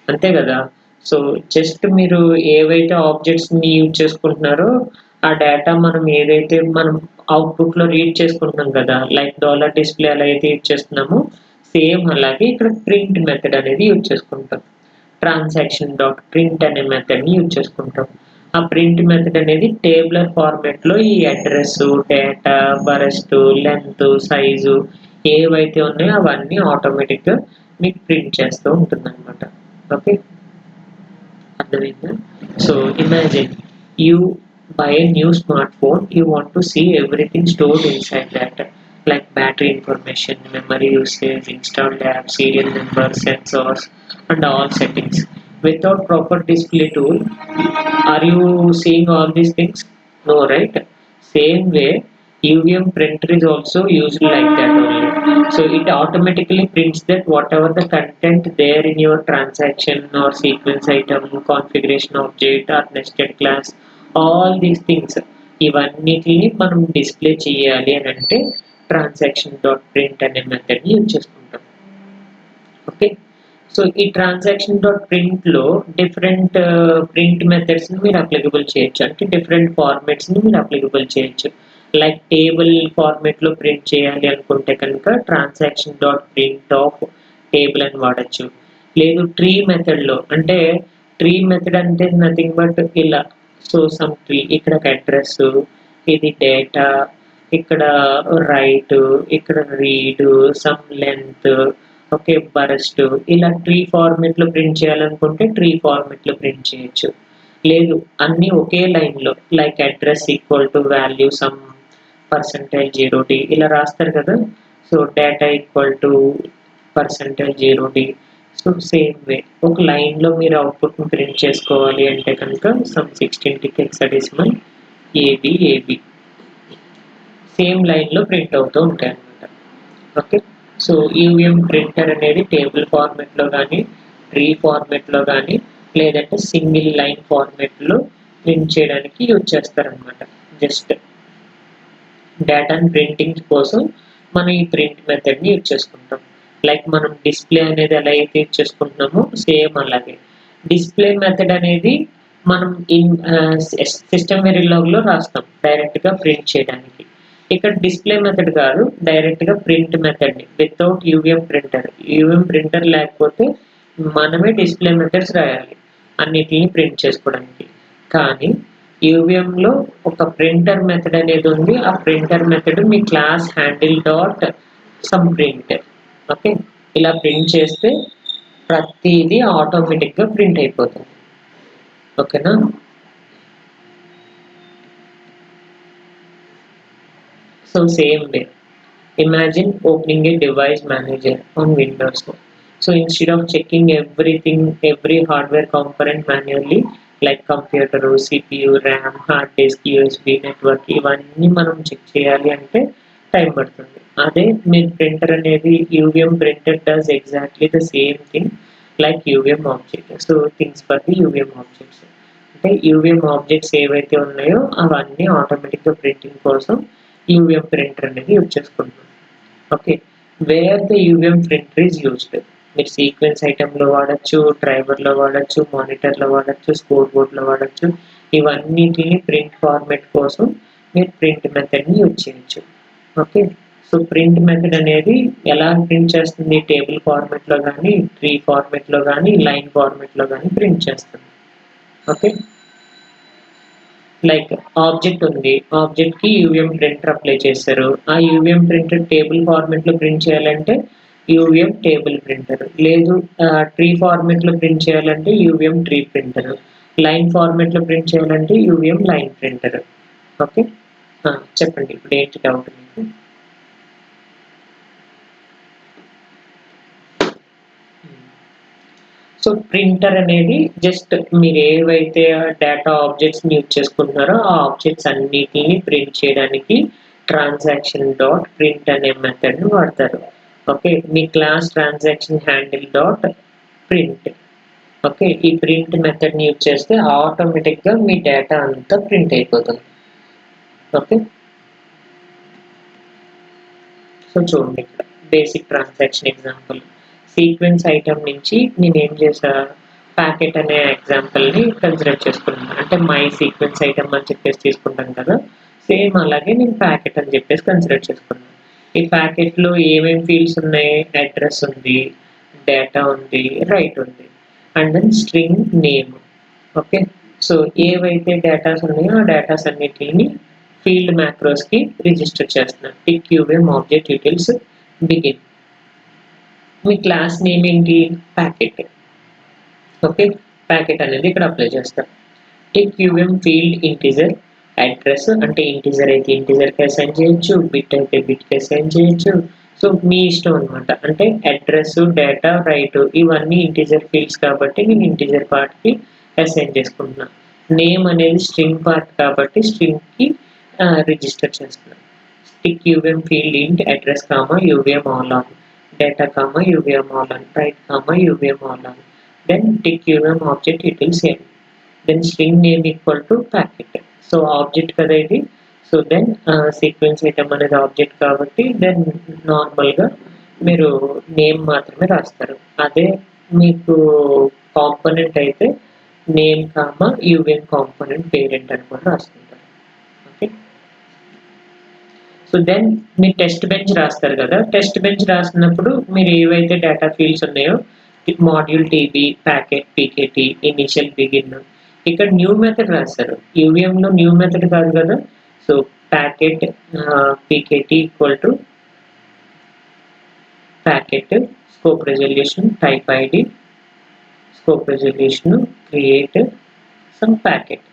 అంతే కదా. సో జస్ట్ మీరు ఏవైతే ఆబ్జెక్ట్స్ని యూజ్ చేసుకుంటున్నారో ఆ డేటా మనం ఏదైతే మనం అవుట్పుట్లో రీడ్ చేసుకుంటున్నాం కదా, లైక్ డాలర్ డిస్ప్లే అలా అయితే యూజ్ చేస్తున్నామో సేమ్ అలాగే ఇక్కడ ప్రింట్ మెథడ్ అనేది యూజ్ చేసుకుంటాం. ట్రాన్సాక్షన్ డాట్ ప్రింట్ అనే మెథడ్ని యూజ్ చేసుకుంటాం. ఆ ప్రింట్ మెథడ్ అనేది టేబులర్ ఫార్మాట్లో ఈ address, data, burst, length, size ఏవైతే ఉన్నాయో అవన్నీ ఆటోమేటిక్గా మీకు ప్రింట్ చేస్తూ ఉంటుంది అనమాట. ఓకే, అర్థమైందా. So imagine you buy a new smartphone, you want to see everything stored inside that, like battery information, memory usage, installed apps, serial number, sensors and all settings. Without proper display tool, are you seeing all these things? No, right? Same way UVM printer is also used like that only. So it automatically prints that whatever the content there in your transaction or sequence item, configuration object or nested class, all these things ఇవన్నిటిని మనం display చేయాలి అని అంటే transaction dot print అనే మెథడ్ని use చేసుకుంటాం. Okay, so ఈ transaction dot ప్రింట్లో different print మెథడ్స్ని మీరు అప్లికబుల్ చేయొచ్చు, అంటే డిఫరెంట్ ఫార్మాట్స్ని మీరు అప్లికబుల్ చేయొచ్చు. లైక్ టేబుల్ ఫార్మాట్లో ప్రింట్ చేయాలి అనుకుంటే కనుక transaction dot print of table అని వాడచ్చు. లేదు ట్రీ మెథడ్లో, అంటే ట్రీ మెథడ్ అంటే నథింగ్ బట్ ఇలా, సో సమ్ ట్రీ, ఇక్కడ అడ్రస్, ఇది డేటా, ఇక్కడ రైట్, ఇక్కడ read, some length, okay burst, ఇలా ట్రీ ఫార్మేట్లో ప్రింట్ చేయాలనుకుంటే ట్రీ ఫార్మేట్లో ప్రింట్ చేయొచ్చు. లేదు అన్నీ ఒకే లైన్లో, like address equal to value some %0d ఇలా రాస్తారు కదా, so data equal to %0d. So same వే ఒక లైన్లో మీరు అవుట్పుట్ని ప్రింట్ చేసుకోవాలి అంటే కనుక సమ్ 16 హెక్సాడెసిమల్ ఏబి సేమ్ లైన్లో ప్రింట్ అవుతూ ఉంటాయి అన్నమాట. ఓకే, సో యూవిఎం ప్రింటర్ అనేది టేబుల్ ఫార్మాట్లో కానీ, ట్రీ ఫార్మాట్లో కానీ, లేదంటే సింగిల్ లైన్ ఫార్మాట్లో ప్రింట్ చేయడానికి యూజ్ చేస్తారనమాట. జస్ట్ డేటాను ప్రింటింగ్ కోసం మనం ఈ ప్రింట్ మెథడ్ని యూజ్ చేసుకుంటాం. లైక్ మనం డిస్ప్లే అనేది ఎలా అయితే యూజ్ చేసుకుంటున్నామో సేమ్ అలాగే డిస్ప్లే మెథడ్ అనేది మనం సిస్టమ్ వెరిలాగ్లో రాస్తాం డైరెక్ట్గా ప్రింట్ చేయడానికి. ఇక్కడ డిస్ప్లే మెథడ్ కాదు, డైరెక్ట్గా print method without UVM printer. UVM printer లేకపోతే మనమే డిస్ప్లే మెథడ్స్ రాయాలి అన్నిటిని ప్రింట్ చేసుకోవడానికి. కానీ యూవీఎంలో ఒక ప్రింటర్ మెథడ్ అనేది ఉంది. ఆ ప్రింటర్ మెథడ్ మీ class handle dot some print. Okay, ఇలా ప్రింట్ చేస్తే ప్రతిదీ ఆటోమేటిక్గా ప్రింట్ అయిపోతుంది. ఓకేనా? So same way, imagine opening a device manager on Windows. So instead of checking everything, every hardware component manually, like computer, CPU, RAM, hard disk, USB, network, ఇవన్నీ మనం check చేయాలి అంటే టైం పడుతుంది. అదే మీ ప్రింటర్ అనేది UVM printer does exactly the same thing like UVM object. So things for the UVM objects అంటే UVM objects ఏవైతే ఉన్నాయో అవన్నీ ఆటోమేటిక్గా ప్రింటింగ్ కోసం యూవీఎం ప్రింటర్ అనేది యూజ్ చేసుకుంటున్నాం. Okay, where the UVM printer is used, మీరు సీక్వెన్స్ ఐటెంలో వాడచ్చు, డ్రైవర్లో వాడచ్చు, మానిటర్లో వాడచ్చు, స్కోర్ బోర్డ్లో వాడచ్చు. ఇవన్నిటిని ప్రింట్ ఫార్మెట్ కోసం మీరు ప్రింట్ మెథడ్ని యూజ్ చేయొచ్చు. ఓకే, సో ప్రింట్ మెథడ్ అనేది ఎలా ప్రింట్ చేస్తుంది? టేబుల్ ఫార్మెట్లో కానీ, ట్రీ ఫార్మెట్లో కానీ, లైన్ ఫార్మెట్లో కానీ ప్రింట్ చేస్తుంది. ఓకే, లైక్ ఆబ్జెక్ట్ ఉంది, ఆబ్జెక్ట్ కి యూవీఎం ప్రింటర్ అప్లై చేశారు. ఆ యూవీఎం ప్రింటర్ టేబుల్ ఫార్మెట్ లో ప్రింట్ చేయాలంటే యూవీఎం టేబుల్ ప్రింటర్, లేదు ట్రీ ఫార్మెట్ లో ప్రింట్ చేయాలంటే యూవీఎం ట్రీ ప్రింటర్, లైన్ ఫార్మెట్ లో ప్రింట్ చేయాలంటే యూవీఎం లైన్ ప్రింటర్. ఓకే, చెప్పండి ఇప్పుడు ఏంటి డౌట్ మీకు? సో ప్రింటర్ అనేది జస్ట్ మీరు ఏవైతే డేటా ఆబ్జెక్ట్స్ యూజ్ చేసుకుంటున్నారో ఆ ఆబ్జెక్ట్స్ అన్నిటిని ప్రింట్ చేయడానికి ట్రాన్సాక్షన్ డాట్ ప్రింట్ అనే మెథడ్ని వాడతారు. ఓకే, మీ class transaction handle dot print. Okay, ఈ ప్రింట్ మెథడ్ని యూజ్ చేస్తే ఆటోమేటిక్గా మీ డేటా అంతా ప్రింట్ అయిపోతుంది. ఓకే, సో చూడండి ఇక్కడ basic transaction example. Sequence item నుంచి నేను ఏం చేసా, ప్యాకెట్ అనే ఎగ్జాంపుల్ని కన్సిడర్ చేసుకున్నాను. అంటే మై సీక్వెన్స్ ఐటమ్ అని చెప్పేసి తీసుకుంటాను కదా, సేమ్ అలాగే నేను ప్యాకెట్ అని చెప్పేసి కన్సిడర్ చేసుకున్నాను. ఈ ప్యాకెట్లో ఏమేమి ఫీల్డ్స్ ఉన్నాయి? అడ్రస్ ఉంది, డేటా ఉంది, రైట్ ఉంది, and then string name. Okay, so ఏవైతే డేటాస్ ఉన్నాయో ఆ డేటాస్ అన్నిటిని ఫీల్డ్ మ్యాక్రోస్కి రిజిస్టర్ చేస్తున్నాను. Tick UVM object details begin. మీ క్లాస్ నేమ్ ఏంటి? ప్యాకెట్. ఓకే, ప్యాకెట్ అనేది ఇక్కడ అప్లై చేస్తాం. Tick UVM field integer, address అంటే ఇంటిజర్ అయితే ఇంటిజర్కి అసైన్ చేయొచ్చు, బిట్ అయితే బిట్కి అసైన్ చేయొచ్చు. సో మీ ఇష్టం అనమాట. అంటే అడ్రస్, డేటా, రైట్ ఇవన్నీ ఇంటిజర్ ఫీల్డ్స్ కాబట్టి నేను ఇంటిజర్ పార్ట్కి అసైన్ చేసుకుంటున్నాను. నేమ్ అనేది స్ట్రింగ్ పార్ట్ కాబట్టి స్ట్రింగ్కి రిజిస్టర్ చేస్తున్నాను. Tick UVM field int address comma UVM all on, data comma UVM all on, right comma UVM all on, then tick UVM object details n, then string name equal to packet. So object kada idi, so then sequence item anedi object kabatti then normal ga మీరు name మాత్రమే రాస్తారు. అదే మీకు component అయితే name comma UVM component parent అని కూడా రాసుకుంటారు. Okay, so then మీరు టెస్ట్ బెంచ్ రాస్తారు కదా, టెస్ట్ బెంచ్ రాసినప్పుడు మీరు ఏవైతే డేటా ఫీల్డ్స్ ఉన్నాయో module TB, packet, PKT, initial, begin, ఇక్కడ న్యూ మెథడ్ రాస్తారు. యూవీఎంలో న్యూ మెథడ్ కాదు కదా, so packet PKT equal to packet scope resolution type ID, scope resolution create some packet.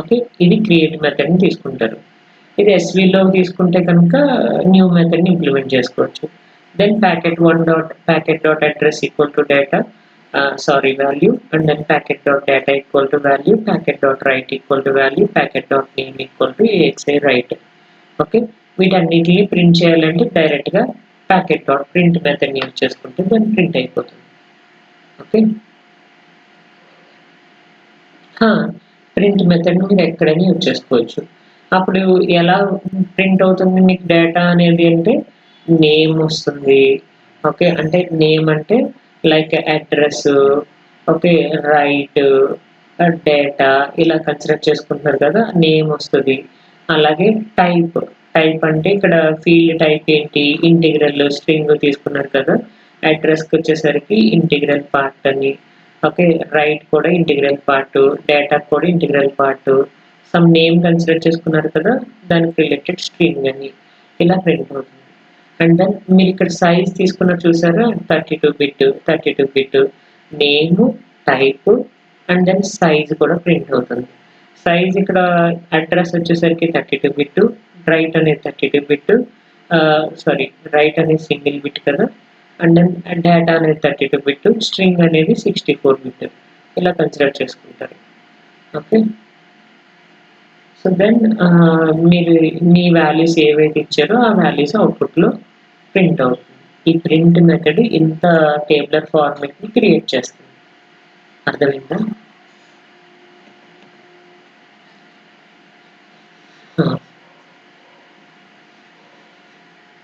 Okay, ఇది క్రియేట్ మెథడ్ని తీసుకుంటారు. ఇది ఎస్వీలో తీసుకుంటే కనుక న్యూ మెథడ్ని ఇంప్లిమెంట్ చేసుకోవచ్చు. Then packet dot address equal to data value, and then packet dot data equal to value, packet dot write equal to value, packet dot name equal to AXI write. Okay, వీటన్నిటిని print చేయాలంటే డైరెక్ట్గా packet dot print మెథడ్ని use చేసుకుంటే దాన్ని print అయిపోతుంది. Okay, print మెథడ్ని మీరు ఎక్కడైనా use చేసుకోవచ్చు. అప్పుడు ఎలా ప్రింట్ అవుతుంది మీకు డేటా అనేది అంటే నేమ్ వస్తుంది. ఓకే, అంటే నేమ్ అంటే like address, okay, right, data ఇలా కన్సిడర్ చేసుకుంటున్నారు కదా, నేమ్ వస్తుంది. అలాగే టైప్. టైప్ అంటే ఇక్కడ ఫీల్డ్ టైప్ ఏంటి, ఇంటిగ్రల్ స్ట్రింగ్ తీసుకున్నారు కదా, అడ్రస్కి వచ్చేసరికి ఇంటిగ్రల్ పార్ట్ అని. ఓకే, రైట్ కూడా ఇంటిగ్రల్ పార్ట్, డేటా కూడా integral part, some name consider చేసుకున్నారు కదా, దానికి రిలేటెడ్ స్ట్రింగ్ అని ఇలా ప్రింట్ అవుతుంది. అండ్ దెన్ మీరు ఇక్కడ సైజ్ తీసుకున్న చూసారా, 32 bit name, type and then size కూడా ప్రింట్ అవుతుంది. సైజ్ ఇక్కడ అడ్రస్ వచ్చేసరికి 32 బిట్, రైట్ అనేది 32 బిట్, సారీ రైట్ అనేది సింగిల్ బిట్ కదా, అండ్ దెన్ డేటా అనేది 32 బిట్, స్ట్రింగ్ అనేది 64 బిట్ ఇలా కన్సిడర్ చేసుకుంటారు. ఓకే, సో దెన్ మీరు మీ వాల్యూస్ ఏవైతే ఇచ్చారో ఆ వాల్యూస్ అవుట్పుట్లో ప్రింట్ అవుతుంది. ఈ ప్రింట్ మెథడ్ ఇంత టేబులర్ ఫార్మాట్ని క్రియేట్ చేస్తుంది. అర్థమైందా?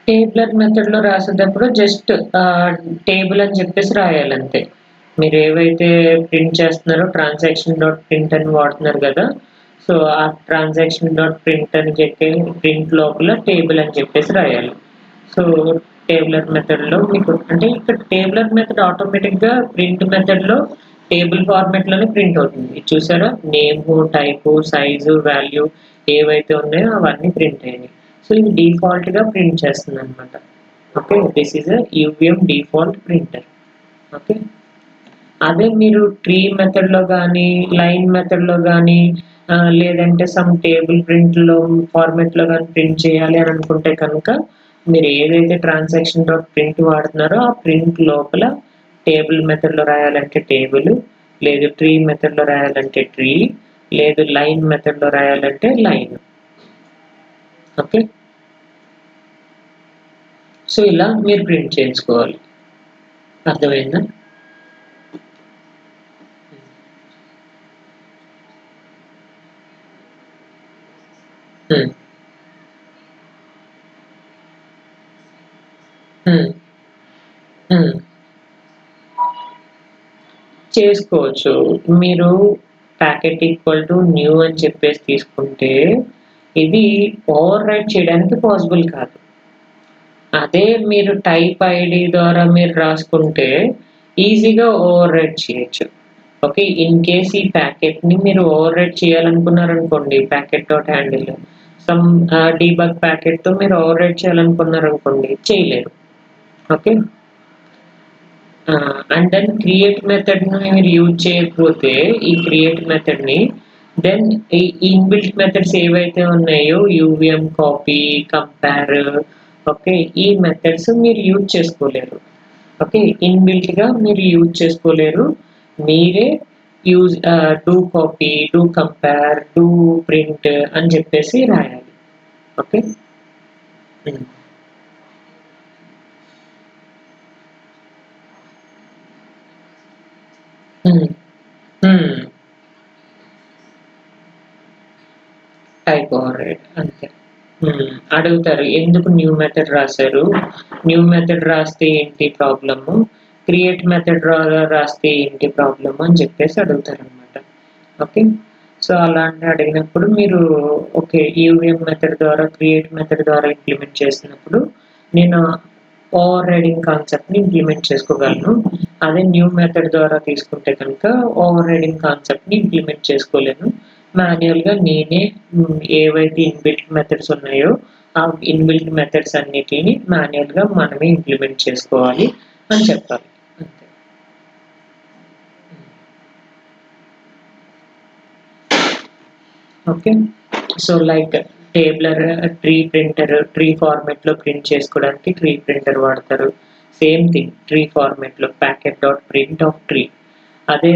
టేబులర్ మెథడ్లో రాసేటప్పుడు జస్ట్ టేబుల్ అని చెప్పేసి రాయాలంతే. మీరు ఏవైతే ప్రింట్ చేస్తున్నారో ట్రాన్సాక్షన్ డాట్ ప్రింట్ అని వాడుతున్నారు కదా, సో ఆ ట్రాన్సాక్షన్ డాట్ ప్రింట్ అని చెప్పి ప్రింట్ లోపల టేబుల్ అని చెప్పేసి రాయాలి. సో టేబులర్ మెథడ్లో మీకు అంటే ఇక్కడ టేబులర్ మెథడ్ ఆటోమేటిక్గా ప్రింట్ మెథడ్లో టేబుల్ ఫార్మాట్లోనే ప్రింట్ అవుతుంది. చూసారా, నేమ్, టైపు, సైజు, వాల్యూ ఏవైతే ఉన్నాయో అవన్నీ ప్రింట్ అయ్యాయి. సో ఇది డిఫాల్ట్గా ప్రింట్ చేస్తుంది అనమాట. Okay, this is a UVM default printer. Okay, అదే మీరు ట్రీ మెథడ్లో కానీ లైన్ మెథడ్లో కానీ లేదంటే సమ్ టేబుల్ ప్రింట్లో ఫార్మాట్లో కానీ ప్రింట్ చేయాలి అని అనుకుంటే కనుక మీరు ఏదైతే ట్రాన్సాక్షన్ డాట్ ప్రింట్ వాడుతున్నారో ఆ ప్రింట్ లోపల టేబుల్ మెథడ్లో రాయాలంటే టేబుల్, లేదు ట్రీ మెథడ్లో రాయాలంటే ట్రీ, లేదు లైన్ మెథడ్లో రాయాలంటే లైన్. ఓకే, సో ఇలా మీరు ప్రింట్ చేయించుకోవాలి. అర్థమైందా? చేసుకోవచ్చు. మీరు ప్యాకెట్ ఈక్వల్ టు న్యూ అని చెప్పేసి తీసుకుంటే ఇది ఓవర్ రైట్ చేయడానికి పాసిబుల్ కాదు. అదే మీరు టైప్ ఐడి ద్వారా మీరు రాసుకుంటే ఈజీగా ఓవర్ రైట్ చేయొచ్చు. ఓకే, ఇన్ కేస్ ఈ ప్యాకెట్ని మీరు ఓవర్ రైట్ చేయాలనుకున్నారనుకోండి, packet dot handle some debug ప్యాకెట్తో మీరు ఓవర్ రైట్ చేయాలనుకున్నారనుకోండి, చేయలేరు. ఓకే, అండ్ దెన్ క్రియేట్ మెథడ్ని మీరు యూజ్ చేయకపోతే ఈ క్రియేట్ మెథడ్ని దెన్ ఈ ఇన్బిల్ట్ మెథడ్స్ ఏవైతే ఉన్నాయో యూవిఎం, కాపీ, కంపేర్, ఓకే, ఈ మెథడ్స్ మీరు యూజ్ చేసుకోలేరు. ఓకే, ఇన్బిల్ట్గా మీరు యూజ్ చేసుకోలేరు. మీరే use do copy, do compare, do print అని చెప్పేసి రాయాలి. ఓకే, టైప్ ఓవర్ రైట్ అంతే. అడుగుతారు ఎందుకు న్యూ మెథడ్ రాశారు, న్యూ మెథడ్ రాస్తే ఏంటి ప్రాబ్లము, క్రియేట్ మెథడ్ రాస్తే ఏంటి ప్రాబ్లము అని చెప్పేసి అడుగుతారు అనమాట. ఓకే, సో అలాంటి అడిగినప్పుడు మీరు ఓకే యూవిఎం మెథడ్ ద్వారా క్రియేట్ మెథడ్ ద్వారా ఇంప్లిమెంట్ చేసినప్పుడు నేను ఓవర్ రైడింగ్ కాన్సెప్ట్ని ఇంప్లిమెంట్ చేసుకోగలను. అదే న్యూ మెథడ్ ద్వారా తీసుకుంటే కనుక ఓవర్ రైడింగ్ కాన్సెప్ట్ని ఇంప్లిమెంట్ చేసుకోలేను. మాన్యువల్గా నేనే ఏవైతే ఇన్బిల్ట్ మెథడ్స్ ఉన్నాయో ఆ ఇన్బిల్ట్ మెథడ్స్ అన్నిటిని మాన్యువల్గా మనమే ఇంప్లిమెంట్ చేసుకోవాలి అని చెప్పాలి. అంతే. Okay, so like tabular tree printer, tree ఫార్మాట్లో ప్రింట్ చేసుకోవడానికి ట్రీ ప్రింటర్ వాడతారు. సేమ్ థింగ్ ట్రీ ఫార్మాట్లో packet dot print of tree. అదే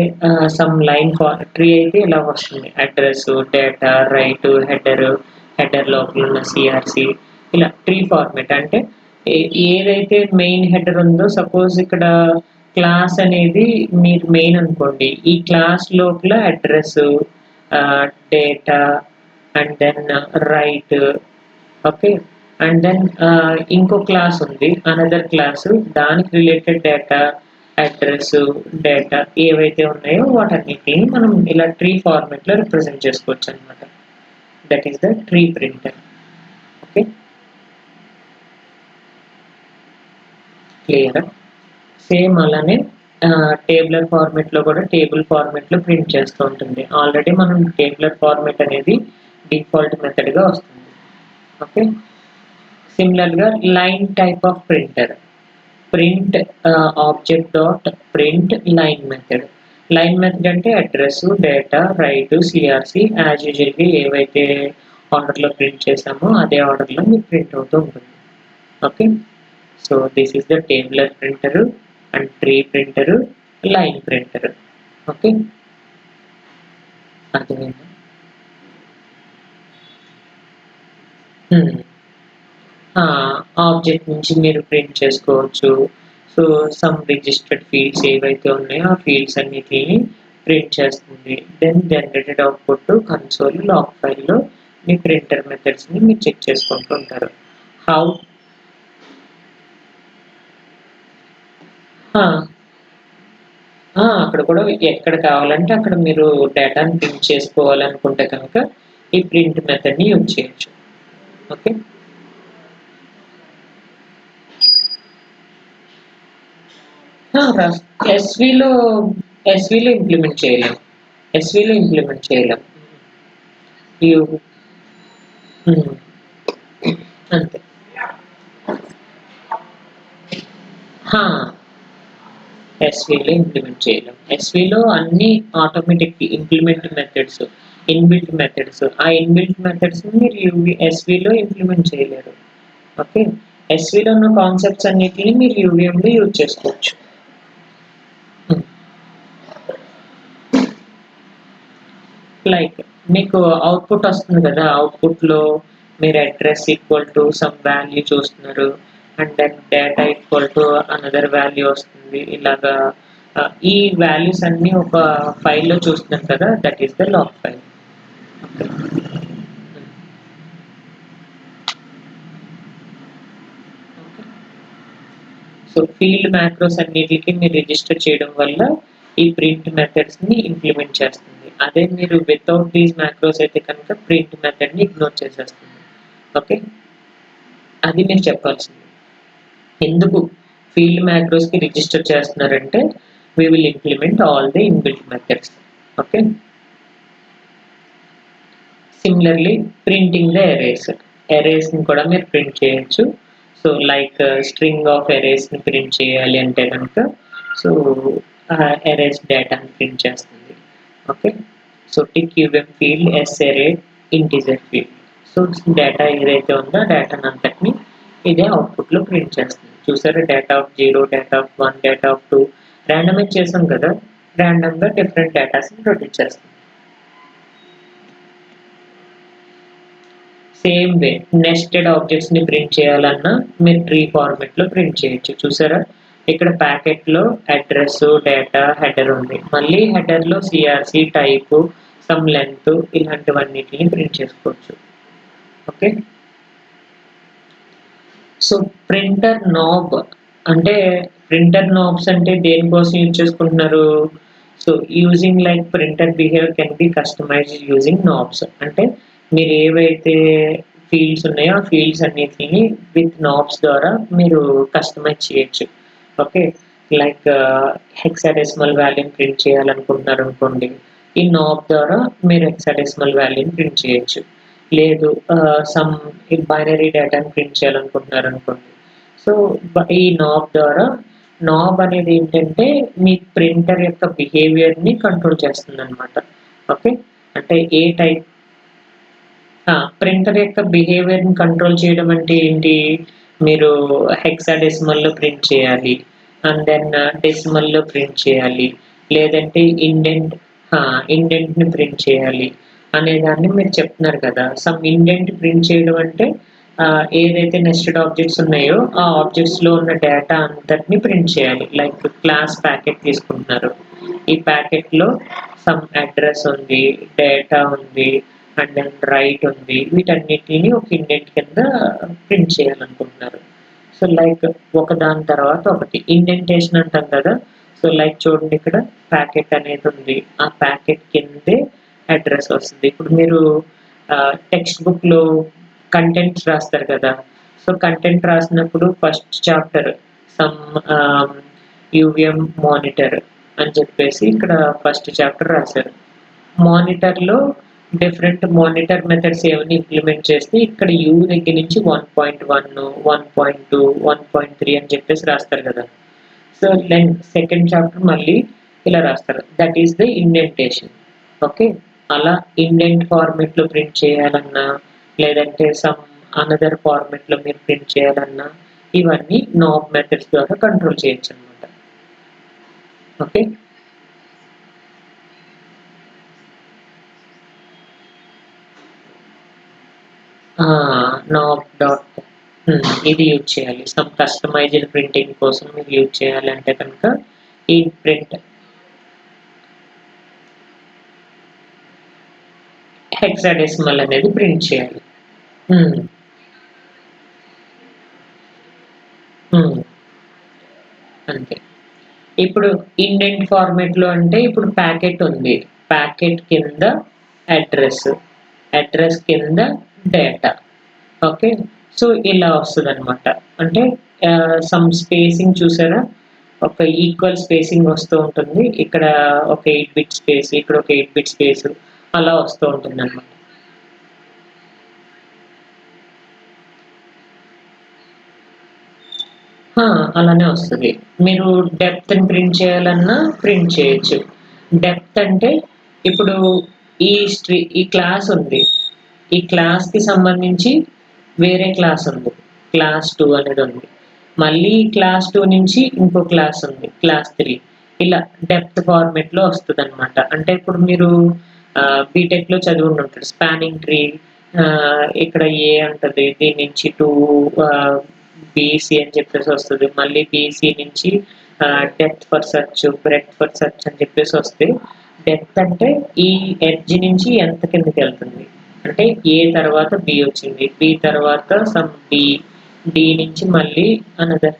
సమ్ లైన్ ట్రీ అయితే ఇలా వస్తుంది, అడ్రస్, డేటా, రైట్, హెడర్ లోపల ఉన్న సిఆర్సి, ఇలా ట్రీ ఫార్మాట్ అంటే ఏదైతే మెయిన్ హెడర్ ఉందో సపోజ్ ఇక్కడ క్లాస్ అనేది మీరు మెయిన్ అనుకోండి, ఈ క్లాస్ లోపల address, data and then write. Okay, and then ఇంకో క్లాస్ ఉంది అనదర్ క్లాస్, దానికి రిలేటెడ్ డేటా అడ్రస్, డేటా ఏవైతే ఉన్నాయో వాటన్నిటిని మనం ఇలా ట్రీ ఫార్మాట్లో రిప్రజెంట్ చేసుకోవచ్చు అనమాట. That is the tree printer. Okay, క్లియరా? సేమ్ అలానే టేబులర్ ఫార్మాట్లో కూడా టేబుల్ ఫార్మాట్లో ప్రింట్ చేస్తూ ఉంటుంది. ఆల్రెడీ మనం టేబులర్ ఫార్మాట్ అనేది డిఫాల్ట్ మెథడ్గా వస్తుంది. ఓకే, సిమిలర్గా line type of printer, print object dot print line method. Line method అంటే address, data, write, CRC as యూజువల్గా ఏవైతే ఆర్డర్లో ప్రింట్ చేసామో అదే ఆర్డర్లో మీకు ప్రింట్ అవుతూ ఉంటుంది. Okay, so this is the tabular printer and tree printer, line printer. Okay, అర్థమైందా? ఆబ్జెక్ట్ నుంచి మీరు ప్రింట్ చేసుకోవచ్చు. సో సమ్ రిజిస్టర్డ్ ఫీల్డ్స్ ఏవైతే ఉన్నాయో ఆ ఫీల్డ్స్ అన్నిటిని ప్రింట్ చేస్తుంది. Then generated output console log ఫైల్లో మీ ప్రింటర్ మెథడ్స్ని మీరు చెక్ చేసుకుంటూ ఉంటారు. హౌ అక్కడ కూడా ఎక్కడ కావాలంటే అక్కడ మీరు డేటాని ప్రింట్ చేసుకోవాలనుకుంటే కనుక ఈ ప్రింట్ మెథడ్ని యూజ్ చేయొచ్చు. ఓకే, ఎస్విలో ఎస్విలో ఇంప్లిమెంట్ చేయలేం. ఎస్విలో ఇంప్లిమెంట్ చేయలేం. అంతే. ఎస్విలో ఇంప్లిమెంట్ చేయలేం. ఎస్విలో అన్ని automatic implement methods, inbuilt methods, ఆ ఇన్బిల్ట్ మెథడ్స్ మీరు ఎస్విలో ఇంప్లిమెంట్ చేయలేరు. ఓకే, ఎస్విలో ఉన్న కాన్సెప్ట్స్ అన్నిటిని మీరు యూవిఎంలో యూజ్ చేసుకోవచ్చు. లైక్ మీకు అవుట్పుట్ వస్తుంది కదా, అవుట్పుట్లో మీరు address equal to some value చూస్తున్నారు and then data equal to another value వస్తుంది. ఇలాగా ఈ వాల్యూస్ అన్నీ ఒక ఫైల్లో చూస్తున్నారు కదా, that is the log file. So field macros అన్నిటికి మీరు రిజిస్టర్ చేయడం వల్ల ఈ ప్రింట్ మెథడ్స్ని ఇంప్లిమెంట్ చేస్తుంది. అదే మీరు వితౌట్ దీస్ మ్యాక్రోస్ అయితే కనుక ప్రింట్ మెథడ్ని ఇగ్నోర్ చేసేస్తుంది. ఓకే, అది మీరు చెప్పాల్సింది. ఎందుకు ఫీల్డ్ మ్యాక్రోస్కి రిజిస్టర్ చేస్తున్నారంటే we will implement all the inbuilt methods. Okay, similarly printing the arrays ని కూడా మీరు ప్రింట్ చేయొచ్చు. So like string of arrays ని ప్రింట్ చేయాలి అంటే కనుక సో arrays డేటాని ప్రింట్ చేస్తుంది. Okay, so tick UM field S array integer field. So data ఏదైతే ఉందో డేటాని అంతటిని ఇదే అవుట్పుట్లో ప్రింట్ చేస్తుంది. చూసారా, data of 0, data of 1, data of 2 randomize చేసాం కదా, ర్యాండమ్గా డిఫరెంట్ డేటాస్ని ప్రొడ్యూస్ చేస్తుంది. సేమ్ వే నెస్టెడ్ ఆబ్జెక్ట్స్ని ప్రింట్ చేయాలన్నా మీరు ట్రీ ఫార్మాట్లో ప్రింట్ చేయొచ్చు. చూసారా, ఇక్కడ ప్యాకెట్లో అడ్రస్, డేటా, హెడర్ ఉంది. మళ్ళీ హెడర్లో సిఆర్సి, టైపు, సమ్ లెంత్ ఇలాంటివన్నిటిని ప్రింట్ చేసుకోవచ్చు. ఓకే, సో ప్రింటర్ నాబ్ అంటే ప్రింటర్ నాబ్స్ అంటే దేనికోసం యూజ్ చేసుకుంటున్నారు? So using like printer behaviour can be customised using knobs. అంటే మీరు ఏవైతే ఫీల్డ్స్ ఉన్నాయో ఆ ఫీల్డ్స్ అన్నిటిని విత్ నాబ్స్ ద్వారా మీరు కస్టమైజ్ చేయొచ్చు. ఓకే, లైక్ హెక్సాడెసిమల్ వాల్యూని ప్రింట్ చేయాలనుకుంటున్నారు అనుకోండి, ఈ నాబ్ ద్వారా మీరు హెక్సాడెసిమల్ వాల్యూని ప్రింట్ చేయొచ్చు. లేదు సమ్ బైనరీ డేటాని ప్రింట్ చేయాలనుకుంటున్నారు అనుకోండి, సో ఈ నాబ్ ద్వారా, నాబ్ అనేది ఏంటంటే మీ ప్రింటర్ యొక్క బిహేవియర్ని కంట్రోల్ చేస్తుంది అనమాట. ఓకే, అంటే ఏ టైప్ ప్రింటర్ యొక్క బిహేవియర్ని కంట్రోల్ చేయడం అంటే ఏంటి, మీరు హెక్సాడెసిమల్లో ప్రింట్ చేయాలి అండ్ దెన్ డెసిమల్లో ప్రింట్ చేయాలి, లేదంటే ఇండెంట్ని ప్రింట్ చేయాలి అనేదాన్ని మీరు చెప్తున్నారు కదా. సమ్ ఇండెంట్ ప్రింట్ చేయడం అంటే ఏదైతే నెస్టెడ్ ఆబ్జెక్ట్స్ ఉన్నాయో ఆ ఆబ్జెక్ట్స్లో ఉన్న డేటా అంతటిని ప్రింట్ చేయాలి. లైక్ క్లాస్ ప్యాకెట్ తీసుకుంటున్నారు, ఈ ప్యాకెట్లో సమ్ అడ్రస్ ఉంది, డేటా ఉంది అండ్ దెన్ రైట్ ఉంది, వీటన్నిటిని ఒక ఇండెంట్ కింద ప్రింట్ చేయాలనుకుంటున్నారు. సో లైక్ ఒక దాని తర్వాత ఒకటి ఇండెంటేషన్ అంటాం కదా, సో లైక్ చూడండి, ఇక్కడ ప్యాకెట్ అనేది ఉంది, ఆ ప్యాకెట్ కిందే అడ్రస్ వస్తుంది. ఇప్పుడు మీరు టెక్స్ట్ బుక్లో కంటెంట్స్ రాస్తారు కదా, సో కంటెంట్ రాసినప్పుడు ఫస్ట్ చాప్టర్ సమ్ యూవిఎం మానిటర్ అని చెప్పేసి ఇక్కడ ఫస్ట్ చాప్టర్ రాశారు. మానిటర్లో డిఫరెంట్ మానిటర్ మెథడ్స్ ఏమైనా ఇంప్లిమెంట్ చేస్తే ఇక్కడ యూ దగ్గర నుంచి 1.1, 1.2, 1.3 అని చెప్పేసి రాస్తారు కదా. సో సెకండ్ చాప్టర్ మళ్ళీ ఇలా రాస్తారు, that is the indentation. Okay, అలా ఇండెంట్ ఫార్మెట్లో ప్రింట్ చేయాలన్నా లేదంటే సమ్ అనదర్ ఫార్మెట్లో మీరు ప్రింట్ చేయాలన్నా ఇవన్నీ నాబ్ మెథడ్స్ ద్వారా కంట్రోల్ చేయొచ్చు అనమాట. ఓకే, నాబ్ డాట్ ఇది యూజ్ చేయాలి. సమ్ కస్టమైజ్డ్ ప్రింటింగ్ కోసం మీరు యూజ్ చేయాలంటే కనుక ఈ ప్రింట్ హెక్సాడెసిమల్ అనేది ప్రింట్ చేయాలి. అంతే. ఇప్పుడు ఇండెంట్ ఫార్మేట్లో అంటే ఇప్పుడు ప్యాకెట్ ఉంది, ప్యాకెట్ కింద అడ్రస్, అడ్రస్ కింద డేటా. ఓకే, సో ఇలా వస్తుంది అనమాట. అంటే సమ్ స్పేసింగ్ చూసారా, ఒక ఈక్వల్ స్పేసింగ్ వస్తూ ఉంటుంది. ఇక్కడ ఒక 8 బిట్ స్పేస్, ఇక్కడ ఒక 8 బిట్ స్పేస్, అలా వస్తూ ఉంటుంది అనమాట. అలానే వస్తుంది. మీరు డెప్త్ని ప్రింట్ చేయాలన్నా ప్రింట్ చేయొచ్చు. డెప్త్ అంటే ఇప్పుడు ఈ క్లాస్ ఉంది, ఈ క్లాస్కి సంబంధించి వేరే క్లాస్ ఉంది, క్లాస్ 2 అనేది ఉంది, మళ్ళీ క్లాస్ 2 నుంచి ఇంకో క్లాస్ ఉంది, క్లాస్ 3. ఇలా డెప్త్ ఫార్మేట్లో వస్తుంది అనమాట. అంటే ఇప్పుడు మీరు బీటెక్లో చదివి ఉంటారు స్పానింగ్ ట్రీ, ఇక్కడ ఏ అంటది, దీని నుంచి 2 బీసీ అని చెప్పేసి వస్తుంది, మళ్ళీ బీసీ నుంచి depth for search, breadth for search అని చెప్పేసి వస్తే, డెప్త్ అంటే ఈ ఎడ్జ్ నుంచి ఎంత కిందకి వెళ్తుంది, అంటే ఏ తర్వాత బి వచ్చింది, బి తర్వాత సమ్ డి, డి నుంచి మళ్ళీ అనదర్.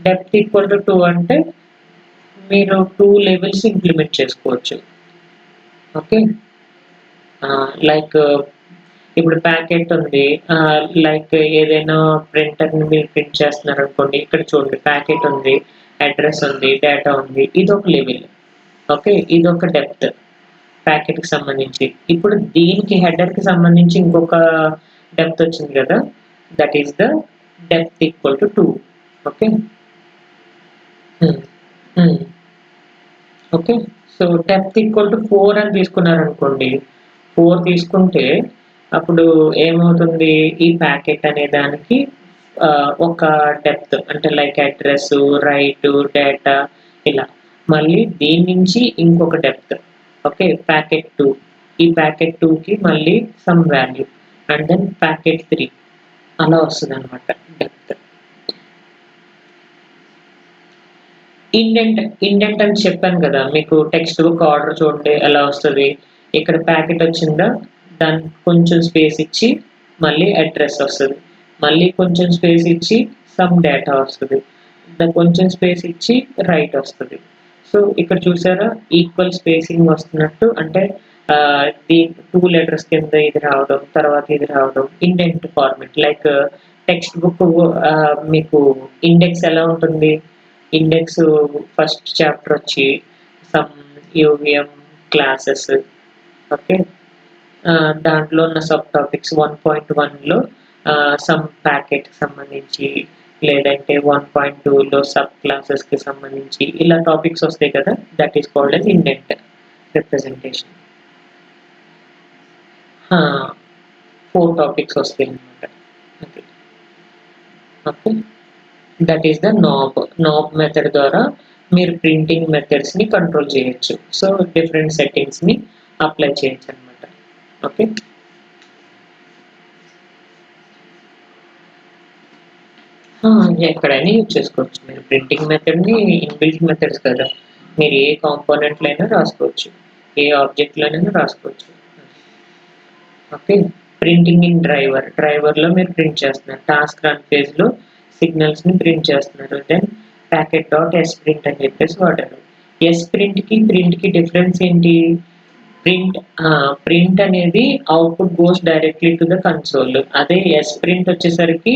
డెప్త్ ఈక్వల్ టు 2 అంటే మీరు 2 లెవెల్స్ ఇంప్లిమెంట్ చేసుకోవచ్చు. ఓకే, లైక్ ఇప్పుడు ప్యాకెట్ ఉంది, లైక్ ఏదైనా ప్రింటర్ని మీరు ప్రింట్ చేస్తున్నారు అనుకోండి, ఇక్కడ చూడండి ప్యాకెట్ ఉంది, అడ్రస్ ఉంది, డేటా ఉంది, ఇది ఒక లెవెల్. ఓకే, ఇది ఒక డెప్త్ ప్యాకెట్కి సంబంధించి. ఇప్పుడు దీనికి హెడర్కి సంబంధించి ఇంకొక డెప్త్ వచ్చింది కదా, that is the depth equal to 2. Okay, okay, so depth equal to 4 అని తీసుకున్నారు అనుకోండి, 4 తీసుకుంటే అప్పుడు ఏమవుతుంది, ఈ ప్యాకెట్ అనే దానికి ఒక డెప్త్ అంటే లైక్ అడ్రస్, రైట్, డేటా, ఇలా. మళ్ళీ దీని నుంచి ఇంకొక డెప్త్, ఓకే, ప్యాకెట్ 2, ఈ ప్యాకెట్ 2కి మళ్ళీ some value, and then packet 3, అలా వస్తుంది అనమాట డెప్త్. ఇండెంట్ అని చెప్పాను కదా మీకు, టెక్స్ట్ బుక్ ఆర్డర్ చూడండి ఎలా వస్తుంది, ఇక్కడ ప్యాకెట్ వచ్చిందా, దానికి కొంచెం స్పేస్ ఇచ్చి మళ్ళీ అడ్రస్ వస్తుంది, మళ్ళీ కొంచెం స్పేస్ ఇచ్చి సమ్ డేటా వస్తుంది, కొంచెం స్పేస్ ఇచ్చి రైట్ వస్తుంది. సో ఇక్కడ చూసారా ఈక్వల్ స్పేసింగ్ వస్తున్నట్టు, అంటే ది 2 లెటర్స్ కింద ఇది రావడం, తర్వాత ఇది రావడం, indent format. Like text book మీకు ఇండెక్స్ ఎలా ఉంటుంది, ఇండెక్స్ ఫస్ట్ చాప్టర్ వచ్చి సమ్ యూవిఎం క్లాసెస్. ఓకే, దాంట్లో ఉన్న సబ్ టాపిక్స్ 1.1లో సమ్ ప్యాకెట్కి సంబంధించి, లేదంటే 1.2లో సబ్ క్లాసెస్కి సంబంధించి, ఇలా టాపిక్స్ వస్తాయి కదా, that is called as indent representation. 4 topics వస్తాయి అన్నమాట. Okay, okay, that is the knob method ద్వారా మీరు ప్రింటింగ్ మెథడ్స్ని కంట్రోల్ చేయొచ్చు. సో డిఫరెంట్ సెట్టింగ్స్ని అప్లై చేయొచ్చు అనమాట. ఓకే, ఎక్కడైనా యూజ్ చేసుకోవచ్చు మీరు ప్రింటింగ్ మెథడ్ని, ఇన్బిల్ట్ మెథడ్స్ కదా, మీరు ఏ కాంపోనెంట్లో అయినా రాసుకోవచ్చు, ఏ ఆబ్జెక్ట్లోనైనా రాసుకోవచ్చు. ఓకే, ప్రింటింగ్ ఇన్ డ్రైవర్లో మీరు ప్రింట్ చేస్తున్నారు, టాస్క్ రన్ ఫేజ్లో సిగ్నల్స్ని ప్రింట్ చేస్తున్నారు, then packet dot S print అని చెప్పేసి వాడారు. ఎస్ ప్రింట్కి డిఫరెన్స్ ఏంటి? ప్రింట్ అనేది output goes directly to the console. అదే ఎస్ ప్రింట్ వచ్చేసరికి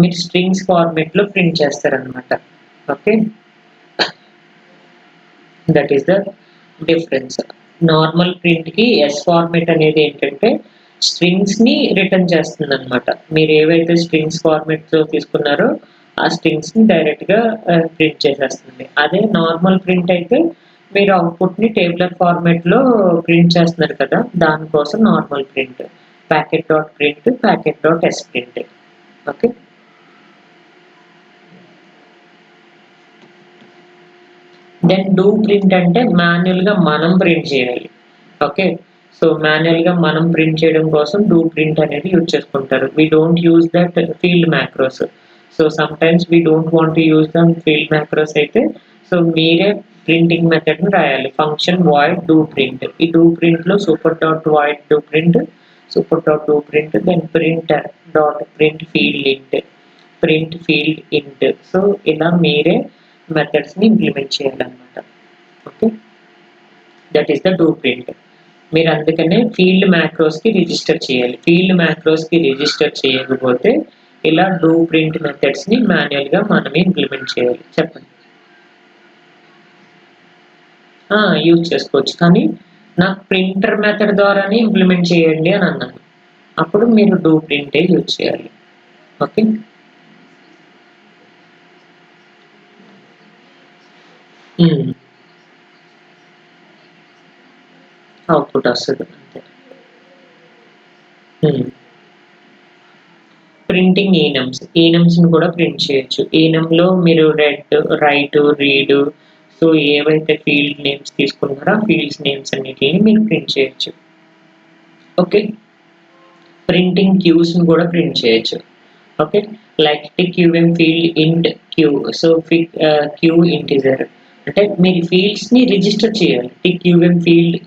మీరు స్ట్రింగ్స్ ఫార్మేట్ లో ప్రింట్ చేస్తారనమాట. Okay, that is the difference. Normal print కి ఎస్ ఫార్మేట్ అనేది ఏంటంటే స్ట్రింగ్స్ ని రిటర్న్ చేస్తుంది అనమాట. మీరు ఏవైతే స్ట్రింగ్స్ ఫార్మేట్ లో తీసుకున్నారో ఆ స్ట్రింగ్స్ ని డైరెక్ట్ గా ప్రింట్ చేసేస్తుంది. అదే నార్మల్ ప్రింట్ అయితే మీరు అవుట్పుట్ ని టేబులర్ ఫార్మేట్ లో ప్రింట్ చేస్తున్నారు కదా, దానికోసం normal print, packet dot print, packet dot S print. Okay, then do print అంటే మాన్యువల్ గా మనం ప్రింట్ చేయాలి. ఓకే, సో మాన్యువల్ గా మనం ప్రింట్ చేయడం కోసం డూ ప్రింట్ అనేది యూజ్ చేసుకుంటారు. We don't use that field macros. So sometimes we don't want to use the field macros అయితే సో మీరే ప్రింటింగ్ మెథడ్ ని రాయాలి. Function void do print. ఈ డూ ప్రింట్ లో super dot void do print, super dot do print, then print dot print field int, print field int. So ఇలా మీరే methods ని implement చేయాలన్నమాట. Okay, that is the do print. మీరు అందుకనే field macros కి register చేయాలి. Field macros కి register చేయకపోతే ఇలా డూ ప్రింట్ మెథడ్స్ ని మాన్యువల్ గా మనమే ఇంప్లిమెంట్ చేయాలి. చెప్పండి. యూజ్ చేసుకోవచ్చు, కానీ నాకు ప్రింటర్ మెథడ్ ద్వారానే ఇంప్లిమెంట్ చేయండి అని అన్నాను. అప్పుడు మీరు డూ ప్రింటే యూజ్ చేయాలి. ఓకే, అవుట్పుట్ వస్తుంది అంతే. ప్రింటింగ్ ఈనమ్స్ ని కూడా ప్రింట్ చేయొచ్చు. ఈనమ్ లో మీరు రైట్, రీడ్, సో ఏవైతే ఫీల్డ్ నేమ్స్ తీసుకున్నారో ఆ ఫీల్డ్స్ నేమ్స్ అన్నిటిని మీరు ప్రింట్ చేయొచ్చు. ఓకే, ప్రింటింగ్ క్యూస్ ని కూడా ప్రింట్ చేయొచ్చు. ఓకే, లైక్ QM ఫీల్డ్ ఇంట్ క్యూ. సో క్యూ ఇంటిజర్ అంటే మీరు ఫీల్డ్స్ ని రిజిస్టర్ చేయాలి. QM ఫీల్డ్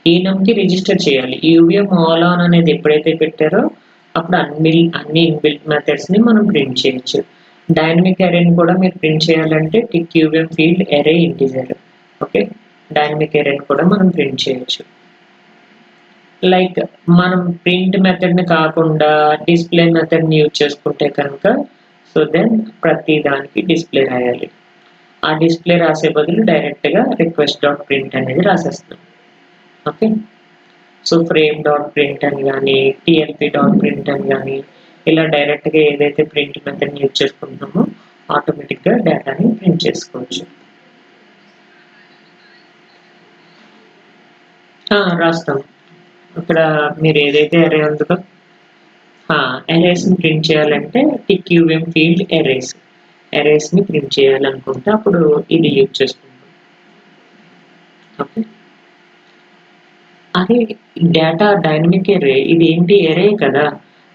ఈనమ్ కి రిజిస్టర్ చేయాలి. UVM ఆల్ ఆన్ అనేది ఎప్పుడైతే పెట్టారో అప్పుడు అన్ని ఇన్బిల్ట్ మెథడ్స్ ని మనం ప్రింట్ చేయొచ్చు. డైనమిక్ అరేని కూడా మీరు ప్రింట్ చేయాలంటే QM ఫీల్డ్ అరే ఇంటిజర్. ఓకే, డైనమిక్ అరేని కూడా మనం ప్రింట్ చేయొచ్చు. లైక్ మనం ప్రింట్ మెథడ్ ని కాకుండా డిస్ప్లే మెథడ్ ని యూజ్ చేసుకుంటే కనుక సో దెన్ ప్రతి దానికి డిస్ప్లే రాయాలి. ఆ డిస్ప్లే రాసే బదులు డైరెక్ట్ గా రిక్వెస్ట్ డాట్ ప్రింట్ అనేది రాసేస్తాం. Okay, so frame dot print అని కానీ TLP డాట్ ప్రింట్ అని కానీ ఇలా డైరెక్ట్ గా ఏదైతే ప్రింట్ మెథడ్ ని యూజ్ చేసుకుంటున్నామో ఆటోమేటిక్ గా డేటాని ప్రింట్ చేసుకోవచ్చు. రాస్తాం. ఇక్కడ మీరు ఏదైతే అరే ఉందో అరేస్ ని ప్రింట్ చేయాలంటే QM ఫీల్డ్ అరేస్ ని ప్రింట్ చేయాలనుకుంటే అప్పుడు ఇది యూజ్ చేసుకుంటాం. ఓకే, అదే డేటా డైనమిక్ అరే, ఇది ఏంటి అరే కదా,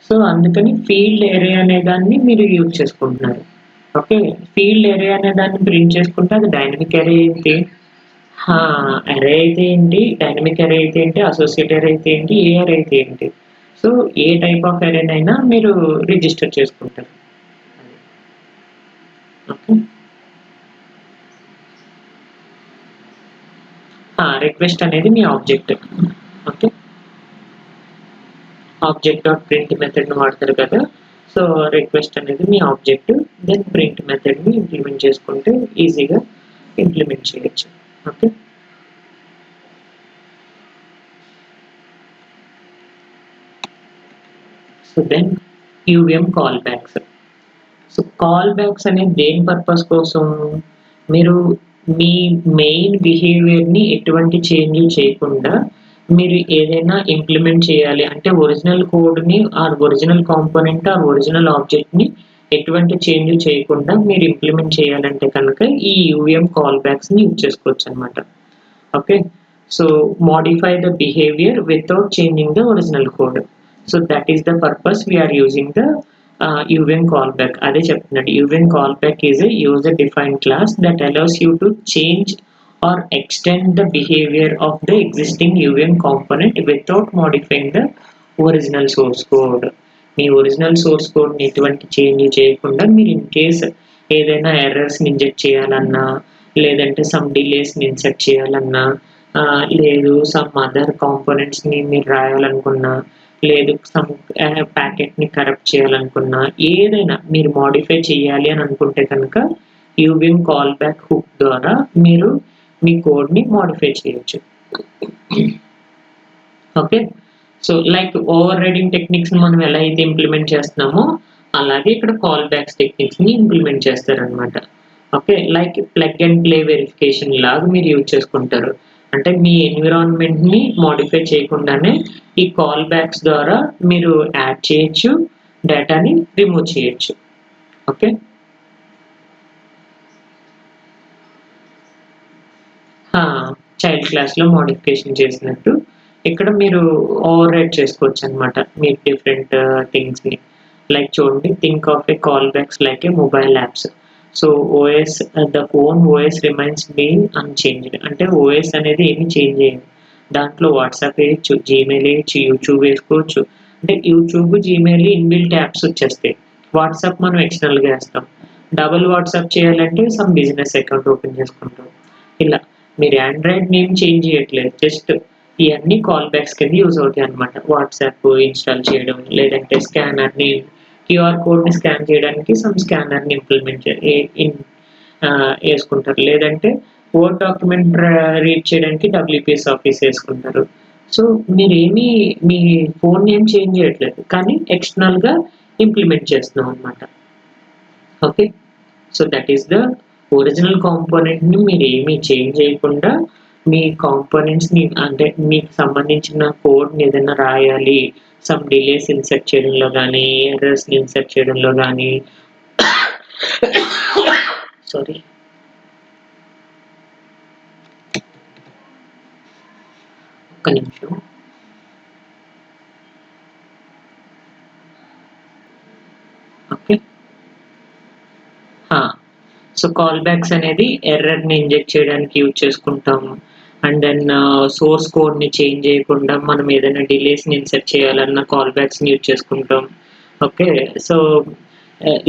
సో అందుకని ఫీల్డ్ అరే అనే దాన్ని మీరు యూజ్ చేసుకుంటున్నారు. ఓకే, ఫీల్డ్ అరే అనే దాన్ని ప్రింట్ చేసుకుంటే అది డైనమిక్ అరే ఏంటి, అరే అయితే ఏంటి, డైనమిక్ అరే అయితే ఏంటి, అసోసియేట్ అరే అయితే ఏంటి, ఏ అరే అయితే ఏంటి. సో ఏ టైప్ ఆఫ్ అరేనైనా మీరు రిజిస్టర్ చేసుకుంటారు. ఓకే, రిక్వెస్ట్ అనేది మీ object. Okay, object dot print method ని వాడతారు కదా, సో రిక్వెస్ట్ అనేది మీ ఆబ్జెక్ట్, దెన్ ప్రింట్ మెథడ్ ని ఇంప్లిమెంట్ చేసుకుంటే ఈజీగా ఇంప్లిమెంట్ చేయొచ్చు. Okay, so then UVM callbacks. So callbacks అనేది దేని పర్పస్ కోసం, మీరు మీ మెయిన్ బిహేవియర్ని ఎటువంటి చేంజ్ చేయకుండా మీరు ఏదైనా ఇంప్లిమెంట్ చేయాలి అంటే ఒరిజినల్ కోడ్ని ఒరిజినల్ కాంపోనెంట్ ఒరిజినల్ ఆబ్జెక్ట్ని ఎటువంటి చేంజ్ చేయకుండా మీరు ఇంప్లిమెంట్ చేయాలంటే కనుక ఈ UVM కాల్ బ్యాక్స్ని యూజ్ చేసుకోవచ్చు అనమాట. Okay, so modify the behavior without changing the original code. So that is the purpose we are using the UVM callback. అదే చెప్తున్నాడు, UVM callback is a user defined class that allows you to change or extend the behavior of the existing UVM component without modifying the original source code. Me original source కోడ్ని ఎటువంటి change చేయకుండా మీరు in case ఏదైనా ఎర్రర్స్ని inject చేయాలన్నా, లేదంటే some డిలేస్ని insert చేయాలన్నా, లేదు some other కాంపోనెంట్స్ని మీరు రాయాలనుకున్నా, లేదు సమ్ ప్యాకెట్ని కరప్ట్ చేయాలనుకున్నా, ఏదైనా మీరు మోడిఫై చేయాలి అని అనుకుంటే కనుక యూవిమ్ కాల్ బ్యాక్ హుక్ ద్వారా మీరు మీ కోడ్ని మోడిఫై చేయొచ్చు. Okay, so like over riding techniques మనం ఎలా అయితే ఇంప్లిమెంట్ చేస్తున్నామో అలాగే ఇక్కడ కాల్ బ్యాక్స్ టెక్నిక్స్ని ఇంప్లిమెంట్ చేస్తారనమాట. Okay, like plug and play verification లాగా మీరు యూజ్ చేసుకుంటారు. అంటే మీ ఎన్విరాన్మెంట్ని మోడిఫై చేయకుండానే ఈ కాల్ బ్యాక్స్ ద్వారా మీరు యాడ్ చేయొచ్చు, డేటాని రిమూవ్ చేయొచ్చు. ఓకే, చైల్డ్ క్లాస్లో మోడిఫికేషన్ చేసినట్టు ఇక్కడ మీరు ఓవర్ రైడ్ చేసుకోవచ్చు అనమాట మీ డిఫరెంట్ థింగ్స్ని. లైక్ చూడండి, think of A call backs like A mobile apps. So OS the phone OS remains being unchanged. అంటే ఓఎస్ అనేది ఏమి చేంజ్ అయ్యింది. దాంట్లో వాట్సాప్ వేయచ్చు, జీమెయిల్ వేయచ్చు, యూట్యూబ్ వేసుకోవచ్చు. అంటే యూట్యూబ్, జీమెయిల్ ఇన్బిల్ట్ యాప్స్ వచ్చేస్తాయి. వాట్సాప్ మనం ఎక్స్టర్నల్గా వేస్తాం. డబుల్ వాట్సాప్ చేయాలంటే సమ్ బిజినెస్ అకౌంట్ ఓపెన్ చేసుకుంటాం. ఇలా మీరు ఆండ్రాయిడ్ నేమ్ చేంజ్ చేయట్లేదు, జస్ట్ ఇవన్నీ కాల్ బ్యాక్స్ కింద యూజ్ అవుతాయి అనమాట. వాట్సాప్ ఇన్స్టాల్ చేయడం, లేదంటే స్కానర్ని క్యూఆర్ కోడ్ని స్కాన్ చేయడానికి సమ్ స్కానర్ని ఇంప్లిమెంట్ వేసుకుంటారు, లేదంటే వర్డ్ డాక్యుమెంట్ రీడ్ చేయడానికి డబ్ల్యూపీఎస్ ఆఫీస్ వేసుకుంటారు. సో మీరేమీ మీ ఫోన్ నేమ్ చేంజ్ చేయట్లేదు, కానీ ఎక్స్టర్నల్గా ఇంప్లిమెంట్ చేస్తున్నాం అనమాట. Okay, so that is the original కాంపోనెంట్ని మీరు ఏమీ చేంజ్ చేయకుండా మీ కాంపోనెంట్స్ని, అంటే మీకు సంబంధించిన కోడ్ని ఏదైనా రాయాలి, సమ్ డిలేస్ ఇన్సర్ట్ చేయడంలో కానీ, ఎర్రర్స్ని ఇన్సర్ట్ చేయడంలో కానీ సారీ ఒక్క నిమిషం. ఓకే, సో కాల్ బ్యాక్స్ అనేది ఎర్రర్ని ఇంజెక్ట్ చేయడానికి యూజ్ చేసుకుంటాము. అండ్ దెన్ సోర్స్ కోడ్ని చేంజ్ చేయకుండా మనం ఏదైనా డిలేస్ని ఇన్సర్ట్ చేయాలన్న కాల్ బ్యాక్స్ని యూజ్ చేసుకుంటాం. ఓకే, సో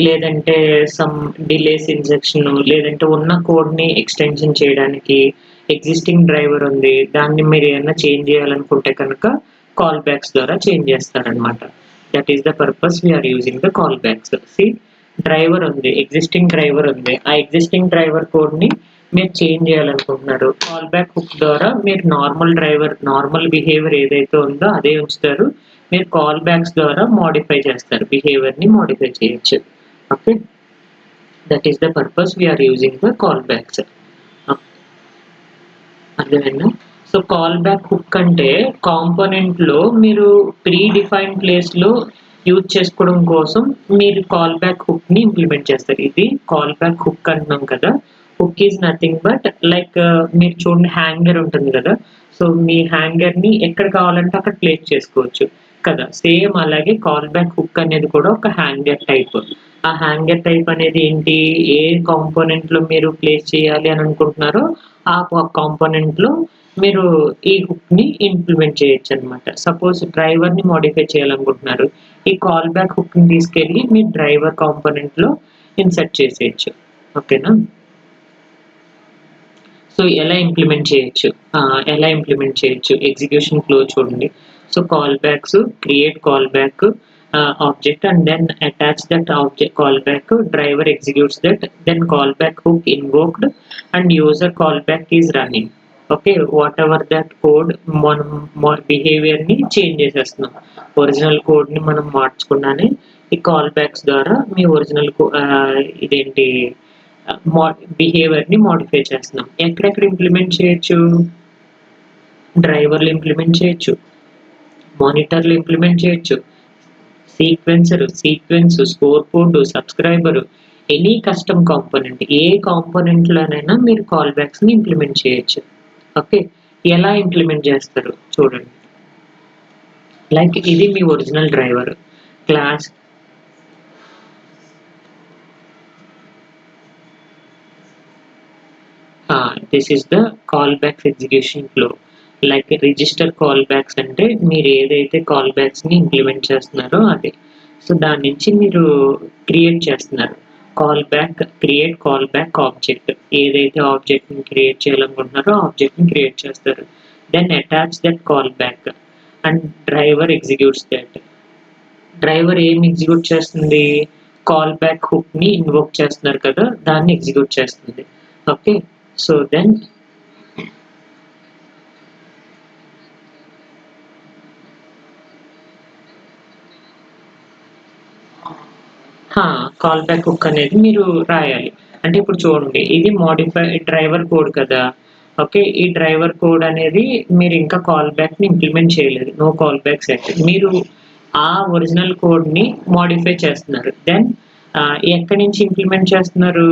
లేదంటే సమ్ డిలేస్ ఇన్జెక్షన్, లేదంటే ఉన్న కోడ్ని ఎక్స్టెన్షన్ చేయడానికి ఎగ్జిస్టింగ్ డ్రైవర్ ఉంది, దాన్ని మీరు ఏమైనా చేంజ్ చేయాలనుకుంటే కనుక కాల్ బ్యాక్స్ ద్వారా చేంజ్ చేస్తారనమాట. That is the purpose we are using the callbacks. See, driver ఉంది, ఎగ్జిస్టింగ్ డ్రైవర్ ఉంది, ఆ ఎగ్జిస్టింగ్ డ్రైవర్ కోడ్ని మీరు చేంజ్ చేయాలనుకుంటున్నారు, కాల్ బ్యాక్ హుక్ ద్వారా మీరు నార్మల్ బిహేవియర్ ఏదైతే ఉందో అదే ఉంచుతారు, మీరు కాల్ బ్యాక్స్ ద్వారా మోడిఫై చేస్తారు, బిహేవియర్ని మోడిఫై చేయొచ్చు. Okay, that is the purpose we are using the callbacks. అర్థమైందా? సో కాల్ బ్యాక్ హుక్ అంటే కాంపోనెంట్లో మీరు ప్రీ డిఫైన్ ప్లేస్లో యూజ్ చేసుకోవడం కోసం మీరు కాల్ బ్యాక్ హుక్ని ఇంప్లిమెంట్ చేస్తారు. ఇది కాల్ బ్యాక్ హుక్ అంటున్నాం కదా, hook is nothing but like మీరు చూడండి, హ్యాంగర్ ఉంటుంది కదా, సో మీ హ్యాంగర్ని ఎక్కడ కావాలంటే అక్కడ ప్లేస్ చేసుకోవచ్చు కదా. సేమ్ అలాగే కాల్ బ్యాక్ హుక్ అనేది కూడా ఒక హ్యాంగర్ టైప్. ఆ హ్యాంగర్ టైప్ అనేది ఏంటి, ఏ కాంపోనెంట్లో మీరు ప్లేస్ చేయాలి అని అనుకుంటున్నారో ఆ కాంపోనెంట్లో మీరు ఈ హుక్ని ఇంప్లిమెంట్ చేయొచ్చు అనమాట. సపోజ్ డ్రైవర్ని మోడిఫై చేయాలనుకుంటున్నారు, ఈ కాల్ బ్యాక్ హుక్ని తీసుకెళ్ళి మీ డ్రైవర్ కాంపోనెంట్లో ఇన్సర్ట్ చేసేయచ్చు. ఓకేనా? సో ఎలా ఇంప్లిమెంట్ చేయొచ్చు, ఎగ్జిక్యూషన్ ఫ్లో చూడండి. So call backs, create call back object and then attach that object callback, driver executes that, then callback hook invoked and user callback is running. Okay, what ever that code మనం బిహేవియర్ని change చేసేస్తున్నాం. Original కోడ్ని మనం మార్చుకున్నానే ఈ call backs ద్వారా మీ original ఇదేంటి బిహేవియర్ని modify చేస్తున్నాం. ఎక్కడెక్కడ implement చేయొచ్చు, డ్రైవర్లు ఇంప్లిమెంట్ చేయొచ్చు, మానిటర్లు ఇంప్లిమెంట్ చేయొచ్చు, sequence, score code, subscriber, any custom component, ఏ కాంపోనెంట్లోనైనా మీరు కాల్ బ్యాక్స్ని ఇంప్లిమెంట్ చేయొచ్చు. ఓకే, ఎలా ఇంప్లిమెంట్ చేస్తారు చూడండి. లైక్ ఇది మీ original driver class, this is the callbacks execution flow. Like register callbacks అంటే మీరు ఏదైతే కాల్ బ్యాక్స్ని ఇంప్లిమెంట్ చేస్తున్నారో అదే. సో దాని నుంచి మీరు క్రియేట్ చేస్తున్నారు callback create callback object. ఏదైతే ఆబ్జెక్ట్ని క్రియేట్ చేయాలనుకుంటున్నారో ఆబ్జెక్ట్ని క్రియేట్ చేస్తారు. Then attach that callback and driver executes that. Driver ఏం ఎగ్జిక్యూట్ చేస్తుంది? కాల్ బ్యాక్ హుక్ని ఇన్వోక్ చేస్తున్నారు కదా, దాన్ని ఎగ్జిక్యూట్ చేస్తుంది. Okay, so then callback hook అనేది మీరు రాయాలి. అంటే ఇప్పుడు చూడండి, ఇది మోడిఫై డ్రైవర్ కోడ్ కదా. ఓకే, ఈ డ్రైవర్ కోడ్ అనేది మీరు ఇంకా కాల్ బ్యాక్ని ఇంప్లిమెంట్ చేయలేదు. No call back set. మీరు ఆ ఒరిజినల్ కోడ్ని మోడిఫై చేస్తున్నారు. దెన్ ఎక్కడి నుంచి ఇంప్లిమెంట్ చేస్తున్నారు?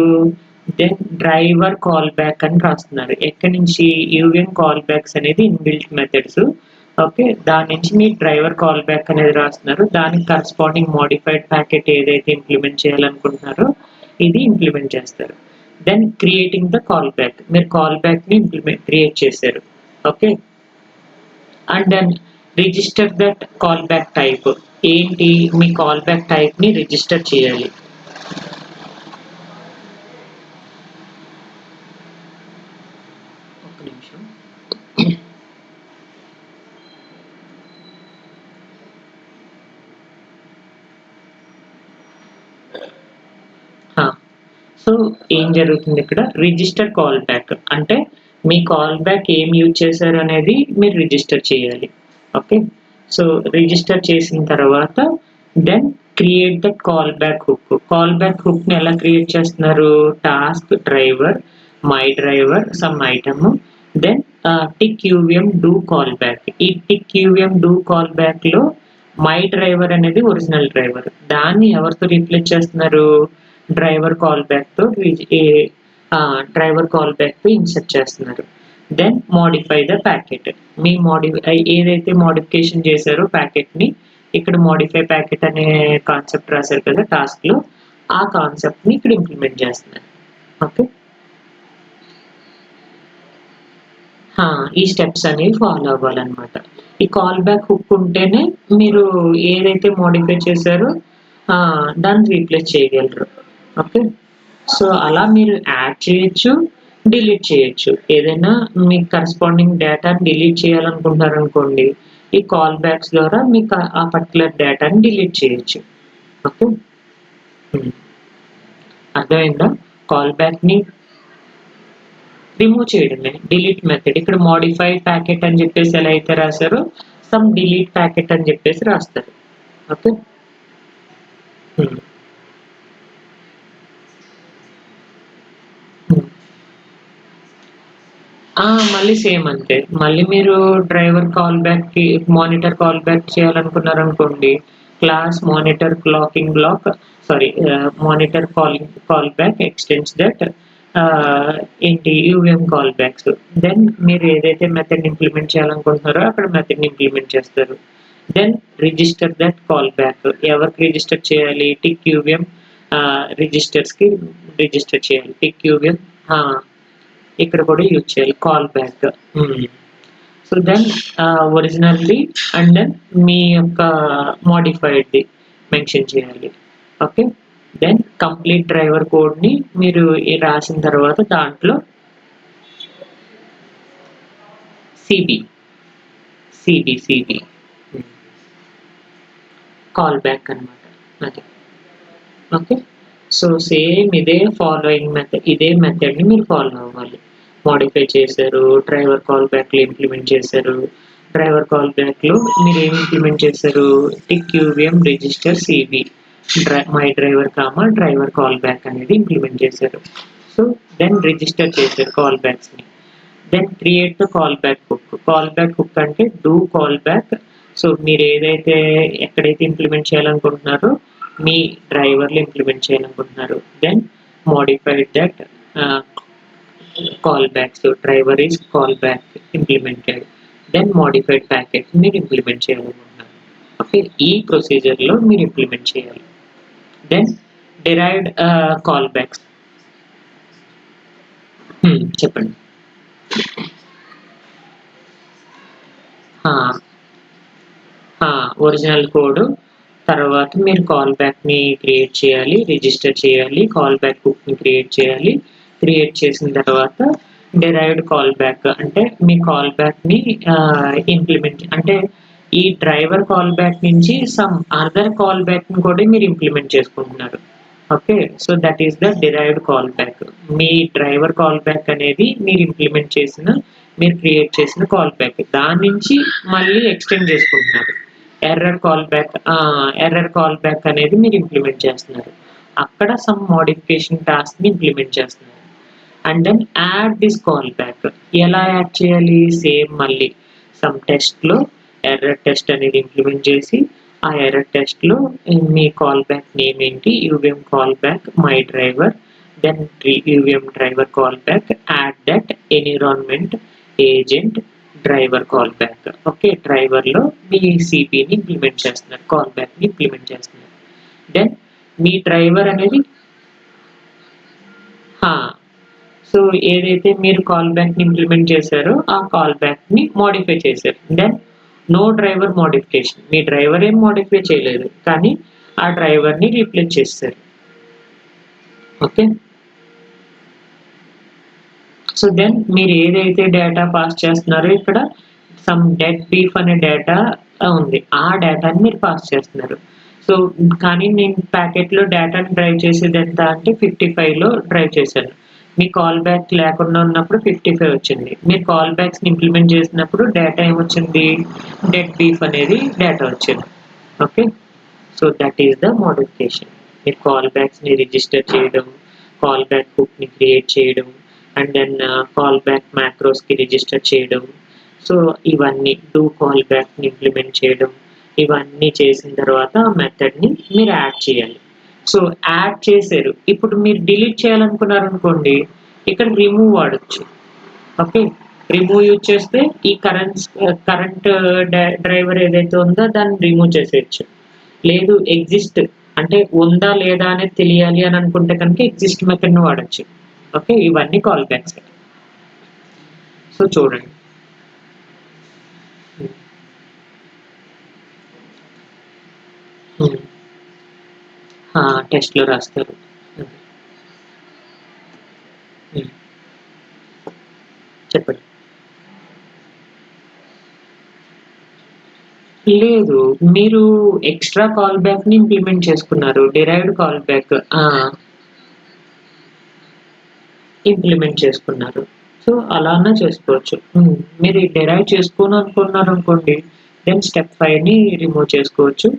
దెన్ డ్రైవర్ కాల్ బ్యాక్ అని రాస్తున్నారు. ఎక్కడి నుంచి? యూఎన్ కాల్ బ్యాక్స్ అనేది ఇన్బిల్ట్ మెథడ్స్. ఓకే, దాని నుంచి మీ డ్రైవర్ కాల్ బ్యాక్ అనేది రాస్తున్నారు. దానికి కరస్పాండింగ్ మోడిఫైడ్ ప్యాకెట్ ఏదైతే ఇంప్లిమెంట్ చేయాలనుకుంటున్నారో ఇది ఇంప్లిమెంట్ చేస్తారు. Then creating the callback. మీరు కాల్ బ్యాక్ని క్రియేట్ చేశారు. Okay, and then register that callback type. ఏంటి? మీ కాల్ బ్యాక్ టైప్ని రిజిస్టర్ చేయాలి. ఒక నిమిషం. సో ఏం జరుగుతుంది ఇక్కడ? రిజిస్టర్ కాల్ బ్యాక్ అంటే మీ కాల్ బ్యాక్ ఏం యూజ్ చేశారు అనేది మీరు రిజిస్టర్ చేయాలి. ఓకే, సో రిజిస్టర్ చేసిన తర్వాత then create the callback hook. Callback హుక్ని ఎలా క్రియేట్ చేస్తున్నారు? Task driver my driver some item then tick యూవిఎం do callback. ఈ టిక్ యూవిఎం డూ కాల్ బ్యాక్లో మై డ్రైవర్ అనేది ఒరిజినల్ డ్రైవర్. దాన్ని ఎవరితో రీప్లేస్ చేస్తున్నారు? డ్రైవర్ కాల్ బ్యాక్తో డ్రైవర్ కాల్ బ్యాక్తో ఇన్సర్ట్ చేస్తున్నారు. Then modify the packet. మీ ఏదైతే మోడిఫికేషన్ చేశారో ప్యాకెట్ని, ఇక్కడ మోడిఫై ప్యాకెట్ అనే కాన్సెప్ట్ రాశారు కదా టాస్క్లో, ఆ కాన్సెప్ట్ని ఇక్కడ ఇంప్లిమెంట్ చేస్తున్నారు. ఓకే, ఈ స్టెప్స్ అనేవి ఫాలో అవ్వాలన్నమాట. ఈ కాల్ బ్యాక్ హుక్ ఉంటేనే మీరు ఏదైతే మోడిఫై చేశారో దాన్ని రీప్లేస్ చేయగలరు. ఓకే, సో అలా మీరు యాడ్ చేయొచ్చు, డిలీట్ చేయొచ్చు. ఏదైనా మీకు కరస్పాండింగ్ డేటాని డిలీట్ చేయాలనుకుంటున్నారనుకోండి, ఈ కాల్ బ్యాక్స్ ద్వారా మీకు ఆ పర్టికులర్ డేటాని డిలీట్ చేయొచ్చు. ఓకే, అర్థమైందా? కాల్ బ్యాక్ని రిమూవ్ చేయడమే డిలీట్ మెథడ్. ఇక్కడ మోడిఫై ప్యాకెట్ అని చెప్పేసి ఎలా అయితే రాశారో సమ్ డిలీట్ ప్యాకెట్ అని చెప్పేసి రాస్తారు. ఓకే, మళ్ళీ సేమ్ అంతే. మళ్ళీ మీరు డ్రైవర్ కాల్ బ్యాక్కి మానిటర్ కాల్ బ్యాక్ చేయాలనుకున్నారనుకోండి, class monitor clocking block monitor callback extends that ఏంటి యూఎం కాల్ బ్యాక్స్. దెన్ మీరు ఏదైతే మెథడ్ ఇంప్లిమెంట్ చేయాలనుకుంటున్నారో అక్కడ మెథడ్ని ఇంప్లిమెంట్ చేస్తారు. Then register that callback. ఎవరికి రిజిస్టర్ చేయాలి? టిక్ యూఎం రిజిస్టర్స్కి రిజిస్టర్ చేయాలి. టిక్ యూఎం ఇక్కడ కూడా యూజ్ చేయాలి కాల్ బ్యాక్. సో దెన్ ఒరిజినల్ది అండ్ దెన్ మీ యొక్క మోడిఫైడ్ది మెన్షన్ చేయాలి. ఓకే, దెన్ కంప్లీట్ డ్రైవర్ కోడ్ని మీరు రాసిన తర్వాత దాంట్లో సిబి కాల్ బ్యాక్ అనమాట అది. ఓకే, సో సేమ్ ఇదే మెథడ్ని మీరు ఫాలో అవ్వాలి. మోడిఫై చేశారు, డ్రైవర్ కాల్ బ్యాక్లో ఇంప్లిమెంట్ చేశారు. డ్రైవర్ కాల్ బ్యాక్లో మీరు ఏం ఇంప్లిమెంట్ చేశారు? Tick UVM register CB my driver driver callback అనేది ఇంప్లిమెంట్ చేశారు. సో దెన్ రిజిస్టర్ చేశారు కాల్ బ్యాక్స్ని. Then create the callback hook. Callback hook అంటే డూ కాల్ బ్యాక్. సో మీరు ఎక్కడైతే ఇంప్లిమెంట్ చేయాలనుకుంటున్నారో మీ డ్రైవర్లు ఇంప్లిమెంట్ చేయాలనుకుంటున్నారు. Then modified that callback. So driver is callback implemented. Then modified packet మీరు ఇంప్లిమెంట్ చేయాలనుకుంటున్నారు. ఓకే, ఈ ప్రొసీజర్లో మీరు ఇంప్లిమెంట్ చేయాలి. Then derived callbacks. చెప్పండి. ఒరిజినల్ కోడ్ తర్వాత మీరు కాల్ బ్యాక్‌ని క్రియేట్ చేయాలి, రిజిస్టర్ చేయాలి, కాల్ బ్యాక్ హుక్‌ని క్రియేట్ చేయాలి. క్రియేట్ చేసిన తర్వాత డిరైవ్డ్ కాల్ బ్యాక్ అంటే మీ కాల్ బ్యాక్‌ని ఇంప్లిమెంట్ అంటే ఈ డ్రైవర్ కాల్ బ్యాక్ నుంచి సమ్ అదర్ కాల్ బ్యాక్‌ని కూడా మీరు ఇంప్లిమెంట్ చేసుకుంటున్నారు. Okay. So, that is the derived call back. Me driver callback అనేది మీరు ఇంప్లిమెంట్ చేసిన, మీరు క్రియేట్ చేసిన కాల్ బ్యాక్. దాని నుంచి మళ్ళీ ఎక్స్‌టెండ్ చేసుకుంటున్నారు. ఎర్రర్ కాల్ బ్యాక్ అనేది మీరు ఇంప్లిమెంట్ చేస్తున్నారు. అక్కడ సమ్ మోడిఫికేషన్ టాస్క్‌ని ఇంప్లిమెంట్ చేస్తున్నారు. And then add this callback. ఎలా యాడ్ చేయాలి? సేమ్ మళ్ళీ సమ్ టెస్ట్‌లో ఎర్రర్ టెస్ట్ అనేది ఇంప్లిమెంట్ చేసి, ఆ ఎర్రర్ టెస్ట్‌లో మీ కాల్ బ్యాక్ నేమ్ ఏంటి? UVM callback my driver then UVM driver callback add that environment agent driver callback. Okay. డ్రైవర్‌లో మీ సీపీని ఇంప్లిమెంట్ చేస్తున్నారు. కాల్ బ్యాక్‌ని ఇంప్లిమెంట్ చేస్తున్నారు. దెన్ మీ డ్రైవర్ అనేది ఆ! సో, ఏదైతే మీరు కాల్ బ్యాక్‌ని ఇంప్లిమెంట్ చేశారో, ఆ కాల్ బ్యాక్‌ని మోడిఫై చేశారు. Then no driver modification. మీ డ్రైవర్ ఏం మోడిఫై చేయలేదు. కానీ ఆ డ్రైవర్‌ని రీప్లేస్ చేసేసారు. ఓకే. సో, దెన్ మీరు ఏదైతే డేటా పాస్ చేస్తున్నారో ఇక్కడ సమ్ డెట్ బీఫ్ అనే డేటా ఉంది. ఆ డేటాని మీరు పాస్ చేస్తున్నారు. సో, కానీ నేను ప్యాకెట్‌లో డేటాని డ్రైవ్ చేసేది ఎంత అంటే 55లో డ్రైవ్ చేశాను. మీ కాల్ బ్యాక్ లేకుండా ఉన్నప్పుడు 55 వచ్చింది. మీరు కాల్ బ్యాక్స్‌ని ఇంప్లిమెంట్ చేసినప్పుడు డేటా ఏమొచ్చింది? డెట్ బీఫ్ అనేది డేటా వచ్చింది. Okay. So, that is the modification. మీరు కాల్ బ్యాక్స్‌ని రిజిస్టర్ చేయడం, కాల్ బ్యాక్ హుక్‌ని క్రియేట్ చేయడం, అండ్ దెన్ కాల్ బ్యాక్ మాక్రోస్‌కి రిజిస్టర్ చేయడం. సో, ఇవన్నీ డూ కాల్ బ్యాక్‌ని ఇంప్లిమెంట్ చేయడం. ఇవన్నీ చేసిన తర్వాత ఆ మెథడ్‌ని మీరు యాడ్ చేయాలి. సో, యాడ్ చేశారు. ఇప్పుడు మీరు డిలీట్ చేయాలనుకున్నారనుకోండి, ఇక్కడ రిమూవ్ వాడొచ్చు. ఓకే. రిమూవ్ యూజ్ చేస్తే ఈ కరెంట్ డ్రైవర్ ఏదైతే ఉందో దాన్ని రిమూవ్ చేసేయొచ్చు. లేదు ఎగ్జిస్ట్ అంటే ఉందా లేదా అనేది తెలియాలి అని అనుకుంటే కనుక ఎగ్జిస్ట్ మెథడ్‌ని వాడొచ్చు. ఓకే. ఇవన్నీ కాల్ బ్యాక్సే. సో, చూడండి. హ్మ్. హ్మ్. టెస్ట్‌లో రాస్తారు. హ్మ్. హ్మ్. చెప్పండి. లేదు. మీరు ఎక్స్‌ట్రా కాల్ బ్యాక్‌ని ఇంప్లిమెంట్ చేసుకున్నారు. Derived call back. ఇంప్లిమెంట్ చేసుకున్నారు. సో, అలా అన్నా చేసుకోవచ్చు. మీరు డిరైవ్ చేసుకోననుకున్నారనుకోండి, దెన్ స్టెప్ 5ని రిమూవ్ చేసుకోవచ్చు.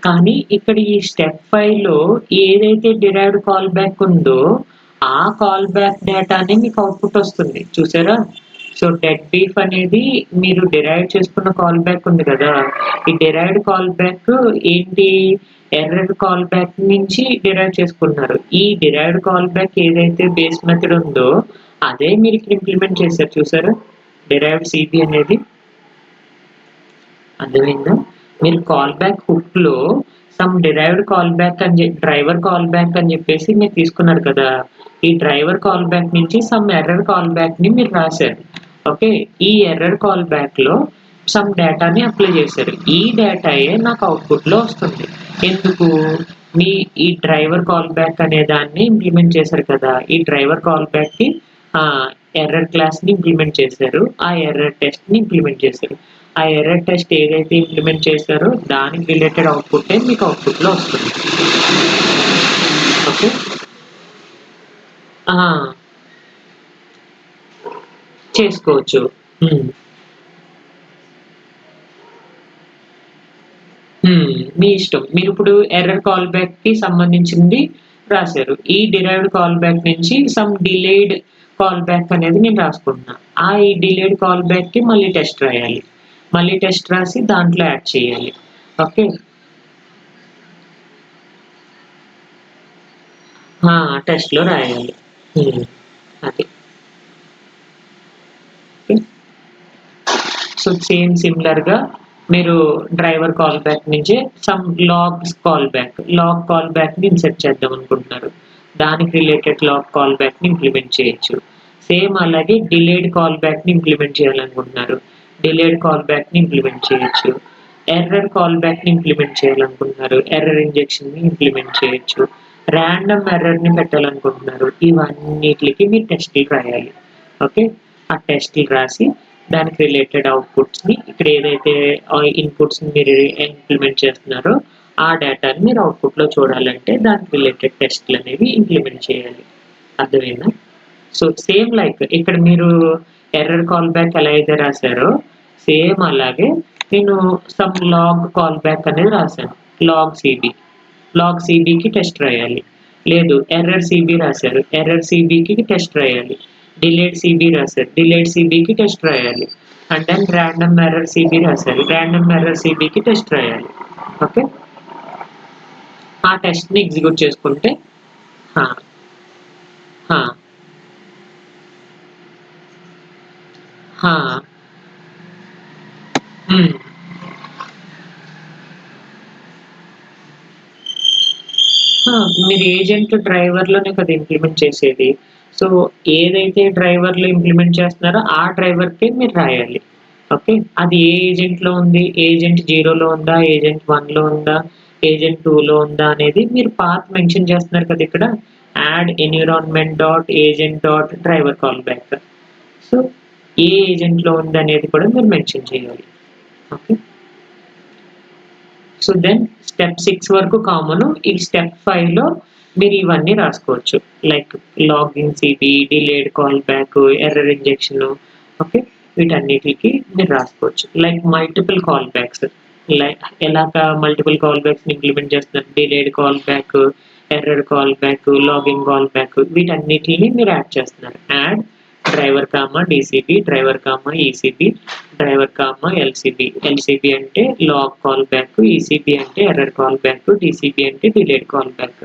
కానీ ఇక్కడ ఈ స్టెప్ 5లో ఏదైతే డిరైవ్డ్ కాల్ బ్యాక్ ఉందో, ఆ కాల్ బ్యాక్ డేటానే మీకు అవుట్‌పుట్ వస్తుంది. చూసారా? సో, డెడ్ బీఫ్ అనేది మీరు డిరైవ్ చేసుకున్న కాల్ బ్యాక్ ఉంది కదా! ఈ డిరైవ్డ్ కాల్ బ్యాక్ ఏంటి? ఎర్రర్ కాల్ బ్యాక్ నుంచి డిరైవ్ చేసుకున్నారు. ఈ డిరైవ్డ్ కాల్ బ్యాక్ ఏదైతే బేస్ మెథడ్ ఉందో, అదే మీరు ఇక్కడ ఇంప్లిమెంట్ చేశారు చూసారా? డిరైవ్డ్ సీపీ అనేది. అర్థమైందా? మీరు కాల్ బ్యాక్ హుక్‌లో some derived callback driver callback అని చెప్పేసి మీరు తీసుకున్నారు కదా! ఈ డ్రైవర్ కాల్ బ్యాక్ నుంచి సమ్ ఎర్రర్ కాల్ బ్యాక్‌ని మీరు రాసారు. ఓకే. ఈ ఎర్రర్ కాల్ బ్యాక్‌లో సమ్ డేటాని అప్లై చేశారు. ఈ డేటాయే నాకు అవుట్‌పుట్‌లో వస్తుంది. ఎందుకు? మీ ఈ డ్రైవర్ కాల్ బ్యాక్ అనే దాన్ని ఇంప్లిమెంట్ చేశారు కదా! ఈ డ్రైవర్ కాల్ బ్యాక్‌కి ఆహ్, ఎర్రర్ క్లాస్‌ని ఇంప్లిమెంట్ చేశారు. ఆ ఎర్రర్ టెస్ట్‌ని ఇంప్లిమెంట్ చేశారు. ఆ ఎర్రర్ టెస్ట్ ఏదైతే ఇంప్లిమెంట్ చేశారో దానికి రిలేటెడ్ అవుట్‌పుట్టే మీకు అవుట్‌పుట్‌లో వస్తుంది. ఓకే. ఆ! చేసుకోవచ్చు. హ్మ్. హ్మ్. మీ ఇష్టం. మీరిప్పుడు ఎర్రర్ కాల్ బ్యాక్‌కి సంబంధించింది రాసారు. ఈ డిరైవ్డ్ కాల్ బ్యాక్ నుంచి సమ్ డిలేడ్ కాల్ బ్యాక్ అనేది నేను రాసుకుంటున్నా. ఈ డిలేడ్ కాల్ బ్యాక్‌కి మళ్ళీ టెస్ట్ రాయాలి. మళ్ళీ టెస్ట్ రాసి దాంట్లో యాడ్ చేయాలి. ఓకే. టెస్ట్‌లో రాయాలి. హ్మ్. అది. ఓకే. సో, సిమిలర్‌గా మీరు డ్రైవర్ కాల్ బ్యాక్ నుంచే సమ్ లాగ్ కాల్ బ్యాక్‌ని ఇన్సర్ట్ చేద్దాం అనుకుంటున్నారు. దానికి రిలేటెడ్ లాగ్ కాల్ బ్యాక్‌ని ఇంప్లిమెంట్ చేయొచ్చు. సేమ్ అలాగే డిలేడ్ కాల్ బ్యాక్‌ని ఇంప్లిమెంట్ చేయాలనుకుంటున్నారు. డిలేడ్ కాల్ బ్యాక్‌ని ఇంప్లిమెంట్ చేయొచ్చు. ఎర్రర్ కాల్ బ్యాక్ని ఇంప్లిమెంట్ చేయాలనుకుంటున్నారు, ఎర్రర్ ఇంజెక్షన్ని ఇంప్లిమెంట్ చేయొచ్చు, ర్యాండమ్ ఎర్రర్ని పెట్టాలనుకుంటున్నారు. ఇవన్నిటికి మీరు టెస్టులు రాయాలి. ఓకే, ఆ టెస్టులు రాసి దానికి రిలేటెడ్ అవుట్పుట్స్ని ఇక్కడ ఏదైతే ఇన్పుట్స్ని మీరు ఇంప్లిమెంట్ చేస్తున్నారో ఆ డేటాని మీరు అవుట్పుట్లో చూడాలంటే దానికి రిలేటెడ్ టెస్ట్లు అనేవి ఇంప్లిమెంట్ చేయాలి. అర్థమైందా? సో సేమ్ లైక్ ఇక్కడ మీరు ఎర్రర్ కాల్ బ్యాక్ ఎలా అయితే రాశారో సేమ్ అలాగే నేను సమ్ లాగ్ కాల్ బ్యాక్ అనేది రాశాను. లాగ్ సిబికి టెస్ట్ రాయాలి. లేదు ఎర్రర్ సిబి రాశారు, ఎర్రర్ సిబికి టెస్ట్ రాయాలి. డిలేడ్ సిబి రాశారు, డిలేడ్ సిబికి టెస్ట్ రాయాలి. And then random error CB రాశారు, ర్యాండమ్ ఎర్రర్ సిబికి టెస్ట్ రాయాలి. ఓకే, ఆ టెస్ట్ని ఎగ్జిక్యూట్ చేసుకుంటే హా, హా, హా, మ్మ్. మీరు ఏజెంట్ డ్రైవర్లోనే కదా ఇంప్లిమెంట్ చేసేది. సో ఏదైతే డ్రైవర్లో ఇంప్లిమెంట్ చేస్తున్నారో ఆ డ్రైవర్కే మీరు రాయాలి. ఓకే, అది ఏ ఏజెంట్లో ఉంది, ఏజెంట్ 0లో ఉందా, ఏజెంట్ 1లో ఉందా, ఏజెంట్ 2లో ఉందా అనేది మీరు పాత్ మెన్షన్ చేస్తున్నారు కదా ఇక్కడ, add environment dot agent dot driver callback. So ఏ ఏజెంట్లో ఉంది అనేది కూడా మీరు మెన్షన్ చేయాలి. ఓకే, సో దెన్ స్టెప్ 6 వరకు కామన్. ఈ స్టెప్ 5లో మీరు ఇవన్నీ రాసుకోవచ్చు. Like logging CB, delayed callback, error injection. Okay, వీటన్నిటికి మీరు రాసుకోవచ్చు. Like multiple callbacks, like ఎలాగా మల్టిపుల్ కాల్ బ్యాక్స్ ఇంప్లిమెంట్ చేస్తున్నారు, delayed callback, error callback, logging callback, వీటన్నిటిని మీరు యాడ్ చేస్తున్నారు. Add driver comma DCB, driver comma ECB, driver comma LCB. LCB అంటే log callback, ECB అంటే error callback, DCB అంటే delayed callback.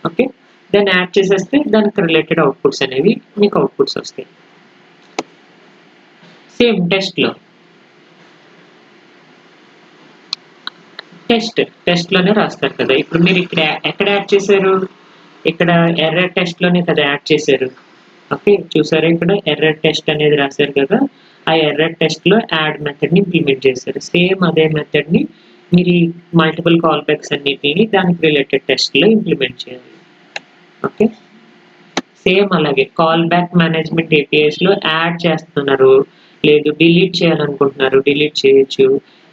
Okay, దాన్ని add చేసేస్తే దానికి related outputs అనేవి మీకు అవుట్పుట్స్ వస్తాయి. సేమ్ టెస్ట్లో టెస్ట్లోనే రాస్తారు కదా. ఇప్పుడు మీరు ఇక్కడ ఎక్కడ యాడ్ చేశారు, ఇక్కడ ఎర్రర్ టెస్ట్లోనే కదా యాడ్ చేశారు. ఓకే, చూసారా ఇక్కడ ఎర్రర్ టెస్ట్ అనేది రాశారు కదా, ఆ ఎర్రర్ టెస్ట్లో యాడ్ మెథడ్ని ఇంప్లిమెంట్ చేశారు. సేమ్ అదే మెథడ్ని మీరు ఈ మల్టిపుల్ కాల్ బ్యాక్స్ అన్నిటిని దానికి రిలేటెడ్ టెస్ట్లో ఇంప్లిమెంట్ చేయాలి. ఓకే, సేమ్ అలాగే కాల్ బ్యాక్ మేనేజ్మెంట్ ఏపీఐస్లో యాడ్ చేస్తున్నారు, లేదు డిలీట్ చేయాలనుకుంటున్నారు, డిలీట్ చేయొచ్చు.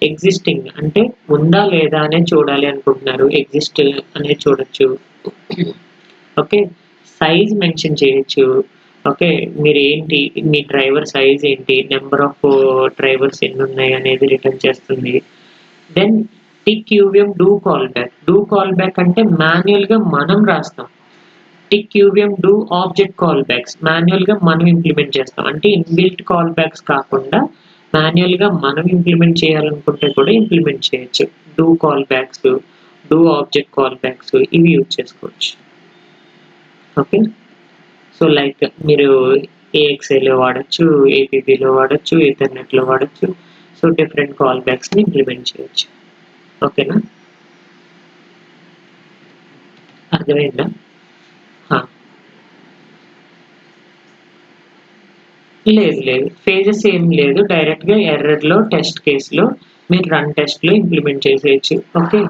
ఎగ్జిస్టింగ్ అంటే ఉందా లేదా అనేది చూడాలి అనుకుంటున్నారు, ఎగ్జిస్ట్ అనేది చూడొచ్చు. ఓకే, సైజ్ మెన్షన్ చేయొచ్చు. ఓకే, మీరు ఏంటి మీ డ్రైవర్ సైజ్ ఏంటి, నెంబర్ ఆఫ్ డ్రైవర్స్ ఎన్ని ఉన్నాయి అనేది రిటర్న్ చేస్తుంది. Then tick యూవిఎం do callback అంటే మాన్యువల్గా మనం రాస్తాం. Tick యూవిఎం do object callbacks మాన్యువల్గా మనం ఇంప్లిమెంట్ చేస్తాం. అంటే ఇన్బిల్ట్ కాల్ బ్యాక్స్ కాకుండా మాన్యువల్గా మనం ఇంప్లిమెంట్ చేయాలనుకుంటే కూడా ఇంప్లిమెంట్ చేయొచ్చు. Do call backs, do object call backs ఇవి యూజ్ చేసుకోవచ్చు. ఓకే, సో లైక్ మీరు ఏఎక్స్ఐలో వాడచ్చు, ఏపీబీలో వాడచ్చు, ఈథర్నెట్లో వాడచ్చు. సో డిఫరెంట్ కాల్ బ్యాక్స్ని ఇంప్లిమెంట్ చేయొచ్చు. ఓకేనా, అర్థమైందా? లేదు ఫేజెస్ ఏం లేదు, డైరెక్ట్గా ఎర్రర్లో టెస్ట్ కేసులో మీరు రన్ టెస్ట్లో ఇంప్లిమెంట్ చేసేయచ్చు. ఓకే,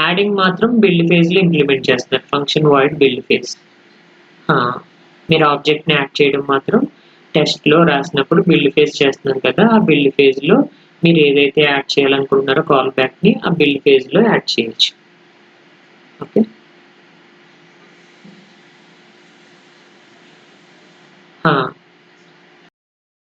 యాడింగ్ మాత్రం బిల్డ్ ఫేజ్లో ఇంప్లిమెంట్ చేస్తారు, ఫంక్షన్ వాయిడ్ బిల్డ్ ఫేజ్. మీరు ఆబ్జెక్ట్ని యాడ్ చేయడం మాత్రం టెస్ట్లో రాసినప్పుడు బిల్డ్ ఫేజ్ చేస్తున్నారు కదా, ఆ బిల్డ్ ఫేజ్లో మీరు ఏదైతే యాడ్ చేయాలనుకుంటున్నారో కాల్ బ్యాక్ని ఆ బిల్డ్ ఫేజ్లో యాడ్ చేయొచ్చు. ఓకే,